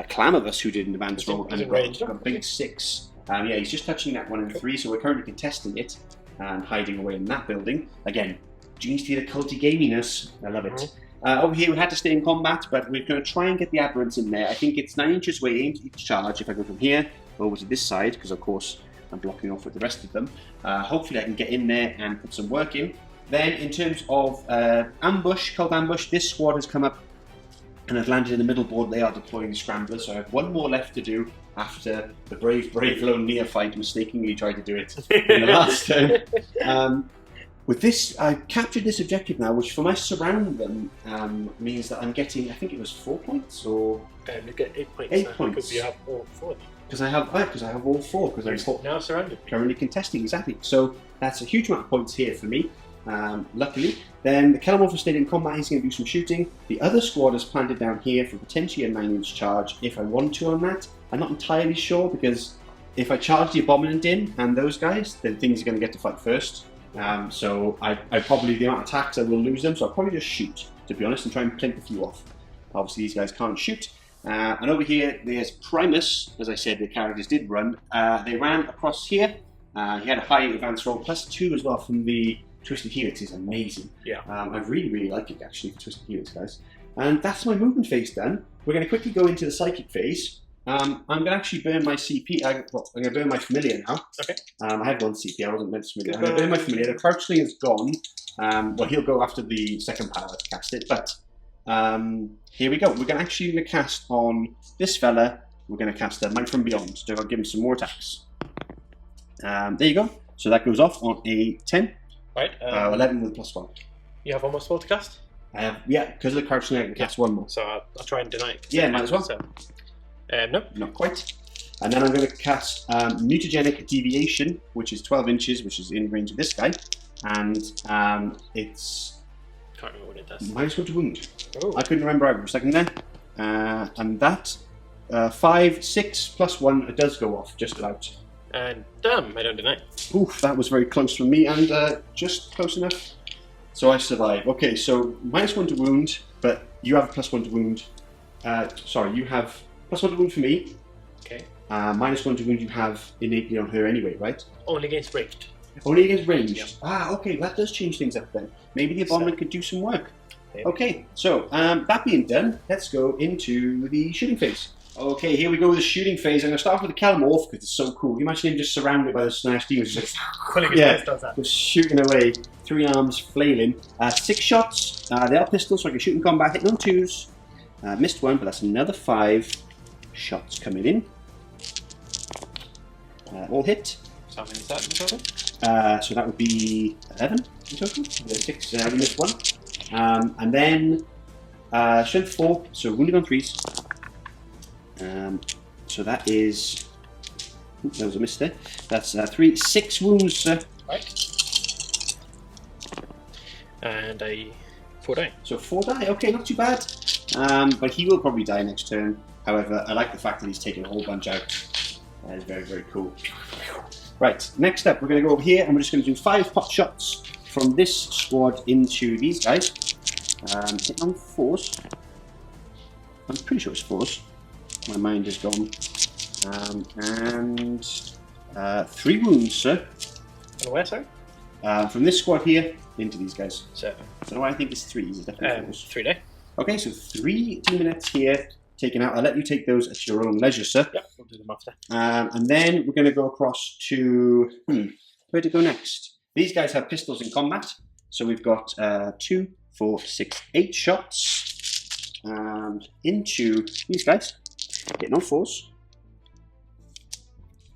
clan of us who did an advance roll and got a big 6. Yeah, he's just touching that 1 and 3, so we're currently contesting it and hiding away in that building. Again, Genestealer culty gaminess. I love it. Over here we had to stay in combat, but we're going to try and get the aberrants in there. I think it's 9 inches away into each charge if I go from here over to this side, because of course I'm blocking off with the rest of them. Hopefully I can get in there and put some work in. Then in terms of ambush, cult ambush, this squad has come up and have landed in the middle board. They are deploying the scramblers, so I have 1 more left to do after the brave lone neophyte mistakenly tried to do it in the last turn. With this, I've captured this objective now, which for my surround them means that I'm getting, I think it was 4 points, or... You get 8 points. 8 points. Because you have all 4. Because I have all 4, because I'm now surrounded. Currently contesting, exactly. So that's a huge amount of points here for me, luckily. Then the Kelemorph has stayed in combat, he's going to do some shooting. The other squad has planted down here for potentially a 9-inch charge if I want to on that. I'm not entirely sure, because if I charge the Abominant in and those guys, then things are going to get to fight first. So I probably, the amount of attacks I will lose them, so I'll probably just shoot, to be honest, and try and plink a few off. Obviously these guys can't shoot. And over here there's Primus, as I said, the characters did run. They ran across here. He had a high advance roll, +2 as well from the Twisted Helix. Is amazing. Yeah. I really like it actually for Twisted Helix, guys. And that's my movement phase done. We're going to quickly go into the psychic phase. I'm going to actually burn my CP. I'm going to burn my familiar now. Okay. I had 1 CP. I wasn't meant to familiar. I'm going to burn my familiar. The crouchling is gone. Well, he'll go after the second power to cast it. But here we go. We're going to actually cast on this fella. We're going to cast a Might from Beyond. So I'll give him some more attacks. There you go. So that goes off on a 10. Right. 11 with +1. You have almost 4 to cast? I have, yeah, because of the crouchling, I can cast 1 more. So I'll try and deny it. Yeah, might as well. So. No. Not quite. And then I'm going to cast Mutagenic Deviation, which is 12 inches, which is in range of this guy. And it's... Can't remember what it does. -1 to wound. Oh. I couldn't remember either for a second there. And that, 5, 6 +1, it does go off, just about. And damn, I don't deny. Oof, that was very close for me, and just close enough. So I survive. Okay, so -1 to wound, but you have +1 to wound. Sorry, you have +1 to wound for me. Okay. -1 to wound you have innately on her anyway, right? Only against ranged. Only against ranged? Yep. Okay, that does change things up then. Maybe the Abominant could do some work. Maybe. Okay, so that being done, let's go into the shooting phase. Okay, here we go with the shooting phase. I'm going to start off with the Calamorph because it's so cool. You imagine him just surrounded by the Slaanesh Daemons. Just shooting away. 3 arms flailing. 6 shots. They are pistols, so I can shoot in combat. Hitting on 2s. Missed 1, but that's another 5 shots coming in. All hit. So how many is that in total? So that would be 11 in total. 6, we missed 1. And then strength 4, so wounding on 3s. So that is. That was a miss there. That's 6 wounds, sir. Right. And 4 die. So 4 die. Okay, not too bad. But he will probably die next turn. However, I like the fact that he's taking a whole bunch out. That is very, very cool. Right. Next up, we're going to go over here, and we're just going to do 5 pot shots from this squad into these guys. Hitting on 4s. I'm pretty sure it's 4s. My mind is gone. And 3 wounds, sir. And where, sorry? From this squad here into these guys. So, I don't know why I think it's 3s. It's definitely 4s. 3 die. Okay, so 3 demonettes here taken out. I'll let you take those at your own leisure, sir. Yep, we'll do them after. And then we're going to go across to where to go next. These guys have pistols in combat, so we've got 2, 4, 6, 8 shots into these guys. Hitting on 4s.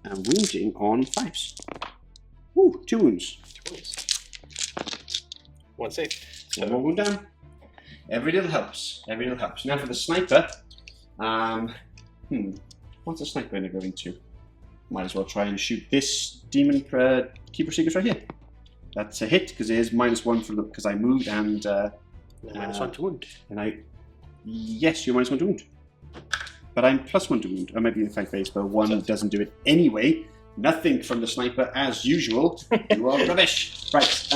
And wounding on 5s. Ooh, 2 wounds. 2 wounds. 1 save. So 1 more wound down. Every little helps. Every little helps. Now for the sniper. What's the sniper going to go into? Might as well try and shoot this demon keeper secrets right here. That's a hit because it is -1 for because I moved and -1 to wound. And yes, you're -1 to wound. But I'm +1 to wound. I might be in 5 phase, but 1 doesn't do it anyway. Nothing from the sniper as usual. You are rubbish. Right.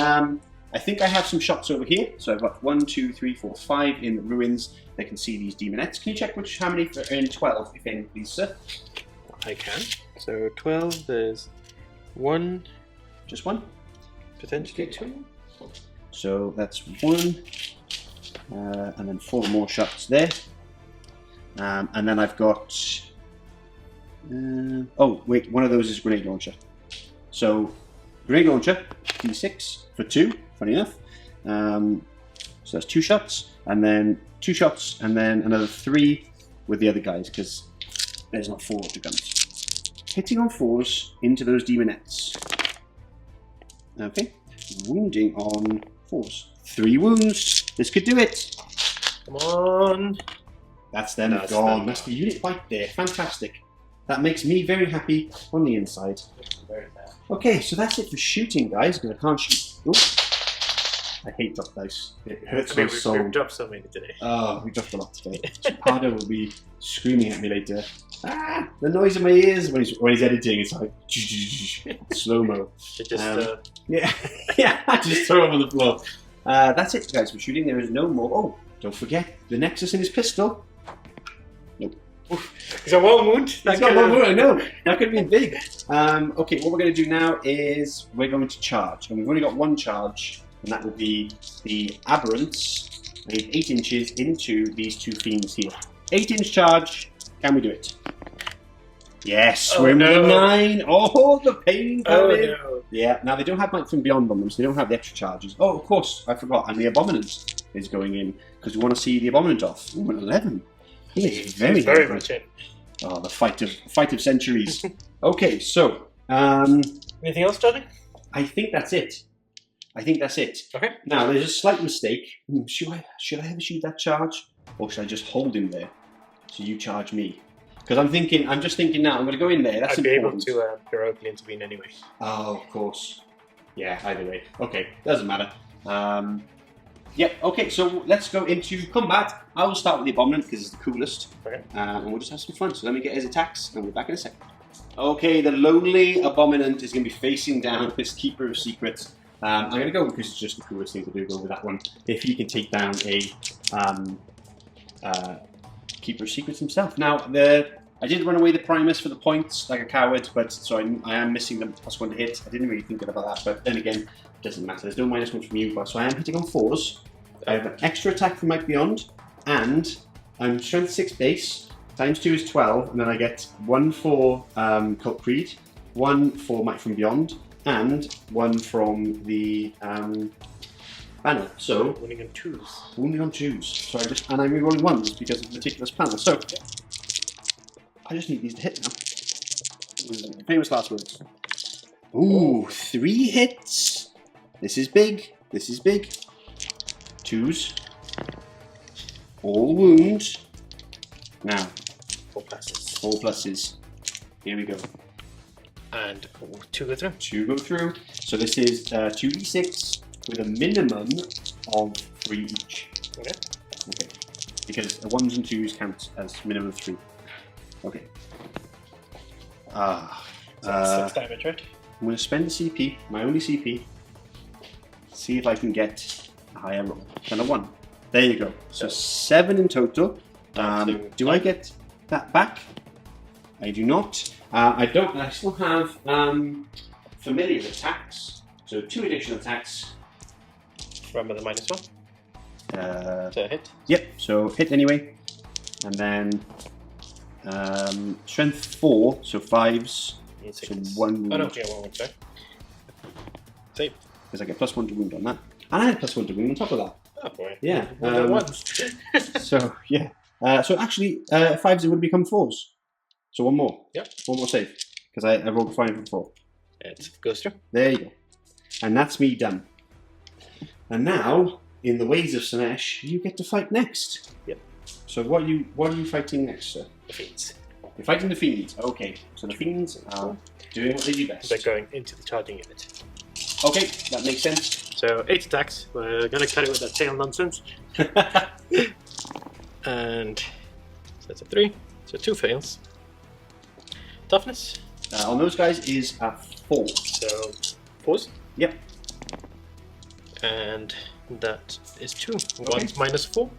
I think I have some shots over here. So I've got 1, 2, 3, 4, 5 in the ruins. They can see these demonettes. Can you check how many are in 12, if any, please, sir? I can. So 12, there's 1. Just 1? Potentially 2. So that's 1. And then 4 more shots there. And then I've got... oh, wait, one of those is grenade launcher. So, grenade launcher, D6 for 2, funny enough. So that's 2 shots, and then 2 shots, and then another 3 with the other guys, because there's not 4 of the guns. Hitting on 4s into those demonettes. Okay, wounding on 4s. 3 wounds, this could do it. Come on. That's them gone. That's the unit right there. Fantastic. That makes me very happy on the inside. Okay, so that's it for shooting, guys, because I can't shoot. Oops. I hate drop dice. It hurts my soul. We've dropped so many today. Oh, we dropped a lot today. Pardo will be screaming at me later. Ah, the noise in my ears when he's editing. It's like slow-mo. Yeah, yeah. I just throw him on the floor. That's it, guys, for shooting. There is no more. Oh, don't forget the Nexus in his pistol. Nope. He's got 1 wound. He's got 1 wound. I know. That could be big. Okay, what we're going to do now is we're going to charge, and we've only got 1 charge, and that will be the Aberrants. I need 8 inches into these 2 fiends here. 8-inch charge. Can we do it? Yes, we're in 9. Oh, the pain coming. No. Yeah, now they don't have Might from Beyond on them, so they don't have the extra charges. Oh, of course, I forgot. And the Abominant is going in, because we want to see the Abominant off. Ooh, an 11. He's very much in. Oh, the fight of centuries. Okay, so... anything else, Johnny? I think that's it. Okay. Now, there's a slight mistake. Should I ever shoot that charge? Or should I just hold him there? So you charge me? Because I'm just thinking now, I'm going to go in there. That's important. I'd be able to heroically intervene anyway. Oh, of course. Yeah, either way. Okay, doesn't matter. Yep, okay, so let's go into combat. I will start with the Abominant because it's the coolest. Okay. And we'll just have some fun. So let me get his attacks, and we'll be back in a second. Okay, the lonely abominant is going to be facing down this Keeper of Secrets. I'm going to go because it's just the coolest thing to do. Go with that one. If he can take down a Keeper of Secrets himself. Now, I did run away the Primus for the points like a coward, but so I am missing the +1 to hit. I didn't really think about that, but then again, it doesn't matter. There's no -1 from you, so I am hitting on 4s. I have an extra attack from Might Beyond, and I'm Strength 6 base. Times 2 is 12, and then I get 1 for Cult Creed, 1 for Might from Beyond, and 1 from the banner. So winning on 2s. Winning on 2s. So I'm rerolling 1s because of the meticulous planner. So I just need these to hit now. Famous last words. Ooh, 3 hits. This is big. This is big. 2s. All wounds. Now, 4 pluses. 4 pluses. Here we go. And 2 go through. 2 go through. So this is 2d6 with a minimum of 3 each. Okay. Okay. Because 1s and 2s count as minimum of 3. Okay. So that's 6 damage, right? I'm going to spend the CP, my only CP, see if I can get a higher roll than a 1. There you go. So 7 in total. Do I get that back? I do not. I don't. I still have familiar attacks. So 2 additional attacks. Remember the -1? To hit? Yep, so hit anyway. And then strength 4, so 5s. So 1 wound. Oh no, yeah, 1 wound, sorry. Save. Because I get +1 to wound on that. And I had +1 to wound on top of that. Oh boy. Yeah. Once. So, yeah. So actually, 5s it would become 4s. So 1 more. Yep. 1 more save. Because I rolled 5 and 4. It goes through. There you go. And that's me done. And now, in the ways of Slaanesh, you get to fight next. Yep. So what are you fighting next, sir? The Fiends. You're fighting the Fiends. Okay. So the Fiends are doing what they do best. They're going into the charging unit. Okay, that makes sense. So 8 attacks. We're going to cut it with that tail nonsense. And so that's a 3. So 2 fails. Toughness. On those guys is a 4. So 4s. Yep. And that is 2. Okay. 1's -4.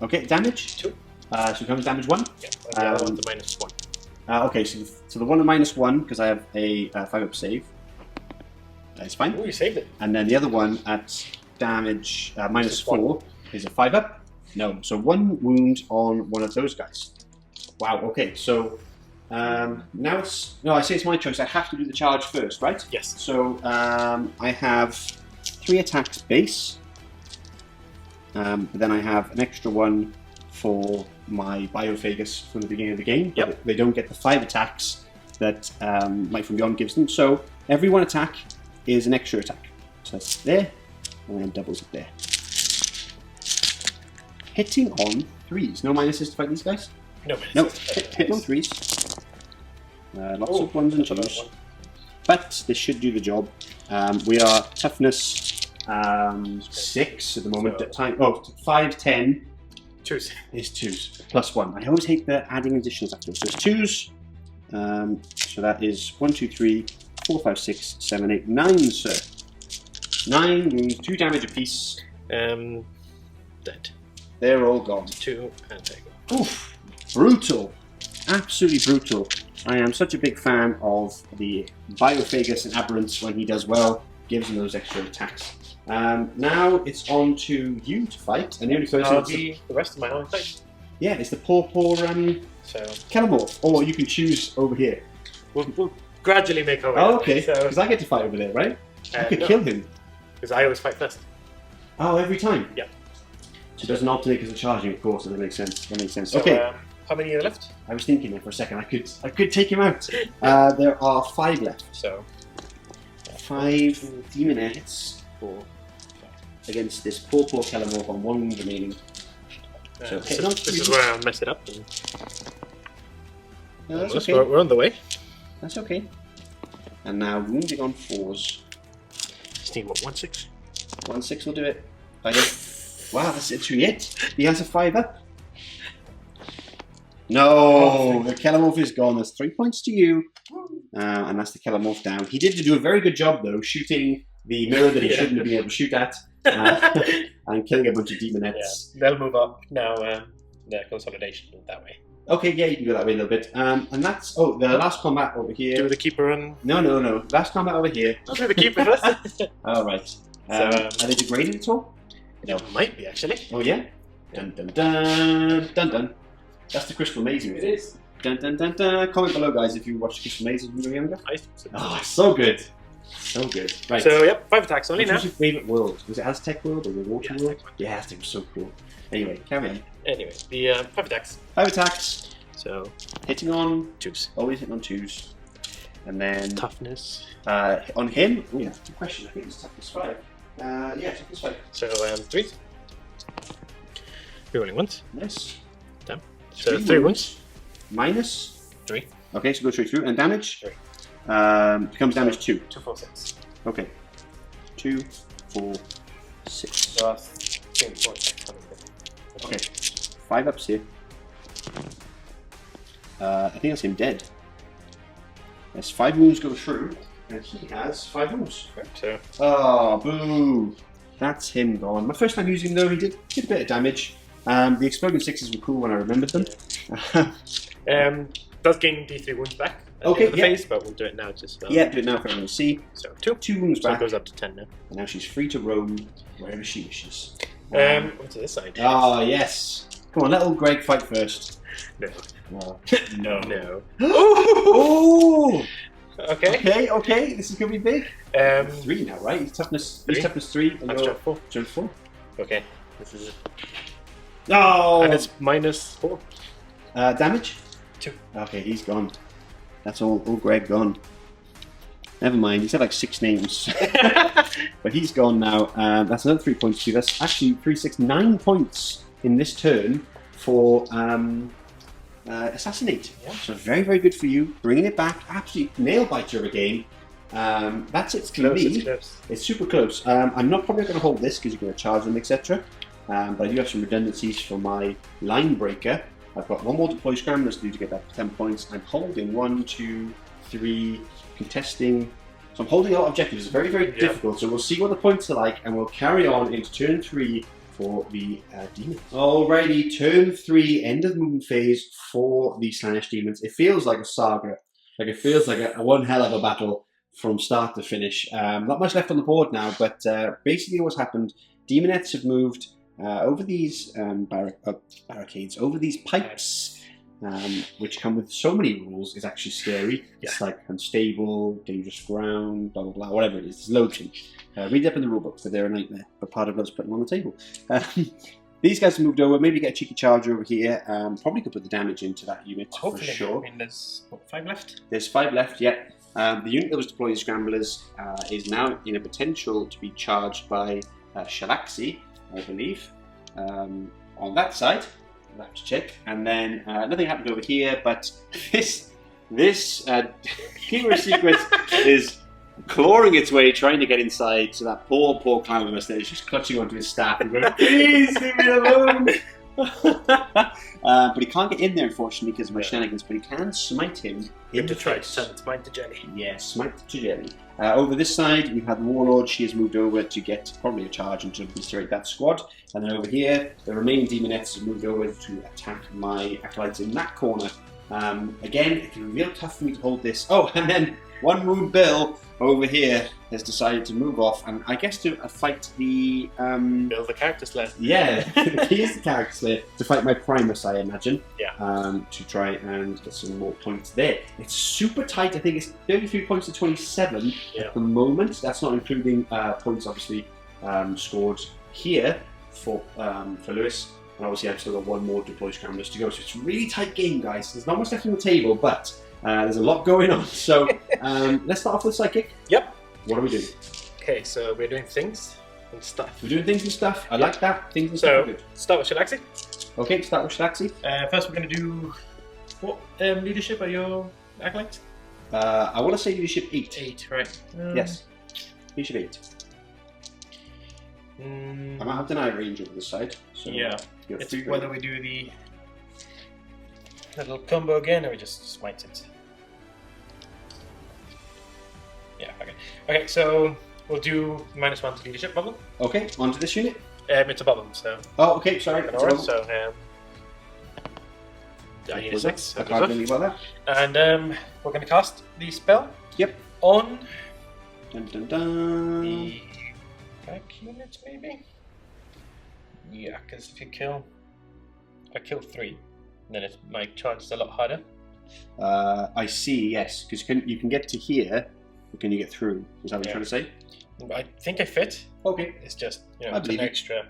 Okay, damage? 2. So it becomes damage 1? Yeah, and the other one's a -1. Okay, so the one at -1, because I have a 5-up save. That's fine. Oh, you saved it. And then the other one at damage -4 is a 5-up. No, so 1 wound on one of those guys. Wow, okay, so now it's... No, I say it's my choice. I have to do the charge first, right? Yes. So I have 3 attacks base. Then I have an extra 1 for my Biophagus from the beginning of the game. Yep. But they don't get the 5 attacks that Might from Beyond gives them. So every 1 attack is an extra attack. So that's there, and then doubles it there. Hitting on 3s. No minuses to fight these guys? No minuses. Nope. Hit on 3s. Lots of 1s and 2s. But this should do the job. We are toughness 6 at the moment. So, 5, 10. 2s. Is 2s. +1. I always hate the adding additionals after. So it's 2s. So that is 1, 2, 3, 4, 5, 6, 7, 8, 9, sir. 9 wounds, 2 damage apiece. Dead. They're all gone. 2 and they go. Oof. Brutal. Absolutely brutal. I am such a big fan of the Biophagus and Aberrants when he does well. Gives him those extra attacks. Now it's on to you to fight. And the only person the rest of my own fight. Yeah, it's the poor so Kelemorph. Or you can choose over here. We'll gradually make our way. Oh, okay. So, because I get to fight over there, right? I could no, kill him. Because I always fight first. Oh, every time? Yeah. So it doesn't alternate because of charging, of course. That makes sense. That makes sense. So, okay. How many are left? I was thinking there for a second. I could take him out. There are 5 left. So 5 demon hits against this poor Kelemorph on 1 wound remaining. So this is where I'll mess it up. And no, that's almost. okay. We're on the way. That's okay. And now wounding on 4s. Steam what, 1/6? 1/6 will do it. Wow, that's a 2 hit. He has a 5 up. No, the Kelemorph is gone. There's 3 points to you, and that's the Kelemorph down. He did do a very good job though, shooting the mirror that he shouldn't have been able to shoot at, and killing a bunch of demonettes. Yeah, they'll move up now. The consolidation that way. Okay, yeah, you can go that way a little bit. And that's the last combat over here. Do the keeper run? No. Last combat over here. I'll do the keeper first. All right. Are they degraded at all? No, might be actually. Oh yeah. Dun dun dun dun dun. That's the Crystal Maze. It is. Dun dun dun dun. Comment below, guys, if you watched Crystal Maze when you were younger. I think so. Oh, so good. So good. Right. So yep, 5 attacks only Which now. was your favourite world? Was it Aztec world or the Water Yeah, world? Aztec. Yeah, Aztec was so cool. Anyway, carry on. Anyway, the 5 attacks. 5 attacks. So Hitting on 2s. Always hitting on 2s. And then Toughness. on him. Oh, yeah, good question. I think it's toughness 5. Yeah, toughness 5. So 3s. Rerolling once. Nice. Damn. So 3 wounds. Minus 3. Okay, so go straight through. And damage? 3. Becomes damage 2. 2, 4, 6. Okay. 2, 4, 6. So that's 3 and 4 attacks. Okay. 5 ups here. I think that's him dead. Yes, 5 wounds go through, and he has 5 wounds. Okay, so Oh, boo! That's him gone. My first time using him though, he did a bit of damage. The exploding 6s were cool when I remembered them. does gain D3 wounds back at Okay, the end of the yeah. phase, but we'll do it now just for Yeah, do it now for everyone to see. So 2. 2 wounds So it back, goes up to 10 now. and now she's free to roam wherever she wishes. What's this side? Ah, yes. Come on, let old Greg fight first. No. No. No. Oh! Okay. Okay, this is going to be big. 3 now, right? He's toughness 3, and I'm you're strength 4. strength 4. Okay. This is it. Oh! And it's minus 4. Damage? 2. Okay, he's gone. That's all Greg gone. Never mind, he's had like 6 names. But he's gone now. That's another 3 points to you. That's actually 3, 6, 9 points in this turn for Assassinate. Yeah. So very, very good for you. Bringing it back. Absolute nail biter of a game. That's it for me. It's close. It's super close. I'm not probably going to hold this because you're going to charge them, etc. But I do have some redundancies for my line breaker. I've got 1 more deploy scramblers to do to get that 10 points. I'm holding 1, 2, 3, contesting. So I'm holding a lot of objectives. It's very, very difficult. So we'll see what the points are like, and we'll carry on into turn 3 for the demon. Alrighty, turn 3, end of the movement phase for the Slaanesh Demons. It feels like a saga. Like it feels like a one hell of a battle from start to finish. Not much left on the board now, but basically what's happened, demonettes have moved over these barricades, over these pipes, which come with so many rules. It's actually scary. Yeah. It's like unstable, dangerous ground, blah blah blah, whatever it is. There's loads of them. Read it up in the rulebook, but they're a nightmare. But part of us putting them on the table. These guys have moved over. Maybe get a cheeky charge over here. Probably could put the damage into that unit Hopefully. for sure. I mean, there's 5 left. There's 5 left, yeah. The unit that was deploying Scramblers is now in a potential to be charged by Shalaxi, I believe, on that side. I'll have to check. And then nothing happened over here, but this Keeper Secrets is clawing its way, trying to get inside. So that poor clown there is just clutching onto his staff and going, "Please leave me alone." But he can't get in there, unfortunately, because of my shenanigans. But he can smite him. You have to try to turn its mind to jelly. Yeah, smite to jelly. Over this side, we have the Warlord. She has moved over to get probably a charge and to eviscerate that squad. And then over here, the remaining demonettes have moved over to attack my acolytes in that corner. Again, it can be real tough for me to hold this. Oh, and then One Wound Bill over here has decided to move off, and I guess to fight the... Bill the character slayer. Yeah, he is the character slayer. To fight my Primus, I imagine. Yeah. To try and get some more points there. It's super tight. I think it's 33 points to 27 at the moment. That's not including points, obviously, scored here for Lewis. And obviously I've still got 1 more deploy scramblers to go. So it's a really tight game, guys. There's not much left on the table, but there's a lot going on. So let's start off with Psychic. Yep. What are we doing? Okay, so we're doing things and stuff. We're doing things and stuff. I like that. Things and stuff are good. Start with Shalaxi. Okay, start with Shalaxi. First we're going to do... What leadership are your acolytes? I want to say leadership 8. 8, right. Yes. Leadership 8. I might have deny range over this side. So yeah. It's whether we do the little combo again, or we just smite it? Yeah, okay. Okay, so we'll do -1 to leadership bubble. Okay, onto this unit. It's a bubble, so. Oh, okay, sorry. It's a bubble. So, I need a 6. So I can't do anything about that. And we're going to cast the spell. Yep. On dun, dun, dun. the back unit, maybe? Yeah, because if if I kill 3, then my charge is a lot harder. I see, yes, because you can get to here, but can you get through? Is that what you're trying to say? I think I fit. Okay. It's just, I it's believe an you. extra.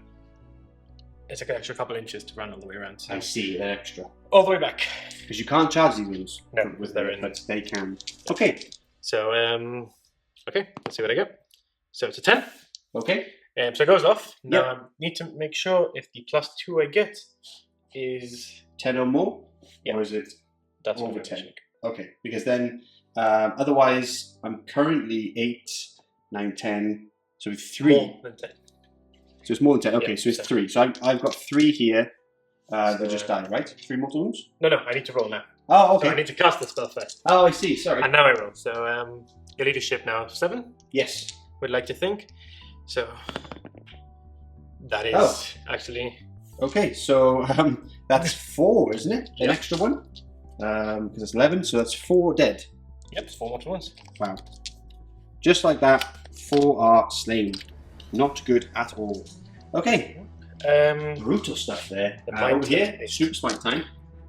It's like an extra couple inches to run all the way around. So. I see, an extra. All the way back. Because you can't charge these ones. No, with they're them, in. but they can. Okay. So, okay, let's see what I get. So it's a 10. Okay. So it goes off. Now Yep. I need to make sure if the +2 I get is 10 or more? Yeah. Or is it that's over what 10? check. Okay, because then otherwise I'm currently 8, 9, 10, so 3. More than 10. So it's more than 10. Okay, Yeah, so it's so- 3. So I've got 3 here. They'll just die, right? 3 mortal wounds? No, I need to roll now. Oh, So I okay. need to cast the spell first. Oh, I see. Sorry. And now I roll. So your leadership now 7, Yes. would like to think. So that is Oh. actually Okay, so that's 4, isn't it? An Yep. extra one? Because it's 11, so that's 4 dead. yep, it's 4 mortal ones. Wow. Just like that, 4 are slain. Not good at all. Okay, brutal stuff there. The blind Over here, test. super smite time.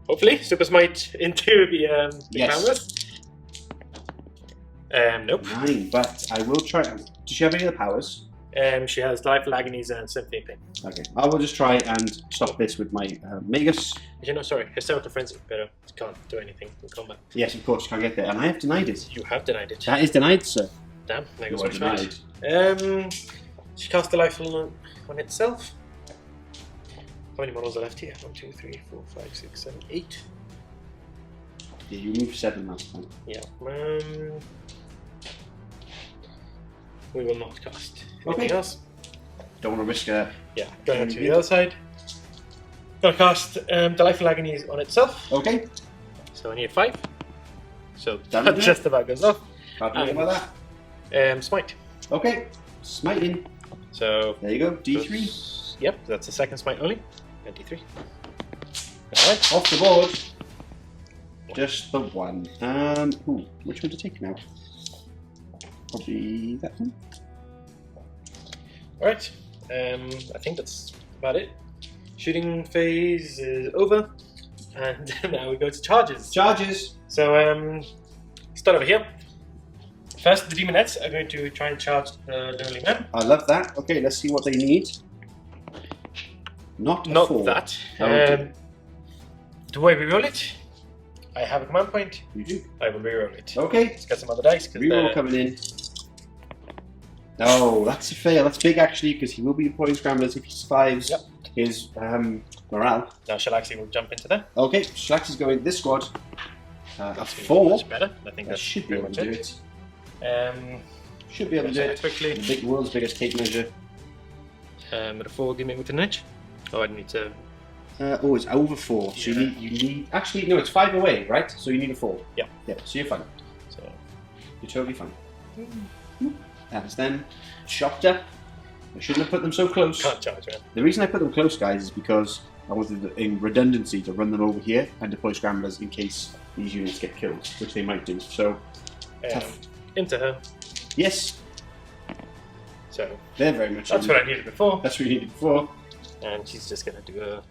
Hopefully, Super Smite into the Yes. cameras. Nope. 9, but I will try. Does she have any other powers? She has Delightful Agonies and Symphony Pain. Okay, I will just try and stop this with my Magus. Sorry, Hysterical Frenzy, but can't do anything in combat. Yes, of course, can't get there. And I have denied it. You have denied it. That is denied, sir. Damn, there goes You are my denied. smite. She cast Delightful on itself. How many models are left here? 1, 2, 3, 4, 5, 6, 7, 8. Yeah, you moved 7 last time. Yeah. We will not cast anything Okay. else. Don't want to risk a... Yeah, going on to the other side. Gonna cast Delightful Agonies on itself. Okay, So I need 5. So Done that with it. just about goes off. can't do anything about that. Smite. Okay, smiting. So There you go, D3. Yep, that's the second smite only. And D3. Alright. Off the board. Just the one. Which one to take now? Probably that one. Alright. I think that's about it. Shooting phase is over. And now we go to charges. Charges. So start over here. First, the demonettes are going to try and charge the lonely man. I love that. Okay, let's see what they need. Not a Not 4. that. Okay. The way we roll it, I have a command point. You do. I will reroll it. Okay. Let's get some other dice. Reroll coming in. No, that's a fail. That's big actually, because he will be deploying scramblers if he survives Yep. his morale. Now Shalaxi will jump into there. Okay, Schlax is going this squad. A That's gonna be 4. much better. I think I that should be able to do it. Should be able to do it quickly. The big world's biggest tape measure. With a 4, give me with an edge. Oh, I need to. Oh, it's over 4. So Yeah. you need. Actually, no, it's 5 away, right? So you need a 4. Yeah. Yeah. So you're fine. So You're totally fine. That's them. Shopta. I shouldn't have put them so close. can't charge, man. The reason I put them close, guys, is because I wanted, in redundancy, to run them over here and deploy scramblers in case these units get killed, which they might do. So, tough. Into her. Yes, So they're very much. that's what I needed before. That's what you needed before. And she's just gonna do a.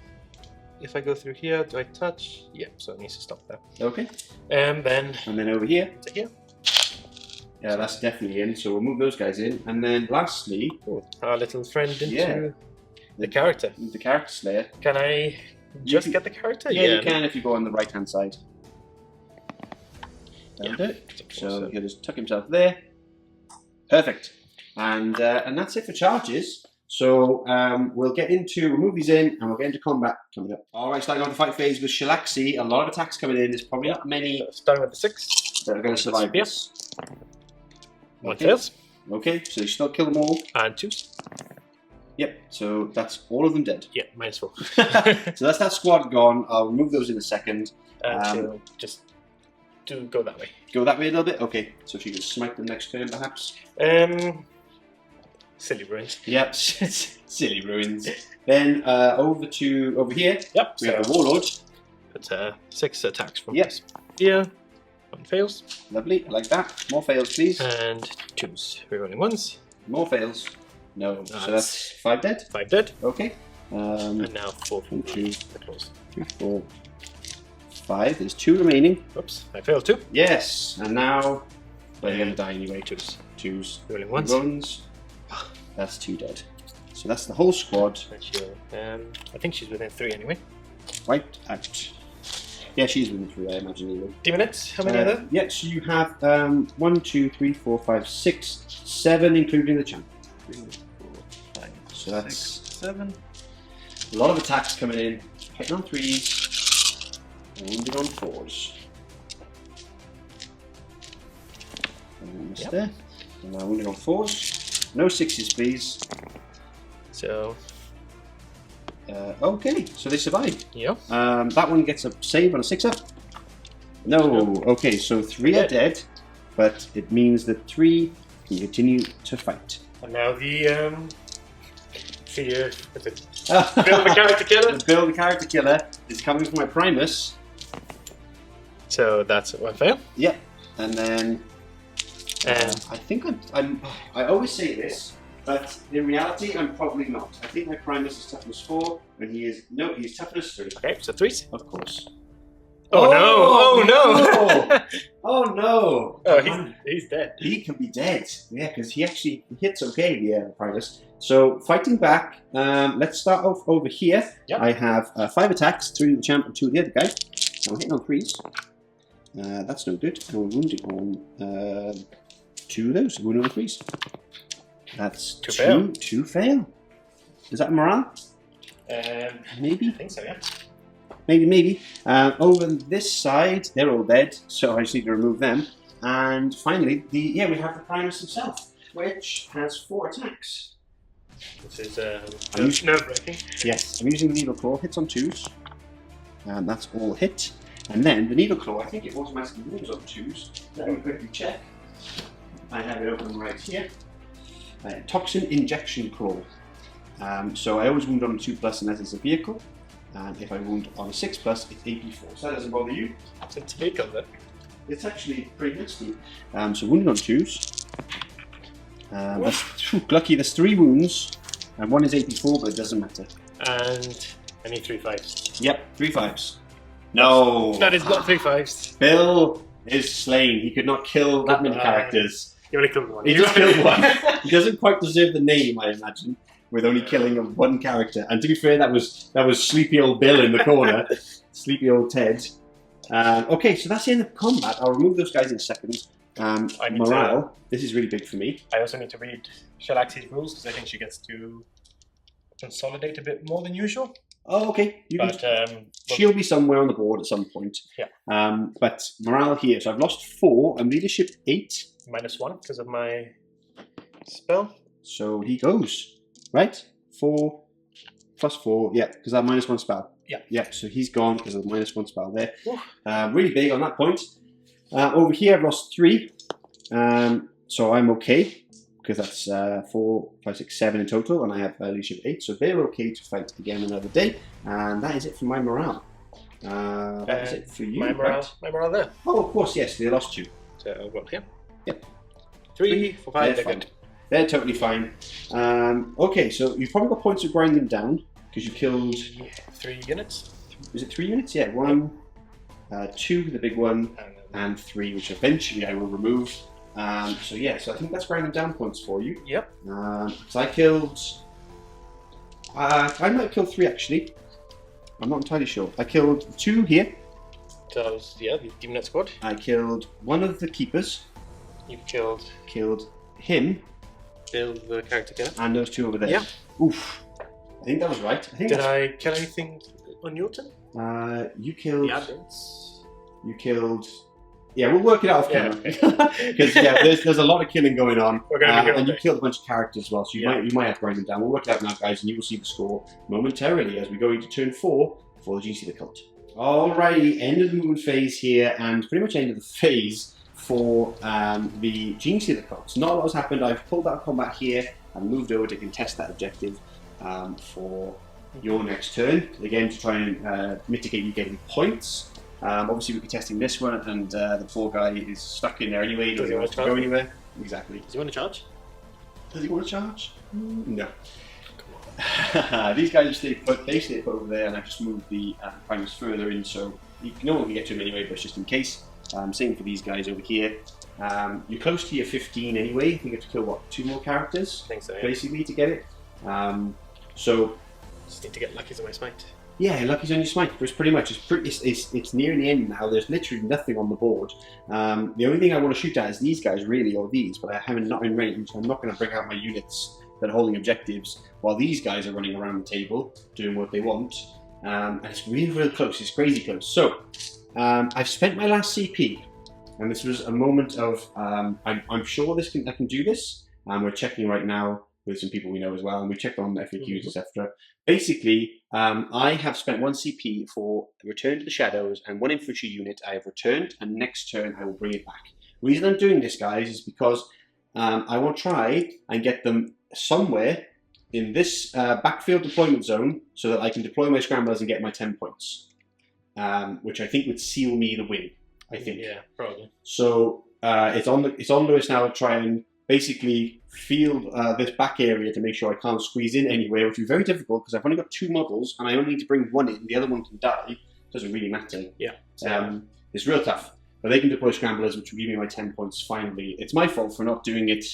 If I go through here, do I touch? Yep. So it needs to stop there. Okay. And then And then over here. to here. Yeah, that's definitely in. So we'll move those guys in. And then lastly, Our little friend into Yeah. the character. the character slayer. Can I just can- get the character? Yeah, you can if you go on the right hand side. Yeah. That'll do it. So he'll just tuck himself there. Perfect. And that's it for charges. So we'll get into, we'll move these in and we'll get into combat coming up. Alright, starting off the fight phase with Shalaxi. A lot of attacks coming in. There's probably not many Starting with the 6. that are going to survive Yeah. this. One Okay. fails. Okay, so you still kill them all. And 2. Yep, so that's all of them dead. Yeah, -4. So that's that squad gone. I'll remove those in a second. She'll just go that way. Go that way a little bit? Okay, so she can smite them next turn, perhaps? Silly ruins. Yep, silly ruins. Then over here, yep, we have a Warlord. Put 6 attacks from this. Here. 1 fails. Lovely, I like that. More fails, please. And 2s. Rerolling 1s. More fails. No, so that's 5 dead. 5 dead. Okay. And now 4 from 2, the claws. 3, 4, 5. There's 2 remaining. Oops, I failed 2. Yes, and now, but you're going to die anyway. 2s. 2s. Rolling 1s. Runs. That's 2 dead. So that's the whole squad. I think she's within 3 anyway. Wiped out. Yeah, she's within 3, I imagine. Anyway. Demonettes, how many are there? Yeah, so you have 1, 2, 3, 4, 5, 6, 7, including the champ. 3, 4, 5, so that's 6, 7. A lot of attacks coming in. Hitting on 3s, wounded on 4s. And missed there. And now wounded on 4s. No 6s, please. So. Okay, so they survive. Yeah. That one gets a save on a 6-up. No. Okay, so 3 are dead, but it means that 3 can continue to fight. And now the what's it? Build the character killer. The build the character killer is coming from my Primus. So that's 1 fail. Yep, and then I think I always say this, but in reality I'm probably not. I think my Primus is toughness 4, and he's toughness 3. Okay, so 3s. Of course. Oh no! Oh no! Oh no! Oh, he's dead. He can be dead. Yeah, because he actually hits okay, the Primus. So fighting back, let's start off over here. Yep. I have 5 attacks, 3 the champ and 2 the other guy. I'm hitting on 3s. That's no good. And we're wounding on 2 of those. Wounding on 3s. That's 2 fail. Is that morale? Maybe. I think so, yeah. Maybe. Over this side, they're all dead, so I just need to remove them. And finally, we have the Primus himself, which has 4 attacks. This is nerve-wracking. Yes, I'm using the Needle Claw, hits on 2s. And that's all hit. And then the Needle Claw, I think it automatically moves on 2s. Let me quickly check. I have it open right here. Toxin Injection Claw. So I always wound on a 2+ unless it's a vehicle. And if I wound on a 6+, it's AP4. So that doesn't bother you. It's a vehicle then. It's actually pretty nasty. So wounded on 2s. Lucky, there's 3 wounds, and 1 is AP4, but it doesn't matter. And I need 3 5s. Yep, 3 5s. No! That is not 3 5s. Bill is slain. He could not kill that many characters. He only killed 1. He just killed 1. He doesn't quite deserve the name, I imagine, with only killing 1 character. And to be fair, that was sleepy old Bill in the corner. Sleepy old Ted. Okay, so that's the end of combat. I'll remove those guys in a second. Morale. This is really big for me. I also need to read Shalaxi's rules because I think she gets to consolidate a bit more than usual. Oh, okay. She'll be somewhere on the board at some point. Yeah. But morale here. So I've lost 4. I'm leadership 8. -1 because of my spell. So he goes, right? 4 plus 4. Yeah, because I have -1 spell. Yeah. Yeah, so he's gone because of the -1 spell there. Really big on that point. Over here, I've lost 3. So I'm okay because that's 4, 5, 6, 7 in total, and I have leadership 8. So they're okay to fight again another day. And that is it for my morale. That is it for you. My morale there. Oh, of course, yes. They lost 2. So I've got here. Yep. 3, 4, 5. They're good. They're totally fine. Okay, so you've probably got points to grind them down because you killed 3 units. Is it 3 units? Yeah, 1, 2, the big one, and 3, which eventually I will remove. So I think that's grinding down points for you. Yep. So I killed. I might have killed 3 actually. I'm not entirely sure. I killed 2 here. So that was, the Demonette squad. I killed 1 of the keepers. You've killed him. Bill, the character killer. And those 2 over there. Yeah. Oof. I think that was right. Did I kill anything on your turn? You killed. The admins. You killed Yeah, we'll work it out off camera. Because there's a lot of killing going on. And you killed a bunch of characters as well, so you might have to write them down. We'll work it out now, guys, and you will see the score momentarily as we go into turn 4 for the Genestealer Cult. Alrighty, end of the movement phase here, and pretty much end of the phase for the Genestealer Cult. So not a lot has happened. I've pulled out combat here and moved over to contest that objective for your next turn. Again, to try and mitigate you getting points. Obviously, we're contesting this one, and the poor guy is stuck in there anyway. Does he want to go anywhere? Exactly. Does he want to charge? Does he want to charge? No. These guys stay put. They stay put over there, and I just moved the primers further in, so no one can get to them anyway. But it's just in case. Same for these guys over here. You're close to your 15 anyway. I think you have to kill what, 2 more characters? I think so. Yeah. Basically to get it. So just need to get luckies on my smite. Yeah, lucky's on your smite. But it's pretty much it's nearing the end now. There's literally nothing on the board. The only thing I want to shoot at is these guys really, or these, but I haven't not in range. I'm not going to bring out my units that are holding objectives while these guys are running around the table doing what they want. And it's really close. It's crazy close. So I've spent my last CP, and this was a moment of I'm sure I can do this. We're checking right now with some people we know as well, and we checked on FAQs, etc. Basically, I have spent 1 CP for Return to the Shadows and 1 infantry unit I have returned, and next turn I will bring it back. The reason I'm doing this, guys, is because I will try and get them somewhere in this backfield deployment zone so that I can deploy my scramblers and get my 10 points, which I think would seal me the win, I think. Yeah, probably. So it's on Lewis now to try and basically field this back area to make sure I can't squeeze in anywhere, which is very difficult because I've only got 2 models and I only need to bring 1 in. The other one can die. Doesn't really matter. Yeah. It's real tough. But they can deploy scramblers, which will give me my 10 points finally. It's my fault for not doing it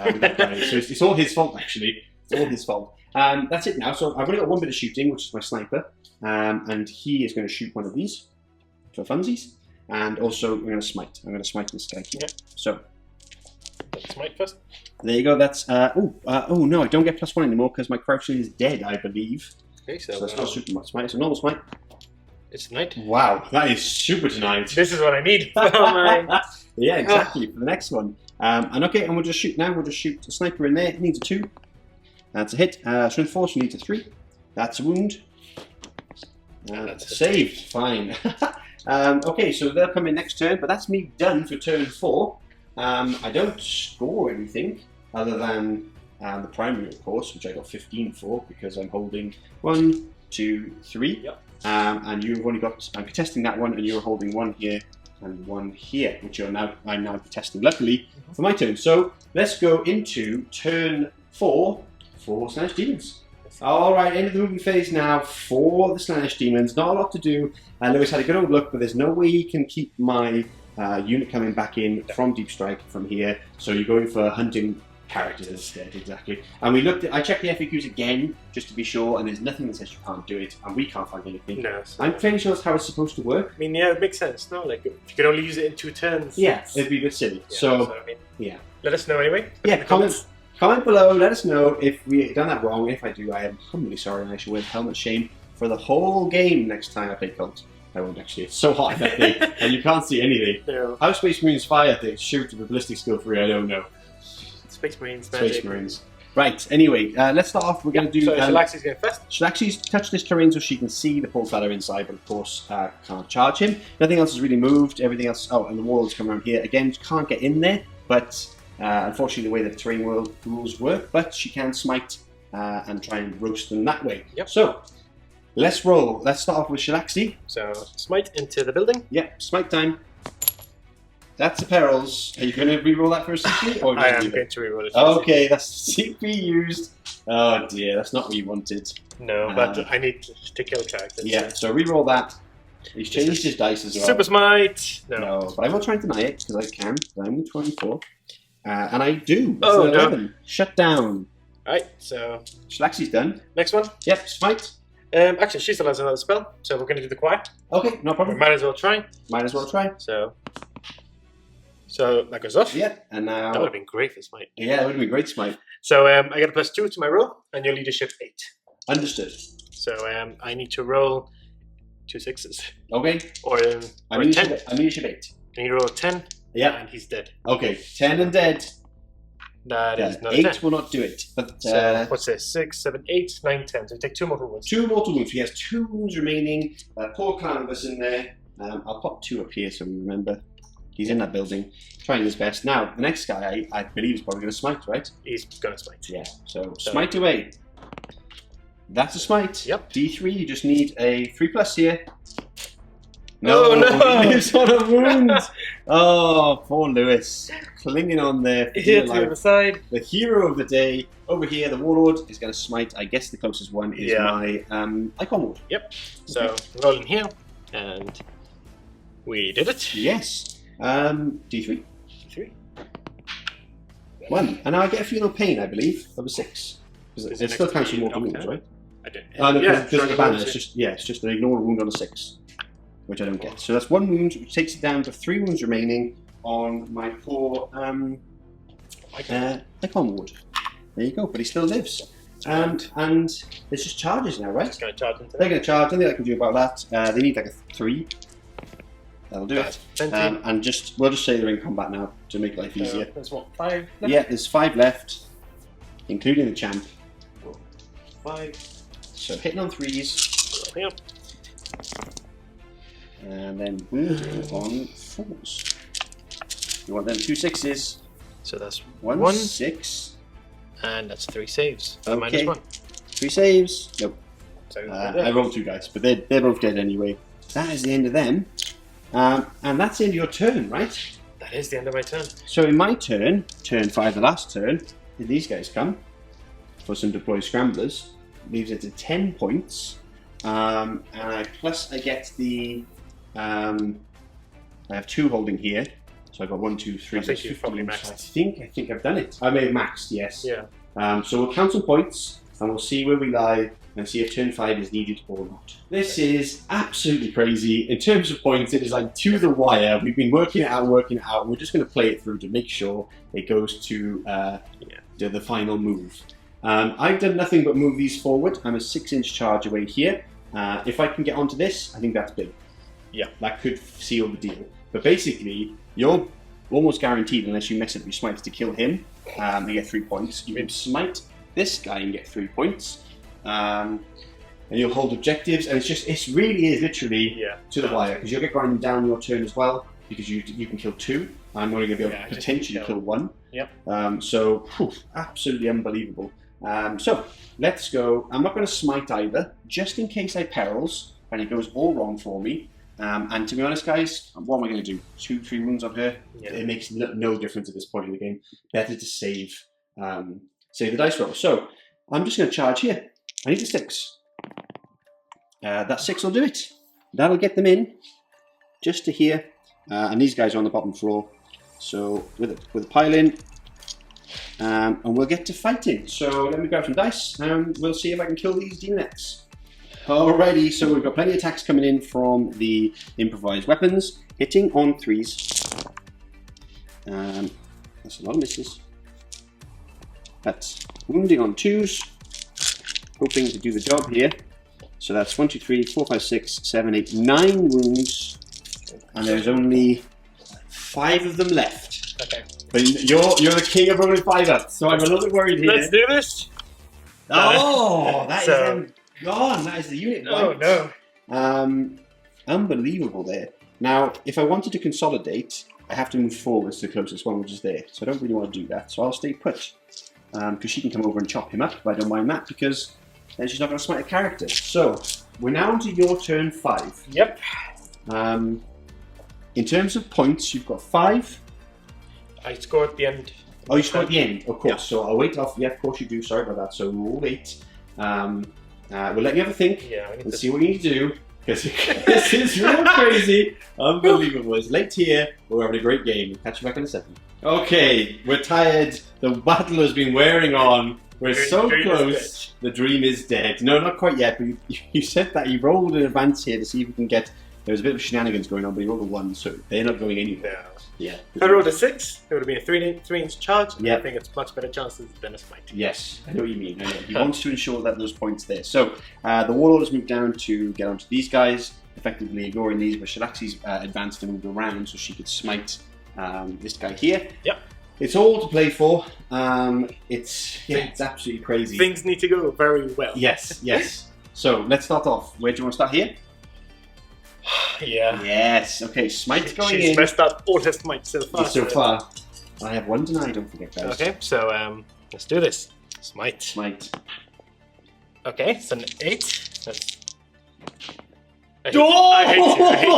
with that guy. So it's all his fault, actually. It's all his fault. That's it now. So I've only got 1 bit of shooting, which is my sniper. And he is going to shoot one of these for funsies. And also, we're going to smite. I'm going to smite this guy here. Yeah. So smite first. There you go. That's oh no, I don't get +1 anymore because my crouching is dead, I believe. Okay, so that's not super much smite. It's a normal smite. It's tonight. Wow, that is super tonight. This is what I need. Yeah, exactly for the next one. And okay, and we'll just shoot now. We'll just shoot a sniper in there. It needs a 2. That's a hit. Strength force needs a 3. That's a wound. That's saved. Fine. Okay, so they'll come in next turn, but that's me done for turn 4. I don't score anything other than the primary, of course, which I got 15 for because I'm holding 1, 2, 3. Yep. And you've only got. I'm contesting that one, and you're holding 1 here and 1 here, which I'm now contesting. Luckily for my turn. So let's go into turn 4 for Slaanesh Daemons. All right, end of the moving phase now for the Slaanesh Daemons. Not a lot to do. Lewis had a good old look, but there's no way he can keep my unit coming back in from Deep Strike from here, so you're going for hunting characters instead, exactly. And I checked the FAQs again just to be sure, and there's nothing that says you can't do it, and we can't find anything. No, I'm fairly sure that's how it's supposed to work. I mean, yeah, it makes sense. No, like if you could only use it in 2 turns. Yeah, it'd be a bit silly. Yeah, so I mean, yeah. Let us know anyway. Yeah, comment below. Let us know if we've done that wrong. If I do, I am humbly sorry, and I should wear helmet shame for the whole game next time I play Cult. I won't actually. It's so hot that day, and you can't see anything. No. How Space Marines fire things shoot with a ballistic skill 3, I don't know. Space Marines, magic. Space Marines. Right, anyway, let's start off. We're going to do... So Shalaxi's going first? Shalaxi's touch this terrain so she can see the portal inside, but of course can't charge him. Nothing else has really moved. Everything else... Oh, and the Warlords come around here. Again, can't get in there, but unfortunately the way the terrain rules work, but she can smite and try and roast them that way. Yep. So... let's roll. Let's start off with Shalaxi. So, smite into the building. Yep, smite time. That's the perils. Are you going to re-roll that for a CP? Or I am going to re-roll it. Okay, that's CP used. Oh dear, that's not what you wanted. No, but I need to kill characters. Yeah, so re-roll that. He's changed his dice as well. Super smite! No, but I will try and deny it, because I can. I'm with 24. And I do. Oh, no. 11. Shut down. Alright, so... Shalaxi's done. Next one. Yep, smite. Actually, she still has another spell, so we're going to do the quiet. Okay, no problem. We might as well try. Might as well try. So that goes off. Yeah, and now... that would have been great for smite. Yeah, that would have been great smite. So I get a +2 to my roll, and your leadership 8. Understood. So I need to roll 2 6s. Okay. Or I leadership 8. And he rolled 10. Yeah. And he's dead. Okay, 10 and dead. That is not 8 a 10. will not do it. But So, what's this? 6, 7, 8, 9, 10. So you take 2 mortal wounds. 2 mortal wounds. He has 2 wounds remaining. Poor Canvas in there. I'll pop 2 up here so we remember. He's in that building, trying his best. Now, the next guy, I believe, is probably going to smite, right? He's going to smite. Yeah, so smite away. That's a smite. Yep. D3, you just need a 3+ here. No, no! He lives on a wound! Oh, poor Lewis. Clinging on there. Here to the other side. The hero of the day. Over here, the Warlord is going to smite. I guess the closest one is my Icon Ward. Yep. So, roll in here, and we did it. Yes. D3. D3. 1. And now I get a Feel No Pain, I believe, of a 6. Because it still counts for mortal wounds, right? I did. No, because of the banner, it's just an ignore wound on a 6. Which I don't get. So that's 1 wound, which takes it down to 3 wounds remaining on my poor Icon Ward. There you go, but he still lives. And there's just charges now, right? It's going to charge into They're going to charge, nothing I can do about that. They need like a 3. That'll do it. And we'll just say they're in combat now to make life easier. There's what, 5 left? Yeah, there's 5 left, including the champ. 5. So hitting on 3s. Here. And then wounding on 4s. You want them 2 6s. So that's 1 6. And that's 3 saves. Okay. -1. 3 saves. Nope. So I rolled 2 guys, but they're both dead anyway. That is the end of them. And that's the end of your turn, right? That is the end of my turn. So in my turn 5, the last turn, these guys come for some deploy scramblers. Leaves it to 10 points. And I get the I have 2 holding here, so I've got 1, 2, 3. I think you've probably maxed. I think I've done it. I may have maxed, yes. Yeah. So we'll count some points and we'll see where we lie and see if turn 5 is needed or not. This is absolutely crazy. In terms of points, it is like to the wire. We've been working it out, and we're just going to play it through to make sure it goes to the final move. I've done nothing but move these forward. I'm a 6-inch charge away here. If I can get onto this, I think that's big. Yeah, that could seal the deal. But basically, you're almost guaranteed, unless you mess up your smites, to kill him and get 3 points. You can smite this guy and get 3 points. And you'll hold objectives, and it really is literally to the wire, because you'll get grinding down your turn as well, because you can kill 2. I'm only going to be able to potentially kill 1. Yep. So, absolutely unbelievable. So, let's go. I'm not going to smite either, just in case I perils, and it goes all wrong for me. And to be honest, guys, what am I going to do? 2, 3 wounds on her? Yeah. It makes no difference at this point in the game. Better to save the dice roll. So, I'm just going to charge here. I need a 6. That 6 will do it. That'll get them in, just to here. And these guys are on the bottom floor. So, with a pile in. And we'll get to fighting. So let me grab some dice and we'll see if I can kill these demonettes. Alrighty, so we've got plenty of attacks coming in from the improvised weapons. Hitting on 3s. That's a lot of misses. That's wounding on 2s. Hoping to do the job here. So that's 1, 2, 3, 4, 5, 6, 7, 8, 9 wounds. And there's only 5 of them left. Okay. But you're the king of rolling 5 so I'm a little bit worried here. Let's do this. Oh, that is them gone. That is the unit. Oh no. Unbelievable there. Now, if I wanted to consolidate, I have to move forwards to the closest one, which is there. So I don't really want to do that. So I'll stay put. Because she can come over and chop him up, but I don't mind that because then she's not going to smite a character. So we're now onto your turn 5. Yep. In terms of points, you've got 5. I score at the end. Oh, you score at the end, of course. Yeah. So I'll wait off. Yeah, of course you do. Sorry about that. So we'll wait. We'll let you have a think. Yeah. And see what you need to do. Because this is real crazy. Unbelievable. It's late here. We're having a great game. We'll catch you back in a second. Okay, we're tired. The battle has been wearing on. We're so close. The dream is dead. No, not quite yet. But you said that. You rolled in advance here to see if we can get... There was a bit of shenanigans going on, but you rolled a 1, so they're not going anywhere. Yeah. If I rolled a 6, it would have been a 3-inch charge. Yeah. I think it's much better chances than a smite. Yes, I know what you mean. I know. He wants to ensure that those points there. So the Warlord has moved down to get onto these guys. effectively ignoring these, but Shalaxi's advanced and moved around so she could smite this guy here. Yep. It's all to play for. It's absolutely crazy. Things need to go very well. Yes. So let's start off. Where do you want to start here? Yeah. Yes. Okay. Smite going in. She's messed up all her smite so far. I have one deny. Don't forget, guys. Okay. So let's do this. Smite. Okay. So an 8. That's. I hate you.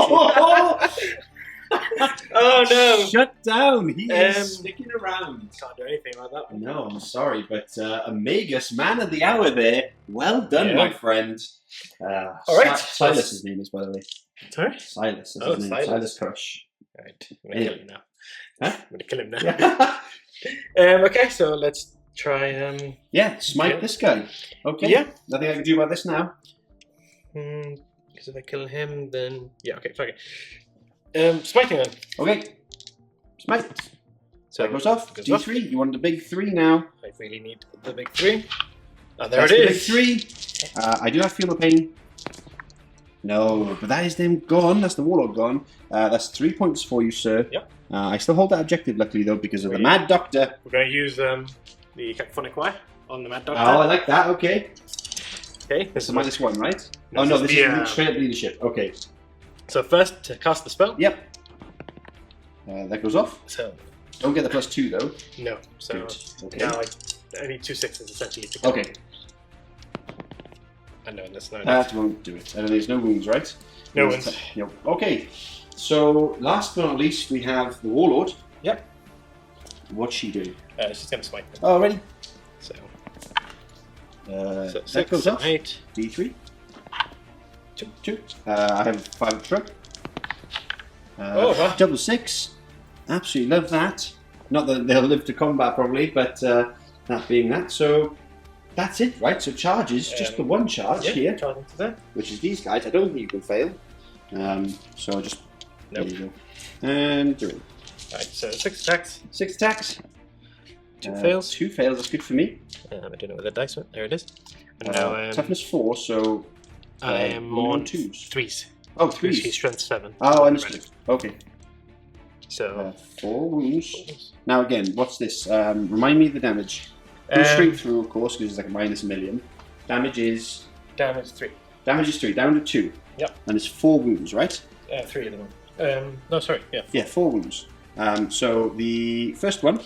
Oh no! Shut down! He is sticking around. Can't do anything like that. No, I'm sorry, but a Magus, man of the hour there. Well done, my friend. Alright. Silas, his name is, by the way. Sorry? Silas. His name. Silas Crush. Alright, I'm going to kill him now. Huh? I'm going to kill him now. Okay, so let's try... smite this guy. Okay. Yeah. Nothing I can do about this now. Because if I kill him, then... Yeah, okay, fuck it. Smiting then. Okay. Smite. So that goes off. D3. You want the big 3 now. I really need the big 3. Oh, there That's it is. The big 3. I do have Feel No Pain. No, but that is them gone. That's the Warlord gone. That's 3 points for you, sir. Yep. I still hold that objective, luckily, though, because of the Mad Doctor. We're going to use the Cacophonic Wire on the Mad Doctor. Oh, I like that. Okay. Okay. This is -1, right? Oh, no, this is straight up leadership. Okay. So first, to cast the spell. Yep. That goes off. So. Don't get the +2, though. No. So okay. Now I need 2 6s, essentially, to kill. Okay. And no, that's no. That won't do it. And there's no wounds, right? No wounds. Yep. Okay. So, last but not least, we have the Warlord. Yep. What's she do? She's going to smite them. Oh, ready? So 6, that goes off. 8. D3. 2. I have 5 truck. Double 6. Absolutely love that. Not that they'll live to combat probably, but that being that. So that's it, right? So charges, just the one charge here, charging to that. which is these guys. I don't think you can fail. So just there you go. And do it. Right, so 6 attacks. 6 attacks. 2 fails. 2 fails. That's good for me. I don't know where the dice went. There it is. And now toughness 4. So I am on 2s. 3s. Oh, 3s. He's strength 7. Oh, understood. Okay. So 4 wounds. Now again, what's this? Remind me of the damage. Go straight through, of course, because it's like -1,000,000. Damage is 3. Damage is 3. Down to 2. Yep. And it's 4 wounds, right? 3 of them. No, sorry. Yeah. 4. Yeah, 4 wounds. So the first one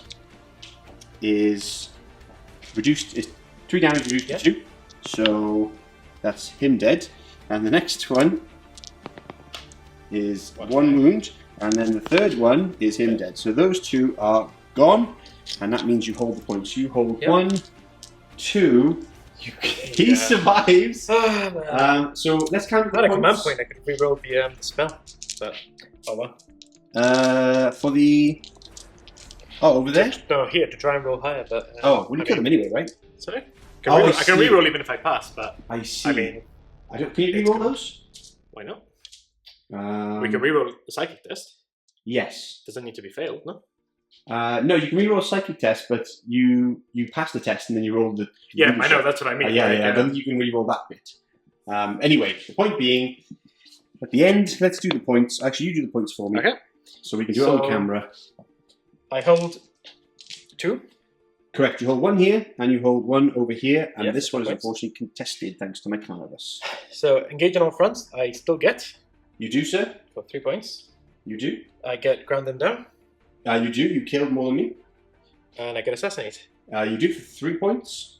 is reduced. Is 3 damage reduced to 2. So that's him dead. And the next one is 1 wound. And then the third one is him dead. So those 2 are gone. And that means you hold the points. You hold 1, 2. He survives. So let's count the points. At a command point, I could reroll the spell. But, oh well. For the... Oh, over there? No, here, to try and roll higher, but... well, you kill them anyway, right? Sorry? I can reroll even if I pass, but... I see. I mean... Can you reroll those? Why not? We can reroll the psychic test. Yes. Doesn't need to be failed, no? No, you can reroll a psychic test, but you pass the test and then you roll the... Yeah, I know, that's what I mean. I don't think you can reroll that bit. Anyway, the point being, at the end, let's do the points. Actually, you do the points for me. Okay. So we can do it on camera. I hold 2. Correct, you hold 1 here, and you hold 1 over here, and this one is points. unfortunately contested thanks to my canvas. So, engage on all fronts, I still get... You do, sir? For 3 points. You do? I get ground them down. You do, you killed more than me. And I get assassinate. You do for 3 points.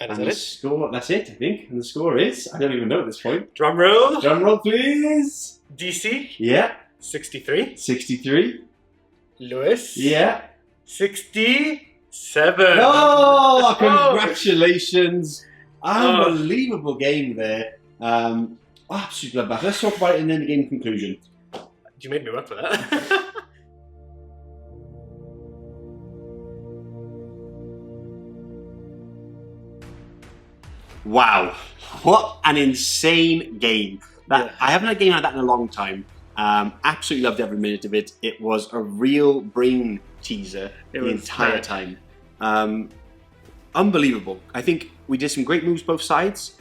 And the score, that's it, I think. And the score is, I don't even know at this point. Drum roll. Drum roll, please. DC. Yeah. 63. 63. Lewis. Yeah. 67. Oh, congratulations. Unbelievable game there. Absolute bloodbath. Let's talk about it and then the game conclusion. You made me work for that. Wow, what an insane game. I haven't had a game like that in a long time. Absolutely loved every minute of it. It was a real brain teaser the entire time. Unbelievable. I think we did some great moves both sides.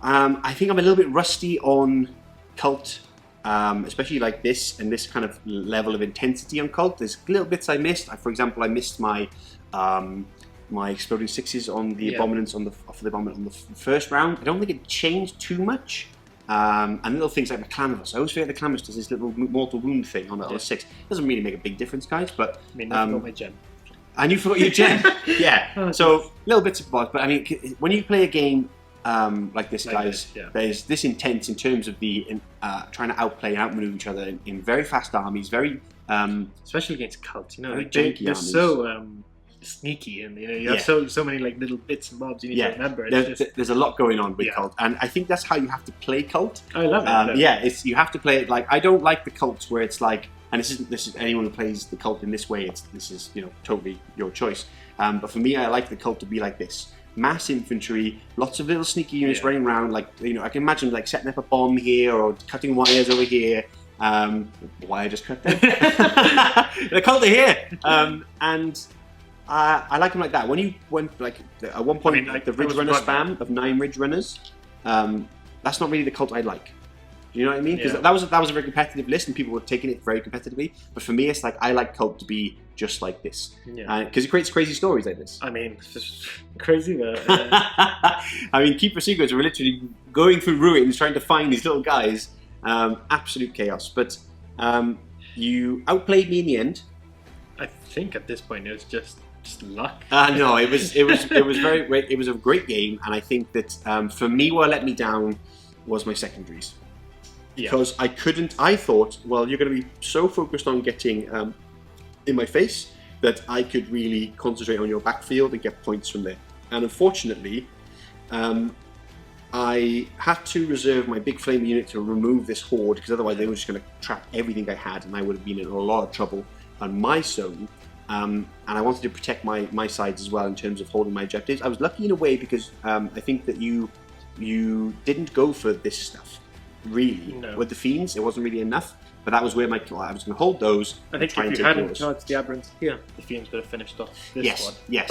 I think I'm a little bit rusty on Cult, especially like this and this kind of level of intensity on Cult. There's little bits I missed. For example, I missed my my exploding sixes on the abominants on the abominant on the first round. I don't think it changed too much. And little things like the Clamorous. I always forget the Clamorous does this little mortal wound thing on the 6. Doesn't really make a big difference, guys. But I mean, I forgot my gem. And you forgot your gem. Yeah. So little bits of buzz. But I mean, when you play a game like this, guys, there's this intense in terms of the trying to outplay and outmaneuver each other in very fast armies, very especially against Cult. You know, like they're so sneaky, and you have so many like little bits and bobs you need to remember. There's a lot going on with Cult, and I think that's how you have to play Cult. I love it. You have to play it like, I don't like the Cults where it's like, and this is anyone who plays the Cult in this way, this is totally your choice. But for me, I like the Cult to be like this. Mass infantry, lots of little sneaky units running around, like I can imagine like setting up a bomb here or cutting wires over here. Wire just cut there. The Cult are here, and I like them like that. When at one point, like the Ridge Runner spam of 9 Ridge Runners, that's not really the Cult I like. You know what I mean? Because that was a very competitive list, and people were taking it very competitively. But for me, it's like I like Cult to be just like this, because it creates crazy stories like this. I mean, it's just crazy. But, I mean, Keeper Secrets are literally going through ruins trying to find these little guys. Absolute chaos. But you outplayed me in the end. I think at this point it was just luck. No, it was a great game, and I think that for me, what let me down was my secondaries. Because I thought, well, you're going to be so focused on getting in my face that I could really concentrate on your backfield and get points from there. And unfortunately, I had to reserve my big flame unit to remove this horde, because otherwise they were just going to trap everything I had, and I would have been in a lot of trouble on my zone. And I wanted to protect my sides as well in terms of holding my objectives. I was lucky in a way because I think that you didn't go for this stuff. Really, with the Fiends, it wasn't really enough. But that was where I was going to hold those. I think if you hadn't charged the Aberrants here, the Fiends would have finished off this squad. Yes,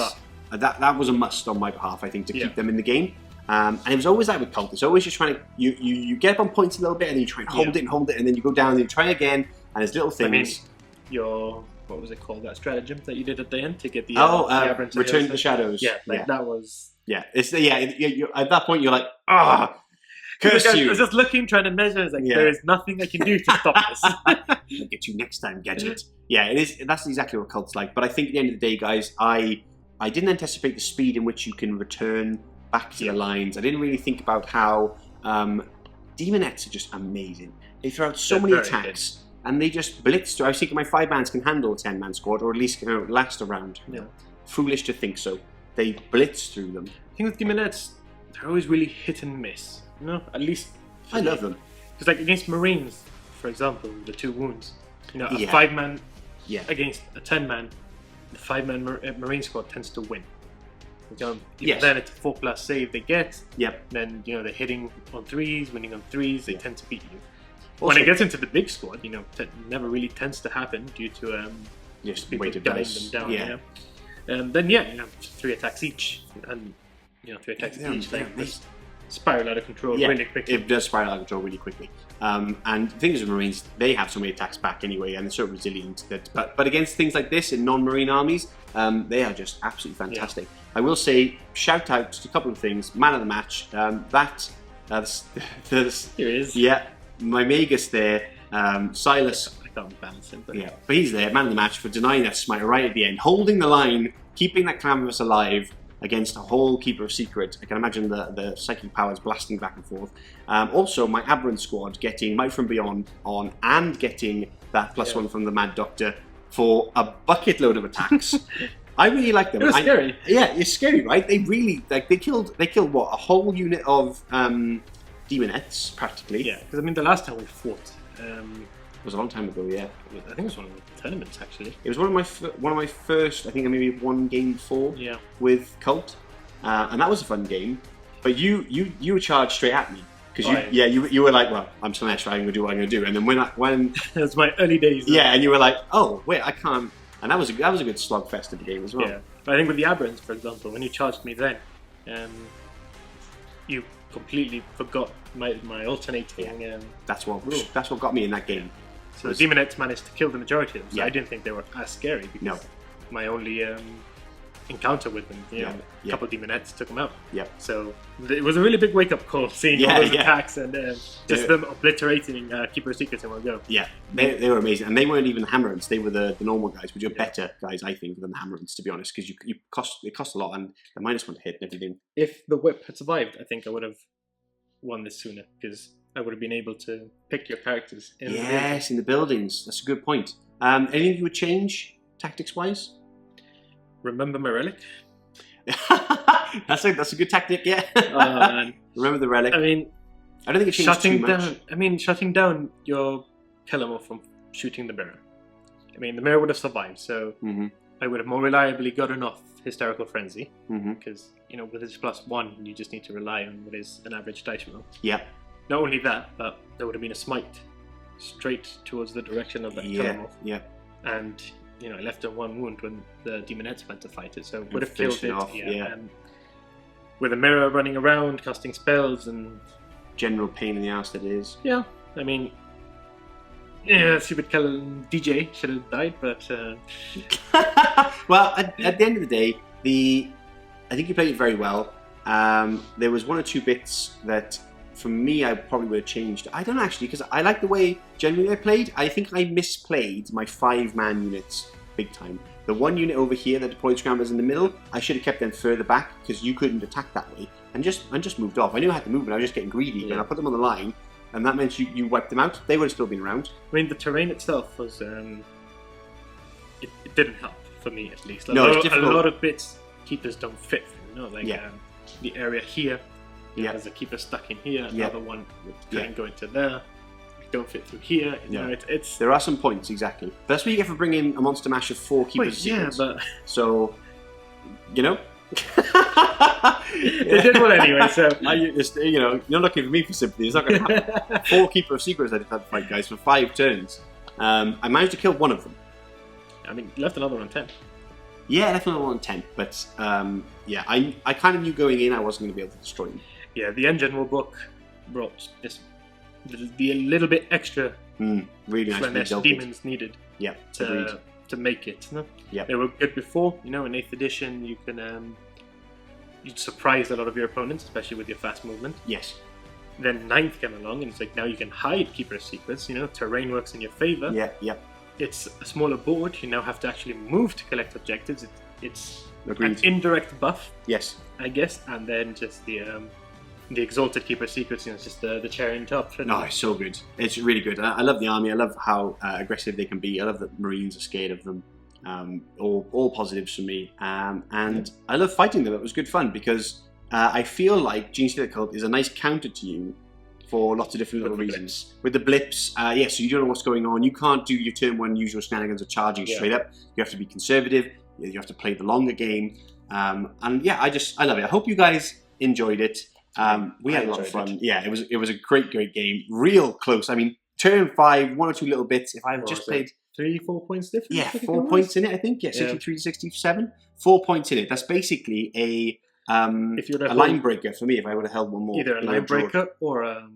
but that was a must on my behalf, I think, to keep them in the game. And it was always like with Cult. It's always just trying to you get up on points a little bit, and then you try and hold it, and then you go down and you try again, and there's little things. I mean, what was it called? That stratagem that you did at the end to get the Aberrants Return to the Shadows. Yeah, that was. Yeah, it's at that point you're like, curse you! I was just looking, trying to measure. It's like there is nothing I can do to stop this. I'll get you next time, Gadget. Yeah, it is. That's exactly what Cult's like. But I think at the end of the day, guys, I didn't anticipate the speed in which you can return back to the lines. I didn't really think about how Demonettes are just amazing. They throw out so many attacks, and they just blitz through. I was thinking my 5-mans can handle a 10-man squad, or at least last a round. Yeah. Foolish to think so. They blitz through them. I think with Demonettes, they're always really hit and miss. At least I love them. Because like against Marines, for example, the 2 wounds. A 5-man against a 10-man, the 5-man Marine squad tends to win. Then it's a 4+ save they get. Then they're hitting on 3s, winning on 3s. They tend to beat you. Also, when it gets into the big squad, that never really tends to happen due to people gunning them down. And then 3 attacks each, and 3 attacks each. They spiral out of control really quickly. It does spiral out of control really quickly. And the thing is with Marines, they have so many attacks back anyway, and they're so resilient that. But against things like this in non-Marine armies, they are just absolutely fantastic. I will say, shout out to a couple of things. Man of the match. Here he is. Yeah, my Magus there. Silas. I can't balance him, but but he's there, man of the match, for denying that smite right at the end, holding the line, keeping that Clamorous alive against a whole Keeper of Secret. I can imagine the psychic powers blasting back and forth. Also, my Aberrant squad getting Might from Beyond on, and getting that +1 from the Mad Doctor for a bucket load of attacks. I really like them. It was scary. Yeah, it's scary, right? They really they killed what, a whole unit of Demonettes practically. Yeah, because I mean the last time we fought. It was a long time ago, I think it was one of the tournaments actually. It was one of my first. I think I maybe one game before. With Cult, and that was a fun game. But you were charged straight at me because you were like, well, I'm Slaanesh, I'm gonna do what I'm gonna do. And then when it was my early days. And you were like, oh wait, I can't. And that was a good slugfest of the game as well. Yeah, but I think with the Aberrants, for example, when you charged me then, you completely forgot my alternating. That's what got me in that game. So the Demonettes managed to kill the majority of them. So I didn't think they were as scary because my only encounter with them, a couple of Demonettes took them out. So it was a really big wake-up call seeing all those attacks and just them obliterating Keeper of Secrets in one go. They were amazing, and they weren't even the Hammerants. They were the normal guys, which are better guys, I think, than the Hammerants, to be honest, because it cost a lot, and the -1 to hit and everything. If the whip had survived, I think I would have won this sooner, because I would have been able to pick your characters in the buildings. That's a good point. Anything you would change tactics-wise? Remember my Relic? that's a good tactic, Remember the Relic. I mean, I don't think it changed too much. Shutting down your killer from shooting the mirror. I mean, the mirror would have survived, so I would have more reliably gotten off Hysterical Frenzy, because, with his +1, you just need to rely on what is an average dice roll. Not only that, but there would have been a smite straight towards the direction of that killer. And, I left him 1 wound when the Demonettes went to fight it, so would have killed it. And with a mirror running around, casting spells, and general pain in the ass that is. I mean, stupid killer DJ should have died, but... Well, at the end of the day, I think you played it very well. There was 1 or 2 bits that, for me, I probably would have changed. I don't actually, because I like the way generally I played. I think I misplayed my 5-man units big time. The 1 unit over here, the deployed scramblers in the middle, I should have kept them further back because you couldn't attack that way, and just moved off. I knew I had to move, but I was just getting greedy, and I put them on the line, and that meant you wiped them out. They would have still been around. I mean, the terrain itself was it didn't help for me, at least. A lot of bits keepers don't fit through, the area here. There's a keeper stuck in here. Another one can go into there. Don't fit through here. It's there are some points, exactly. But that's what you get for bringing a monster mash of 4 keepers. But so they did well anyway. So you're looking for me for sympathy. It's not going to happen. 4 keeper of secrets I did have to fight, guys, for 5 turns. I managed to kill 1 of them. I mean, left another one on 10. Yeah, left another one on 10. But I kind of knew going in I wasn't going to be able to destroy them. Yeah, the end general book brought this the little bit extra really nice Slaanesh Daemons needed to make it. They were good before, in 8th edition you can you'd surprise a lot of your opponents, especially with your fast movement. Yes. Then 9th came along and it's like now you can hide Keeper of Secrets, terrain works in your favor. It's a smaller board, you now have to actually move to collect objectives. It's an indirect buff. Yes. I guess, and then just the Exalted Keeper of Secrets, it's just the cherry on top. It's so good. It's really good. I love the army. I love how aggressive they can be. I love that Marines are scared of them. All positives for me. And I love fighting them. It was good fun because I feel like Genestealer Cult is a nice counter to you for lots of different little reasons. With the blips, so you don't know what's going on. You can't do your turn 1 usual shenanigans of charging straight up. You have to be conservative. You have to play the longer game. I love it. I hope you guys enjoyed it. We had a lot of fun. It was a great game. Real close. I mean, turn 5, 1 or 2 little bits. If I just played 3-4 points difference. 4 points in it. I think 63 to 67. 4 points in it. That's basically a line breaker for me. If I would have held 1 more, either a line breaker or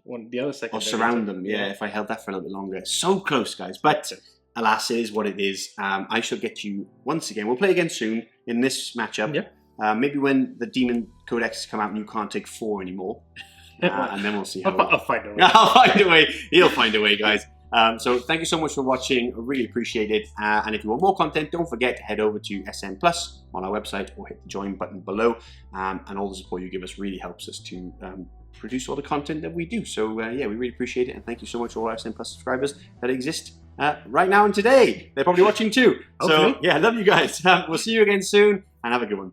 one the other second. Or surround them. If I held that for a little bit longer. So close, guys. But alas, it is what it is. I shall get you once again. We'll play again soon in this matchup. Maybe when the Demon Codex come out and you can't take 4 anymore. And then we'll see how... I'll find a way. I'll find a way. He'll find a way, guys. So thank you so much for watching. I really appreciate it. And if you want more content, don't forget to head over to SN Plus on our website or hit the join button below. And all the support you give us really helps us to produce all the content that we do. So we really appreciate it. And thank you so much to all our SN Plus subscribers that exist right now and today. They're probably watching too. So I love you guys. We'll see you again soon and have a good one.